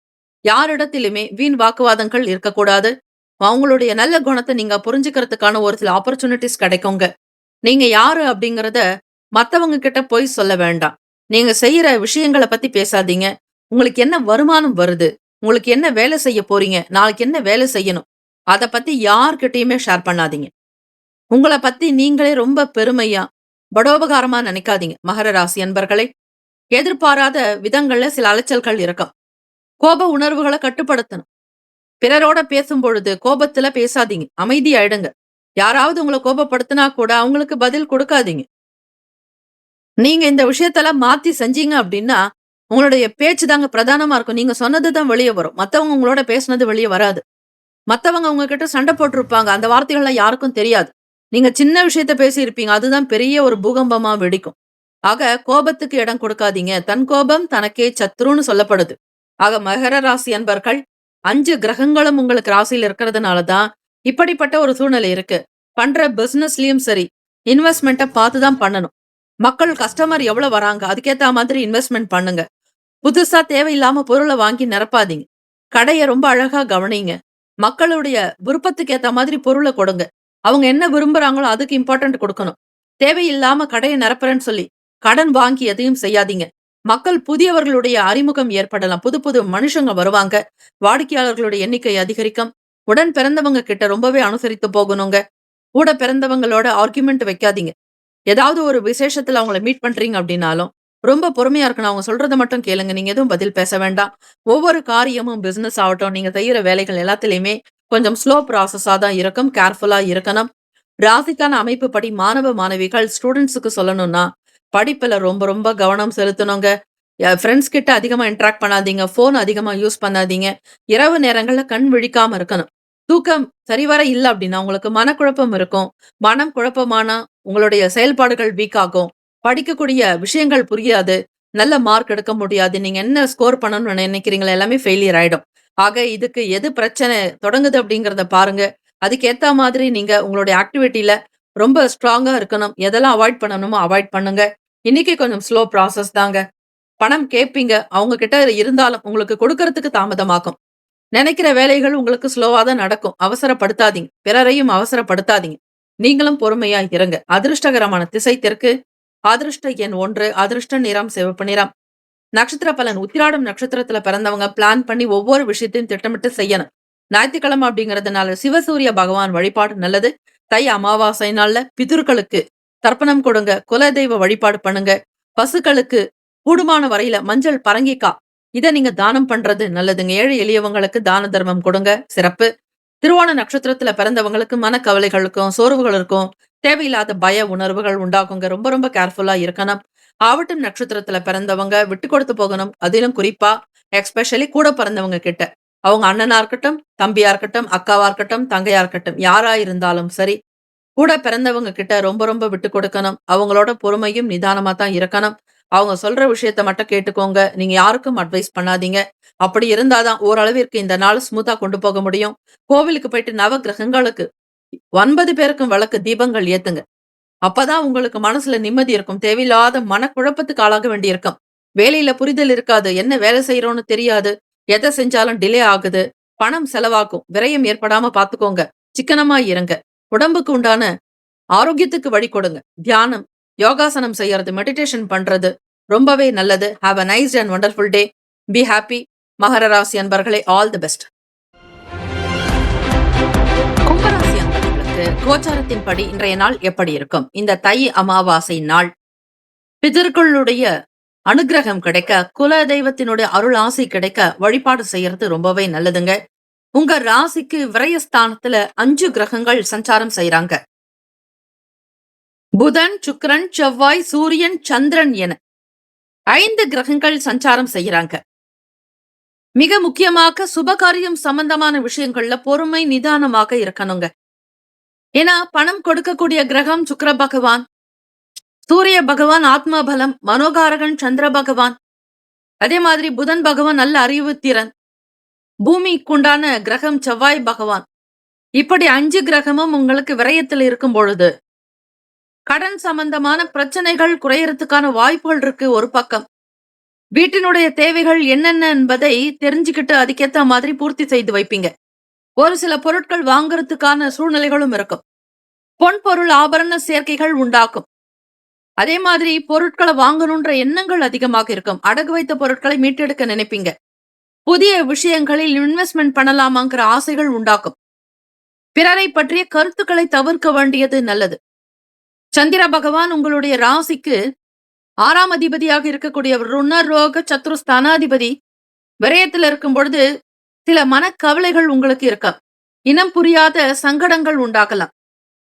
யாரிடத்திலுமே வீண் வாக்குவாதங்கள் இருக்கக்கூடாது. அவங்களுடைய நல்ல குணத்த நீங்க புரிஞ்சுக்கிறதுக்கான ஒரு சில ஆப்பர்ச்சுனிட்டீஸ் கிடைக்குங்க. நீங்க யாரு அப்படிங்கிறத மத்தவங்க கிட்ட போய் சொல்ல வேண்டாம். நீங்க செய்யற விஷயங்கள பத்தி பேசாதீங்க. உங்களுக்கு என்ன வருமானம் வருது? உங்களுக்கு என்ன வேலை செய்ய போறீங்க? நாளைக்கு என்ன வேலை செய்யணும்? அத பத்தி யார்கிட்டயுமே ஷேர் பண்ணாதீங்க. உங்கள பத்தி நீங்களே ரொம்ப பெருமையா, படோபகாரமா நினைக்காதீங்க. மகர ராசி அன்பர்களே, எதிர்பாராத விதங்கள்ல சில அலைச்சல்கள் இருக்கும். கோப உணர்வுகள கட்டுப்படுத்தணும். பிறரோட பேசும்பொழுது கோபத்துல பேசாதீங்க. அமைதியாயிடுங்க. யாராவது உங்கள கோபப்படுத்தினா கூட அவங்களுக்கு பதில் குடுக்காதீங்க. நீங்க இந்த விஷயத்தெல்லாம் மாத்தி செஞ்சீங்க அப்டின்னா, உங்களுடைய பேச்சு தாங்க பிரதானமா இருக்கும். நீங்க சொன்னது தான் வெளிய வரும். மத்தவங்க உங்களோட பேசுனது வெளிய வராது. மத்தவங்க உங்ககிட்ட சண்ட போட்டுருப்பாங்க. அந்த வார்த்தைகள்லாம் யாருக்கும் தெரியாது. நீங்க சின்ன விஷயத்த பேசியிருப்பீங்க. அதுதான் பெரிய ஒரு பூகம்பமா வெடிக்கும். ஆக கோபத்துக்கு இடம் கொடுக்காதீங்க. தன் கோபம் தனக்கே சத்ருன்னு சொல்லப்படுது. ஆக மகர ராசி அன்பர்கள் 5 கிரகங்களும் உங்களுக்கு ராசியில இருக்கிறதுனால தான் இப்படிப்பட்ட ஒரு சூழ்நிலை இருக்கு. பண்ற பிசினஸ்லயும் சரி, இன்வெஸ்ட்மென்ட்ட பார்த்து தான் பண்ணணும். மக்கள் கஸ்டமர் எவ்வளவு வராங்க, அதுக்கேத்த மாதிரி இன்வெஸ்ட்மென்ட் பண்ணுங்க. புதுசா தேவையில்லாம பொருள வாங்கி நிரப்பாதீங்க. கடைய ரொம்ப அழகா கவனிங்க. மக்களுடைய விருப்பத்துக்கு ஏத்த மாதிரி பொருள கொடுங்க. அவங்க என்ன விரும்புறாங்களோ அதுக்கு இம்பார்ட்டன்ட் குடுக்கணும். தேவையில்லாம கடைய நிரப்புறேன்னு சொல்லி கடன் வாங்கி எதையும் செய்யாதீங்க. மக்கள் புதியவர்களுடைய அறிமுகம் ஏற்படலாம். புது புது மனுஷங்க வருவாங்க. வாடிக்கையாளர்களுடைய எண்ணிக்கை அதிகரிக்கும். உடன் பிறந்தவங்க கிட்ட ரொம்பவே அனுசரித்து போகணுங்க. கூட பிறந்தவங்களோட ஆர்குமென்ட் வைக்காதீங்க. ஏதாவது ஒரு விசேஷத்துல அவங்கள மீட் பண்றீங்க அப்படின்னாலும், ரொம்ப பொறுமையா இருக்கணும். அவங்க சொல்றத மட்டும் கேளுங்க. நீங்க எதுவும் பதில் பேச வேண்டாம். ஒவ்வொரு காரியமும் பிசினஸ் ஆகட்டும், நீங்க செய்யற வேலைகள் எல்லாத்துலயுமே கொஞ்சம் ஸ்லோ ப்ராசஸா தான் இருக்கும். கேர்ஃபுல்லா இருக்கணும். ராசிக்கான அமைப்புப்படி மாணவ, மாணவிகள் ஸ்டூடண்ட்ஸுக்கு சொல்லணும்னா, படிப்புல ரொம்ப ரொம்ப கவனம் செலுத்தணுங்க. ஃபிரெண்ட்ஸ் கிட்ட அதிகமா இன்டராக்ட் பண்ணாதீங்க. ஃபோன் அதிகமா யூஸ் பண்ணாதீங்க. இரவு நேரங்கள்ல கண் விழிக்காம இருக்கணும். தூக்கம் சரிவர இல்ல அப்டின்னா, உங்களுக்கு மனக்குழப்பம் இருக்கும். மனம் குழப்பமானா, உங்களுடைய செயல்பாடுகள் வீக் ஆகும். படிக்கக்கூடிய விஷயங்கள் புரியாது. நல்ல மார்க் எடுக்க முடியாது. நீங்க என்ன ஸ்கோர் பண்ணணும்னு நினைக்கிறீங்களோ எல்லாமே ஃபெயிலியர் ஆயிடும். ஆக இதுக்கு எது பிரச்சனை தொடங்குது அப்டிங்கிறத பாருங்க. அதுக்கு ஏத்த மாதிரி நீங்க உங்களுடைய ஆக்டிவிட்டில ரொம்ப ஸ்ட்ராங்கா இருக்கணும். எதெல்லாம் அவாய்ட் பண்ணணுமோ அவாய்ட் பண்ணுங்க. இன்னைக்கு கொஞ்சம் ஸ்லோ ப்ராசஸ் தாங்க. பணம் கேட்பீங்க. அவங்க கிட்ட இருந்தாலும் உங்களுக்கு கொடுக்கறதுக்கு தாமதமாகும். நினைக்கிற வேலைகள் உங்களுக்கு ஸ்லோவா தான் நடக்கும். அவசரப்படுத்தாதீங்க. பிறரையும் அவசரப்படுத்தாதீங்க. நீங்களும் பொறுமையா இருங்க. அதிர்ஷ்டகரமான திசை தெற்கு. அதிர்ஷ்ட எண் 1. அதிர்ஷ்ட நிறம் சிவப்பு நிறம். நட்சத்திர பலன் உத்திராடம் நட்சத்திரத்துல பிறந்தவங்க பிளான் பண்ணி ஒவ்வொரு விஷயத்தையும் திட்டமிட்டு செய்யணும். ஞாயிற்றுக்கிழமை அப்படிங்கிறதுனால சிவசூரிய பகவான் வழிபாடு நல்லது. தை அமாவாசை நாள்ல பிதுர்களுக்கு தர்ப்பணம் கொடுங்க. குலதெய்வ வழிபாடு பண்ணுங்க. பசுக்களுக்கு கூடுமான வரையில மஞ்சள் பரங்கிக்கா இத நீங்க தானம் பண்றது நல்லதுங்க. ஏழை எளியவங்களுக்கு தான தர்மம் கொடுங்க. சிறப்பு. திருவோண நட்சத்திரத்துல பிறந்தவங்களுக்கு மனக்கவலைகளுக்கும், சோர்வுகளுக்கும் தேவையில்லாத பய உணர்வுகள் உண்டாகுங்க. ரொம்ப ரொம்ப கேர்ஃபுல்லா இருக்கணும். ஆவட்டம் நட்சத்திரத்துல பிறந்தவங்க விட்டு கொடுத்து போகணும். அதிலும் குறிப்பா எஸ்பெஷலி கூட பிறந்தவங்க கிட்ட. அவங்க அண்ணனா இருக்கட்டும், தம்பியா இருக்கட்டும், அக்காவா இருக்கட்டும், தங்கையா இருக்கட்டும், யாரா இருந்தாலும் சரி, கூட பிறந்தவங்க கிட்ட ரொம்ப ரொம்ப விட்டு கொடுக்கணும். அவங்களோட பொறுமையும் நிதானமா தான் இருக்கணும். அவங்க சொல்ற விஷயத்த மட்டும் கேட்டுக்கோங்க. நீங்க யாருக்கும் அட்வைஸ் பண்ணாதீங்க. அப்படி இருந்தா தான் ஓரளவிற்கு இந்த நாள் ஸ்மூத்தா கொண்டு போக முடியும். கோவிலுக்கு போயிட்டு நவ கிரகங்களுக்கு 9 பேருக்கும் விளக்கு தீபங்கள் ஏத்துங்க. அப்பதான் உங்களுக்கு மனசுல நிம்மதி இருக்கும். தேவையில்லாத மனக்குழப்பத்துக்கு ஆளாக வேண்டியிருக்கும். வேலையில புரிதல் இருக்காது. என்ன வேலை செய்றோம்னு தெரியாது. எத செஞ்சாலும் டிலே ஆகுது. பணம் செலவாகும். விரயம் ஏற்படாம பாத்துக்கோங்க. சிக்கனமா இருங்க. உடம்புக்கு உண்டான ஆரோக்கியத்துக்கு வழி கொடுங்க. தியானம், யோகாசனம் செய்யறது, மெடிடேஷன் பண்றது ரொம்பவே நல்லது. Have a nice and wonderful day. Be happy. மகர ராசி அன்பர்களே, ஆல் தி பெஸ்ட். கும்பராசி அன்பர்களுக்கு கோச்சாரத்தின்படி இன்றைய நாள் எப்படி இருக்கும்? இந்த தை அமாவாசை நாள் பிதர்களுடைய அனுகிரகம் கிடைக்க, குல தெய்வத்தினுடைய அருள் ஆசை கிடைக்க வழிபாடு செய்யறது ரொம்பவே நல்லதுங்க. உங்க ராசிக்கு விரயஸ்தானத்துல 5 கிரகங்கள் சஞ்சாரம் செய்யறாங்க. புதன், சுக்கிரன், செவ்வாய், சூரியன், சந்திரன் என 5 கிரகங்கள் சஞ்சாரம் செய்யறாங்க. மிக முக்கியமாக சுபகாரியம் சம்பந்தமான விஷயங்கள்ல பொறுமை நிதானமாக இருக்கணுங்க. ஏன்னா பணம் கொடுக்கக்கூடிய கிரகம் சுக்கிர பகவான், சூரிய பகவான் ஆத்ம பலம், மனோகாரகன் சந்திர பகவான், அதே மாதிரி புதன் பகவான் நல்ல அறிவு திறன், பூமிக்குண்டான கிரகம் செவ்வாய் பகவான். இப்படி 5 கிரகமும் உங்களுக்கு விரயத்தில் இருக்கும் பொழுது கடன் சம்பந்தமான பிரச்சனைகள் குறையறதுக்கான வாய்ப்புகள் இருக்கு ஒரு பக்கம். வீட்டினுடைய தேவைகள் என்னென்ன என்பதை தெரிஞ்சுக்கிட்டு அதுக்கேத்த மாதிரி பூர்த்தி செய்து வைப்பீங்க. ஒரு சில பொருட்கள் வாங்குறதுக்கான சூழ்நிலைகளும் இருக்கும். பொன் பொருள் ஆபரண சேர்க்கைகள் உண்டாக்கும். அதே மாதிரி பொருட்களை வாங்கணுன்ற எண்ணங்கள் அதிகமாக இருக்கும். அடகு வைத்த பொருட்களை மீட்டெடுக்க நினைப்பீங்க. புதிய விஷயங்களில் இன்வெஸ்ட்மெண்ட் பண்ணலாமாங்கிற ஆசைகள் உண்டாக்கும். பிறரை பற்றிய கருத்துக்களை தவிர்க்க வேண்டியது நல்லது. சந்திர பகவான் உங்களுடைய ராசிக்கு 6ஆம் அதிபதியாக இருக்கக்கூடிய ருணரோக சத்ருஸ்தானாதிபதி விரயத்தில் இருக்கும் பொழுது சில மனக்கவலைகள் உங்களுக்கு இருக்க, இனம் புரியாத சங்கடங்கள் உண்டாகலாம்.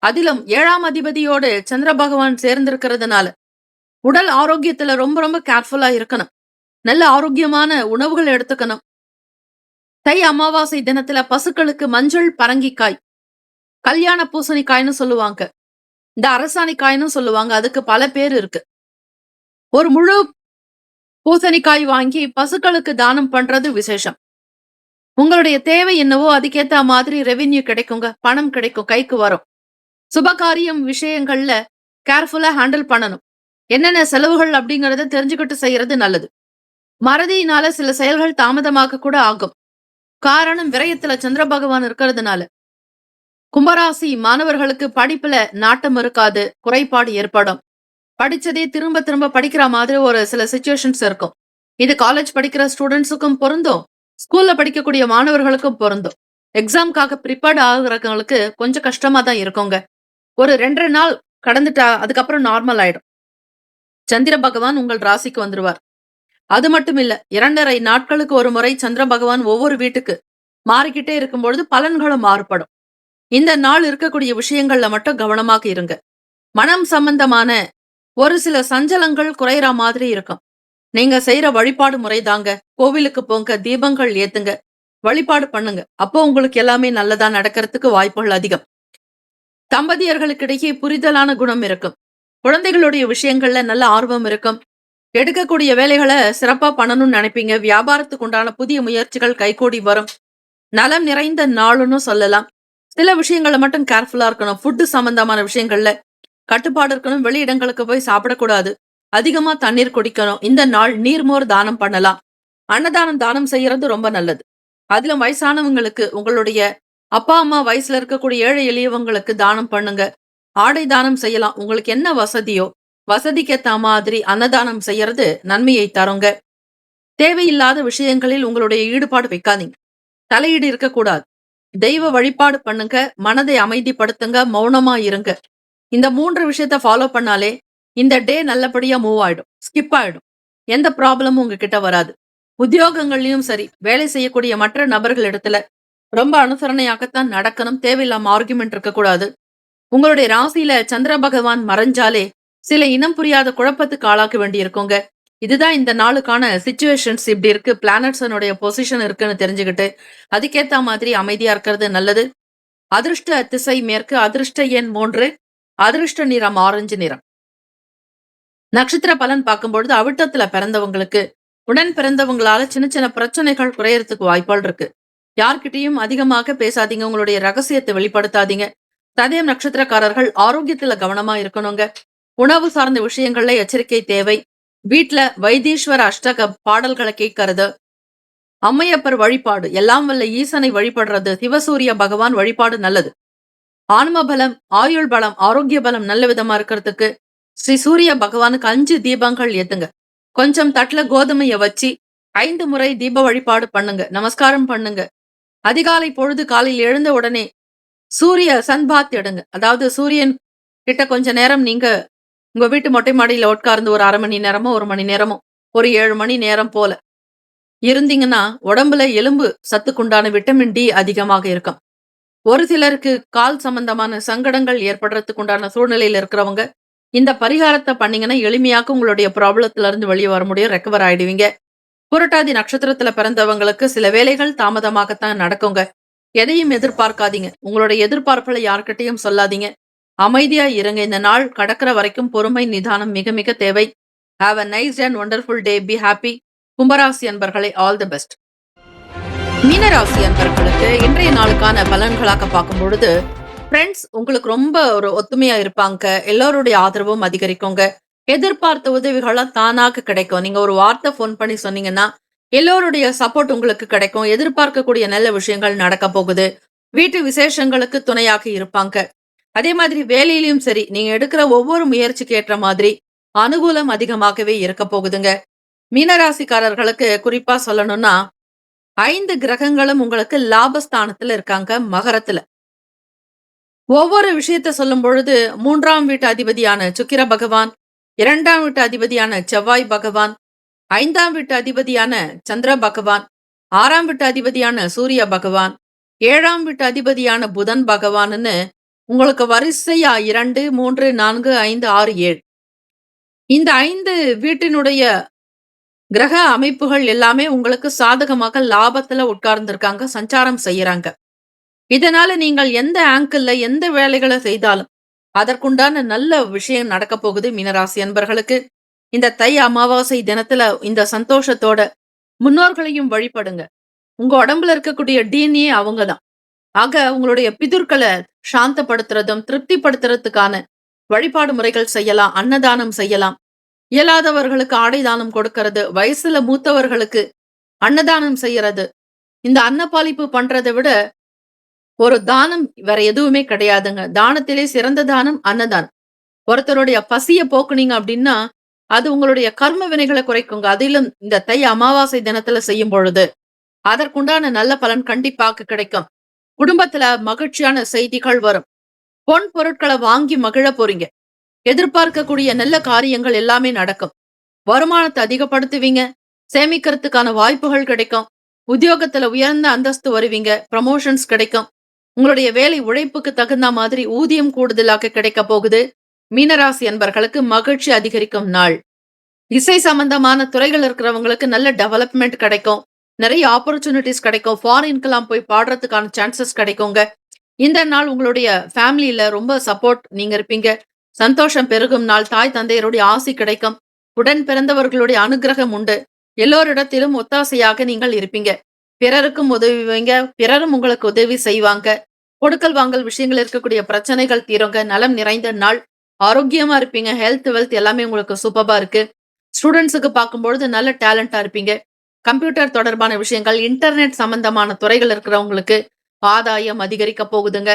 அதிலும் 7ஆம் அதிபதியோடு சந்திர பகவான் சேர்ந்திருக்கிறதுனால உடல் ஆரோக்கியத்துல ரொம்ப ரொம்ப கேர்ஃபுல்லா இருக்கணும். நல்ல ஆரோக்கியமான உணவுகள் எடுத்துக்கணும். தை அமாவாசை தினத்துல பசுக்களுக்கு மஞ்சள் பரங்கிக்காய், கல்யாண பூசணிக்காய்னு சொல்லுவாங்க, இந்த அரசாணிக்காய்னு சொல்லுவாங்க. அதுக்கு பல பேர் இருக்கு. ஒரு முழு பூசணிக்காய் வாங்கி பசுக்களுக்கு தானம் பண்றது விசேஷம். உங்களுடைய தேவை என்னவோ அதுக்கேத்த மாதிரி ரெவென்யூ கிடைக்குங்க. பணம் கிடைக்கும், கைக்கு வரும். சுபகாரியம் விஷயங்கள்ல கேர்ஃபுல்லா ஹேண்டில் பண்ணணும். என்னென்ன செலவுகள் அப்படிங்கறத தெரிஞ்சுக்கிட்டு செய்யறது நல்லது. மறதியினால சில செயல்கள் தாமதமாக கூட ஆகும். காரணம் விரயத்துல சந்திர பகவான் இருக்கிறதுனால. கும்பராசி மாணவர்களுக்கு படிப்புல நாட்டம் இருக்காது, குறைபாடு ஏற்படும். படிச்சதே திரும்ப திரும்ப படிக்கிற மாதிரி ஒரு சில சிச்சுவேஷன்ஸ் இருக்கும். இது காலேஜ் படிக்கிற ஸ்டூடெண்ட்ஸுக்கும் பொருந்தும், ஸ்கூல்ல படிக்கக்கூடிய மாணவர்களுக்கும் பொருந்தும். எக்ஸாம்காக ப்ரிப்பேர்ட் ஆகுறவங்களுக்கு கொஞ்சம் கஷ்டமா தான் இருக்குங்க. ஒரு 2 நாள் கடந்துட்டா அதுக்கப்புறம் நார்மல் ஆயிடும். சந்திர பகவான் உங்கள் ராசிக்கு வந்துருவார். அது மட்டும் இல்ல, 2½ நாட்களுக்கு ஒரு முறை சந்திர பகவான் ஒவ்வொரு வீட்டுக்கு மாறிக்கிட்டே இருக்கும் பொழுது பலன்களும் மாறுபடும். இந்த நாள் இருக்கக்கூடிய விஷயங்கள்ல மட்டும் கவனமாக இருங்க. மனம் சம்பந்தமான ஒரு சில சஞ்சலங்கள் குறையிற மாதிரி இருக்கும். நீங்க செய்யற வழிபாடு முறைதாங்க. கோவிலுக்கு போங்க, தீபங்கள் ஏத்துங்க, வழிபாடு பண்ணுங்க. அப்போ உங்களுக்கு எல்லாமே நல்லதா நடக்கிறதுக்கு வாய்ப்புகள் அதிகம். தம்பதியர்களுக்கிடையே புரிதலான குணம் இருக்கும். குழந்தைகளுடைய விஷயங்கள்ல நல்ல ஆர்வம் இருக்கும். எடுக்கக்கூடிய வேலைகளை சிறப்பா பண்ணணும்னு நினைப்பீங்க. வியாபாரத்துக்கு உண்டான புதிய முயற்சிகள் கைகூடி வரும். நலம் நிறைந்த நாளுன்னு சொல்லலாம். சில விஷயங்களை மட்டும் கேர்ஃபுல்லா இருக்கணும். ஃபுட்டு சம்பந்தமான விஷயங்கள்ல கட்டுப்பாடு இருக்கணும். வெளி இடங்களுக்கு போய் சாப்பிடக்கூடாது. அதிகமா தண்ணீர் குடிக்கணும். இந்த நாள் நீர்மோர் தானம் பண்ணலாம். அன்னதானம் தானம் செய்யறது ரொம்ப நல்லது. அதிலும் வயசானவங்களுக்கு, உங்களுடைய அப்பா அம்மா வயசுல இருக்கக்கூடிய ஏழை எளியவங்களுக்கு தானம் பண்ணுங்க. ஆடை தானம் செய்யலாம். உங்களுக்கு என்ன வசதியோ வசதிக்கேத்த மாதிரி அன்னதானம் செய்யறது நன்மையை தருங்க. தேவையில்லாத விஷயங்களில் உங்களுடைய ஈடுபாடு வைக்காதீங்க. தலையீடு இருக்கக்கூடாது. தெய்வ வழிபாடு பண்ணுங்க. மனதை அமைதிப்படுத்துங்க. மௌனமா இருங்க. இந்த 3 விஷயத்த ஃபாலோ பண்ணாலே இந்த டே நல்லபடியா மூவ் ஆயிடும். ஸ்கிப் ஆயிடும். எந்த ப்ராப்ளமும் உங்ககிட்ட வராது. உத்தியோகங்கள்லயும் சரி, வேலை செய்யக்கூடிய மற்ற நபர்கள் இடத்துல ரொம்ப அனுசரணையாகத்தான் நடக்கணும். தேவையில்லாம ஆர்குமெண்ட் இருக்கக்கூடாது. உங்களுடைய ராசியில சந்திர பகவான் மறைஞ்சாலே சில இனம் புரியாத குழப்பத்துக்கு ஆளாக்க வேண்டியிருக்குங்க. இதுதான் இந்த நாளுக்கான சிச்சுவேஷன்ஸ் இப்படி இருக்கு. பிளானட்ஸனுடைய பொசிஷன் இருக்குன்னு தெரிஞ்சுக்கிட்டு அதுக்கேத்த மாதிரி அமைதியா இருக்கிறது நல்லது. அதிர்ஷ்ட திசை மேற்கு, அதிர்ஷ்ட எண் 3, அதிர்ஷ்ட நிறம் ஆரஞ்சு நிறம். நட்சத்திர பலன் பார்க்கும்பொழுது அவிட்டத்துல பிறந்தவங்களுக்கு உடன் பிறந்தவங்களால சின்ன சின்ன பிரச்சனைகள் குறையறதுக்கு வாய்ப்புகள் இருக்கு. யார்கிட்டயும் அதிகமாக பேசாதீங்க. உங்களுடைய ரகசியத்தை வெளிப்படுத்தாதீங்க. சதயம் நட்சத்திரக்காரர்கள் ஆரோக்கியத்துல கவனமா இருக்கணுங்க. உணவு சார்ந்த விஷயங்கள்ல எச்சரிக்கை தேவை. வீட்ல வைத்தீஸ்வர அஷ்டக பாடல்களை கேட்கறது, அம்மையப்பர் வழிபாடு, எல்லாம் வல்ல ஈசனை வழிபடுறது, சிவசூரிய பகவான் வழிபாடு நல்லது. ஆன்ம பலம், ஆயுள் பலம், ஆரோக்கிய பலம் நல்ல விதமா இருக்கிறதுக்கு ஸ்ரீ சூரிய பகவானுக்கு 5 தீபங்கள் ஏத்துங்க. கொஞ்சம் தட்டுல கோதுமைய வச்சு 5 முறை தீப வழிபாடு பண்ணுங்க. நமஸ்காரம் பண்ணுங்க. அதிகாலை பொழுது காலையில் எழுந்த உடனே சூரிய சன்பாத் எடுங்க. அதாவது சூரியன் கிட்ட கொஞ்ச நேரம் நீங்க உங்க வீட்டு மொட்டை மாடியில உட்கார்ந்து ஒரு 1/2 மணி நேரமோ 1 மணி நேரமோ ஒரு 7 மணி நேரம் போல இருந்தீங்கன்னா உடம்புல எலும்பு சத்துக்குண்டான விட்டமின் டி அதிகமாக இருக்கும். ஒரு சிலருக்கு கால் சம்பந்தமான சங்கடங்கள் ஏற்படுறதுக்கு உண்டான சூழ்நிலையில இருக்கிறவங்க இந்த பரிகாரத்தை பண்ணீங்கன்னா எளிமையாக உங்களுடைய ப்ராப்ளத்துல இருந்து வெளியே வர முடியும். ரெக்கவர் ஆயிடுவீங்க. புரட்டாதி நட்சத்திரத்துல பிறந்தவங்களுக்கு சில வேலைகள் தாமதமாகத்தான் நடக்குங்க. எதையும் எதிர்பார்க்காதீங்க. உங்களுடைய எதிர்பார்ப்புகளை யார்கிட்டையும் சொல்லாதீங்க. அமைதியா இருங்க. இந்த நாள் கடக்கிற வரைக்கும் பொறுமை, நிதானம் மிக மிக தேவை. Have a nice and wonderful day. Be happy. கும்பராசி அன்பர்களை ஆல் தி பெஸ்ட். மீனராசி அன்பர்களுக்கு இன்றைய நாளுக்கான பலன்களாக பார்க்கும் பொழுது ஃப்ரெண்ட்ஸ் உங்களுக்கு ரொம்ப ஒரு ஒத்துமையா இருப்பாங்க. எல்லோருடைய ஆதரவும் அதிகரிக்குங்க. எதிர்பார்த்த உதவிகள்லாம் தானாக கிடைக்கும். நீங்க ஒரு வார்த்தை ஃபோன் பண்ணி சொன்னீங்கன்னா எல்லோருடைய சப்போர்ட் உங்களுக்கு கிடைக்கும். எதிர்பார்க்கக்கூடிய நல்ல விஷயங்கள் நடக்க போகுது. வீட்டு விசேஷங்களுக்கு துணையாக இருப்பாங்க. அதே மாதிரி வேலையிலயும் சரி, நீங்க எடுக்கிற ஒவ்வொரு முயற்சிக்கு ஏற்ற மாதிரி அனுகூலம் அதிகமாகவே இருக்க போகுதுங்க. மீனராசிக்காரர்களுக்கு குறிப்பா சொல்லணும்னா 5 கிரகங்களும் உங்களுக்கு லாபஸ்தானத்துல இருக்காங்க. மகரத்துல ஒவ்வொரு விஷயத்த சொல்லும் பொழுது 3ஆம் வீட்டு அதிபதியான சுக்கிர பகவான், 2ஆம் வீட்டு அதிபதியான செவ்வாய் பகவான், 5ஆம் வீட்டு அதிபதியான சந்திர பகவான், 6ஆம் வீட்டு அதிபதியான சூரிய பகவான், 7ஆம் வீட்டு அதிபதியான புதன் பகவான்னு உங்களுக்கு வரிசையா 2, 3, 4, 5, 6, 7 இந்த 5 வீட்டினுடைய கிரக அமைப்புகள் எல்லாமே உங்களுக்கு சாதகமாக லாபத்துல உட்கார்ந்திருக்காங்க. சஞ்சாரம் செய்யறாங்க. இதனால நீங்கள் எந்த ஆங்கிள் எந்த வேலைகளை செய்தாலும் அதற்குண்டான நல்ல விஷயம் நடக்க போகுது. மீனராசி அன்பர்களுக்கு இந்த தை அமாவாசை தினத்துல இந்த சந்தோஷத்தோட முன்னோர்களையும் வழிபடுங்க. உங்க உடம்புல இருக்கக்கூடிய டிஎன்ஏ அவங்கதான். ஆக உங்களுடைய பிதுர்களை சாந்தப்படுத்துறதும் திருப்திப்படுத்துறதுக்கான வழிபாடு முறைகள் செய்யலாம். அன்னதானம் செய்யலாம். இயலாதவர்களுக்கு ஆடை தானம் கொடுக்கறது, வயசுல மூத்தவர்களுக்கு அன்னதானம் செய்யறது, இந்த அன்னப்பாலிப்பு பண்றதை விட ஒரு தானம் வேற எதுவுமே கிடையாதுங்க. தானத்திலே சிறந்த தானம் அன்னதானம். ஒருத்தருடைய பசிய போக்குனீங்க அப்படின்னா அது உங்களுடைய கர்ம வினைகளை குறைக்குங்க. அதிலும் இந்த தை அமாவாசை தினத்துல செய்யும் பொழுது அதற்குண்டான நல்ல பலன் கண்டிப்பாக கிடைக்கும். குடும்பத்துல மகிழ்ச்சியான செய்திகள் வரும். பொன் பொருட்களை வாங்கி மகிழ போறீங்க. எதிர்பார்க்கக்கூடிய நல்ல காரியங்கள் எல்லாமே நடக்கும். வருமானத்தை அதிகப்படுத்துவீங்க. சேமிக்கிறதுக்கான வாய்ப்புகள் கிடைக்கும். உத்தியோகத்துல உயர்ந்த அந்தஸ்து வருவீங்க. ப்ரமோஷன்ஸ் கிடைக்கும். உங்களுடைய வேலை உழைப்புக்கு தகுந்த மாதிரி ஊதியம் கூடுதலாக கிடைக்க போகுது. மீனராசி அன்பர்களுக்கு மகிழ்ச்சி அதிகரிக்கும் நாள். இசை சம்பந்தமான துறைகள் இருக்கிறவங்களுக்கு நல்ல டெவலப்மெண்ட் கிடைக்கும். நிறைய ஆப்பர்ச்சுனிட்டிஸ் கிடைக்கும். ஃபாரின்க்கெல்லாம் போய் பாடுறதுக்கான சான்சஸ் கிடைக்குங்க. இந்த நாள் உங்களுடைய ஃபேமிலியில ரொம்ப சப்போர்ட் நீங்க இருப்பீங்க. சந்தோஷம் பெருகும் நாள். தாய் தந்தையருடைய ஆசி கிடைக்கும். உடன் பிறந்தவர்களுடைய அனுகிரகம் உண்டு. எல்லோரிடத்திலும் ஒத்தாசையாக நீங்கள் இருப்பீங்க. பிறருக்கும் உதவுவீங்க. பிறரும் உங்களுக்கு உதவி செய்வாங்க. கொடுக்கல் வாங்கல் விஷயங்கள் இருக்கக்கூடிய பிரச்சனைகள் தீருங்க. நலம் நிறைந்த நாள். ஆரோக்கியமா இருப்பீங்க. ஹெல்த் வெல்த் எல்லாமே உங்களுக்கு சூப்பரா இருக்கு. ஸ்டூடெண்ட்ஸுக்கு பார்க்கும்பொழுது நல்ல டேலண்டா இருப்பீங்க. கம்ப்யூட்டர் தொடர்பான விஷயங்கள், இன்டர்நெட் சம்பந்தமான துறைகள் இருக்கிறவங்களுக்கு ஆதாயம் அதிகரிக்க போகுதுங்க.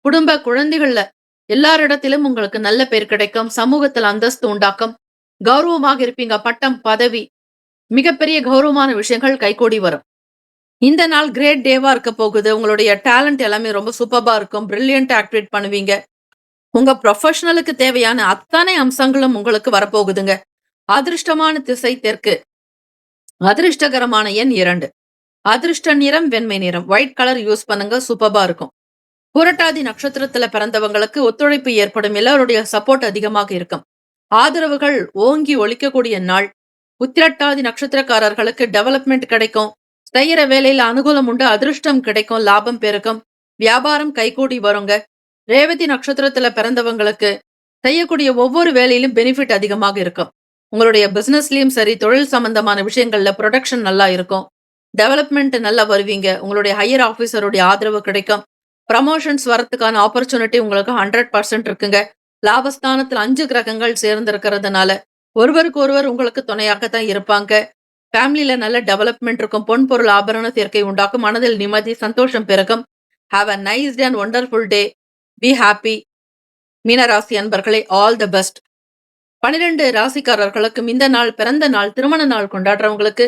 குடும்ப குழந்தைகள்ல எல்லாரிடத்திலும் உங்களுக்கு நல்ல பேர் கிடைக்கும். சமூகத்தில் அந்தஸ்து உண்டாக்கும். கௌரவமாக இருப்பீங்க. பட்டம் பதவி மிகப்பெரிய கௌரவமான விஷயங்கள் கைகூடி வரும். இந்த நாள் கிரேட் டேவா இருக்க போகுது. உங்களுடைய டேலண்ட் எல்லாமே ரொம்ப சூப்பரா இருக்கும். பிரில்லியன்ட் ஆக்டிவேட் பண்ணுவீங்க. உங்க ப்ரொஃபஷனலுக்கு தேவையான அத்தனை அம்சங்களும் உங்களுக்கு வரப்போகுதுங்க. அதிர்ஷ்டமான திசை தெற்கு. அதிர்ஷ்டகரமான எண் 2. அதிர்ஷ்ட நிறம் வெண்மை நிறம். ஒயிட் கலர் யூஸ் பண்ணுங்க. சூப்பரா இருக்கும். புரட்டாதி நட்சத்திரத்துல பிறந்தவங்களுக்கு ஒத்துழைப்பு ஏற்படும். எல்லாருடைய சப்போர்ட் அதிகமாக இருக்கும். ஆதரவுகள் ஓங்கி ஒலிக்கக்கூடிய நாள். உத்திரட்டாதி நட்சத்திரக்காரர்களுக்கு டெவலப்மெண்ட் கிடைக்கும். செய்யற வேலையில அனுகூலம் உண்டு. அதிர்ஷ்டம் கிடைக்கும். லாபம் பெருக்கும். வியாபாரம் கைகூடி வருங்க. ரேவதி நட்சத்திரத்துல பிறந்தவங்களுக்கு செய்யக்கூடிய ஒவ்வொரு வேலையிலும் பெனிஃபிட் அதிகமாக இருக்கும். உங்களுடைய பிசினஸ்லயும் சரி, தொழில் சம்பந்தமான விஷயங்கள்ல ப்ரொடக்ஷன் நல்லா இருக்கும். டெவலப்மெண்ட் நல்லா வருவீங்க. உங்களுடைய ஹையர் ஆபீசருடைய ஆதரவு கிடைக்கும். ப்ரமோஷன்ஸ் வரத்துக்கான ஆப்பர்ச்சுனிட்டி உங்களுக்கு 100% இருக்குங்க. லாபஸ்தானத்தில் 5 கிரகங்கள் சேர்ந்திருக்கிறதுனால ஒருவருக்கு ஒருவர் உங்களுக்கு துணையாகத்தான் இருப்பாங்க. ஃபேமிலியில நல்ல டெவலப்மெண்ட் இருக்கும். பொன் பொருள் ஆபரண சேர்க்கை உண்டாக்கும். மனதில் நிம்மதி சந்தோஷம் பெருகும். Have a nice day and wonderful day. Be happy. மீனராசி அன்பர்களே, ஆல் தி பெஸ்ட். 12 ராசிக்காரர்களுக்கும் இந்த நாள் பிறந்த நாள், திருமண நாள் கொண்டாடுறவங்களுக்கு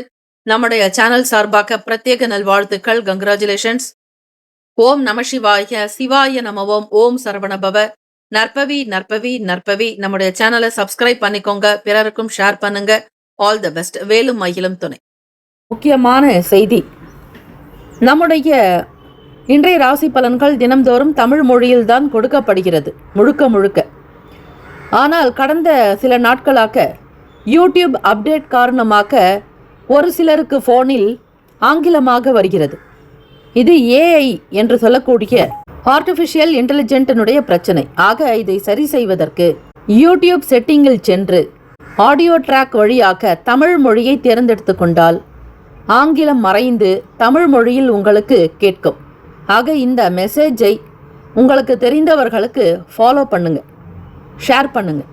நம்முடைய சேனல் சார்பாக பிரத்யேக நல்வாழ்த்துக்கள். கங்க்ராச்சுலேஷன்ஸ். ஓம் நம சிவாய. சிவாய நம ஓம். ஓம் சரவணபவ. நற்பவி நற்பவி நற்பவி. நம்முடைய சேனலை சப்ஸ்கிரைப் பண்ணிக்கோங்க. பிறருக்கும் ஷேர் பண்ணுங்க. All the best. வேலும் மயிலும் துணை. முக்கியமான செய்தி. நம்முடைய இன்றைய ராசி பலன்கள் தினம்தோறும் தமிழ் மொழியில்தான் கொடுக்கப்படுகிறது முழுக்க முழுக்க. ஆனால் கடந்த சில நாட்களாக யூடியூப் அப்டேட் காரணமாக ஒரு சிலருக்கு போனில் ஆங்கிலமாக வருகிறது. இது ஏஐ என்று சொல்லக்கூடிய ஆர்டிஃபிஷியல் இன்டெலிஜென்டினுடைய பிரச்சனை. ஆக இதை சரி செய்வதற்கு யூடியூப் செட்டிங்கில் சென்று ஆடியோ ட்ராக் வழியாக தமிழ் மொழியை தேர்ந்தெடுத்து கொண்டால் ஆங்கிலம் மறைந்து தமிழ் மொழியில் உங்களுக்கு கேட்கும். ஆக இந்த மெசேஜை உங்களுக்கு தெரிந்தவர்களுக்கு ஃபாலோ பண்ணுங்க, ஷேர் பண்ணுங்க.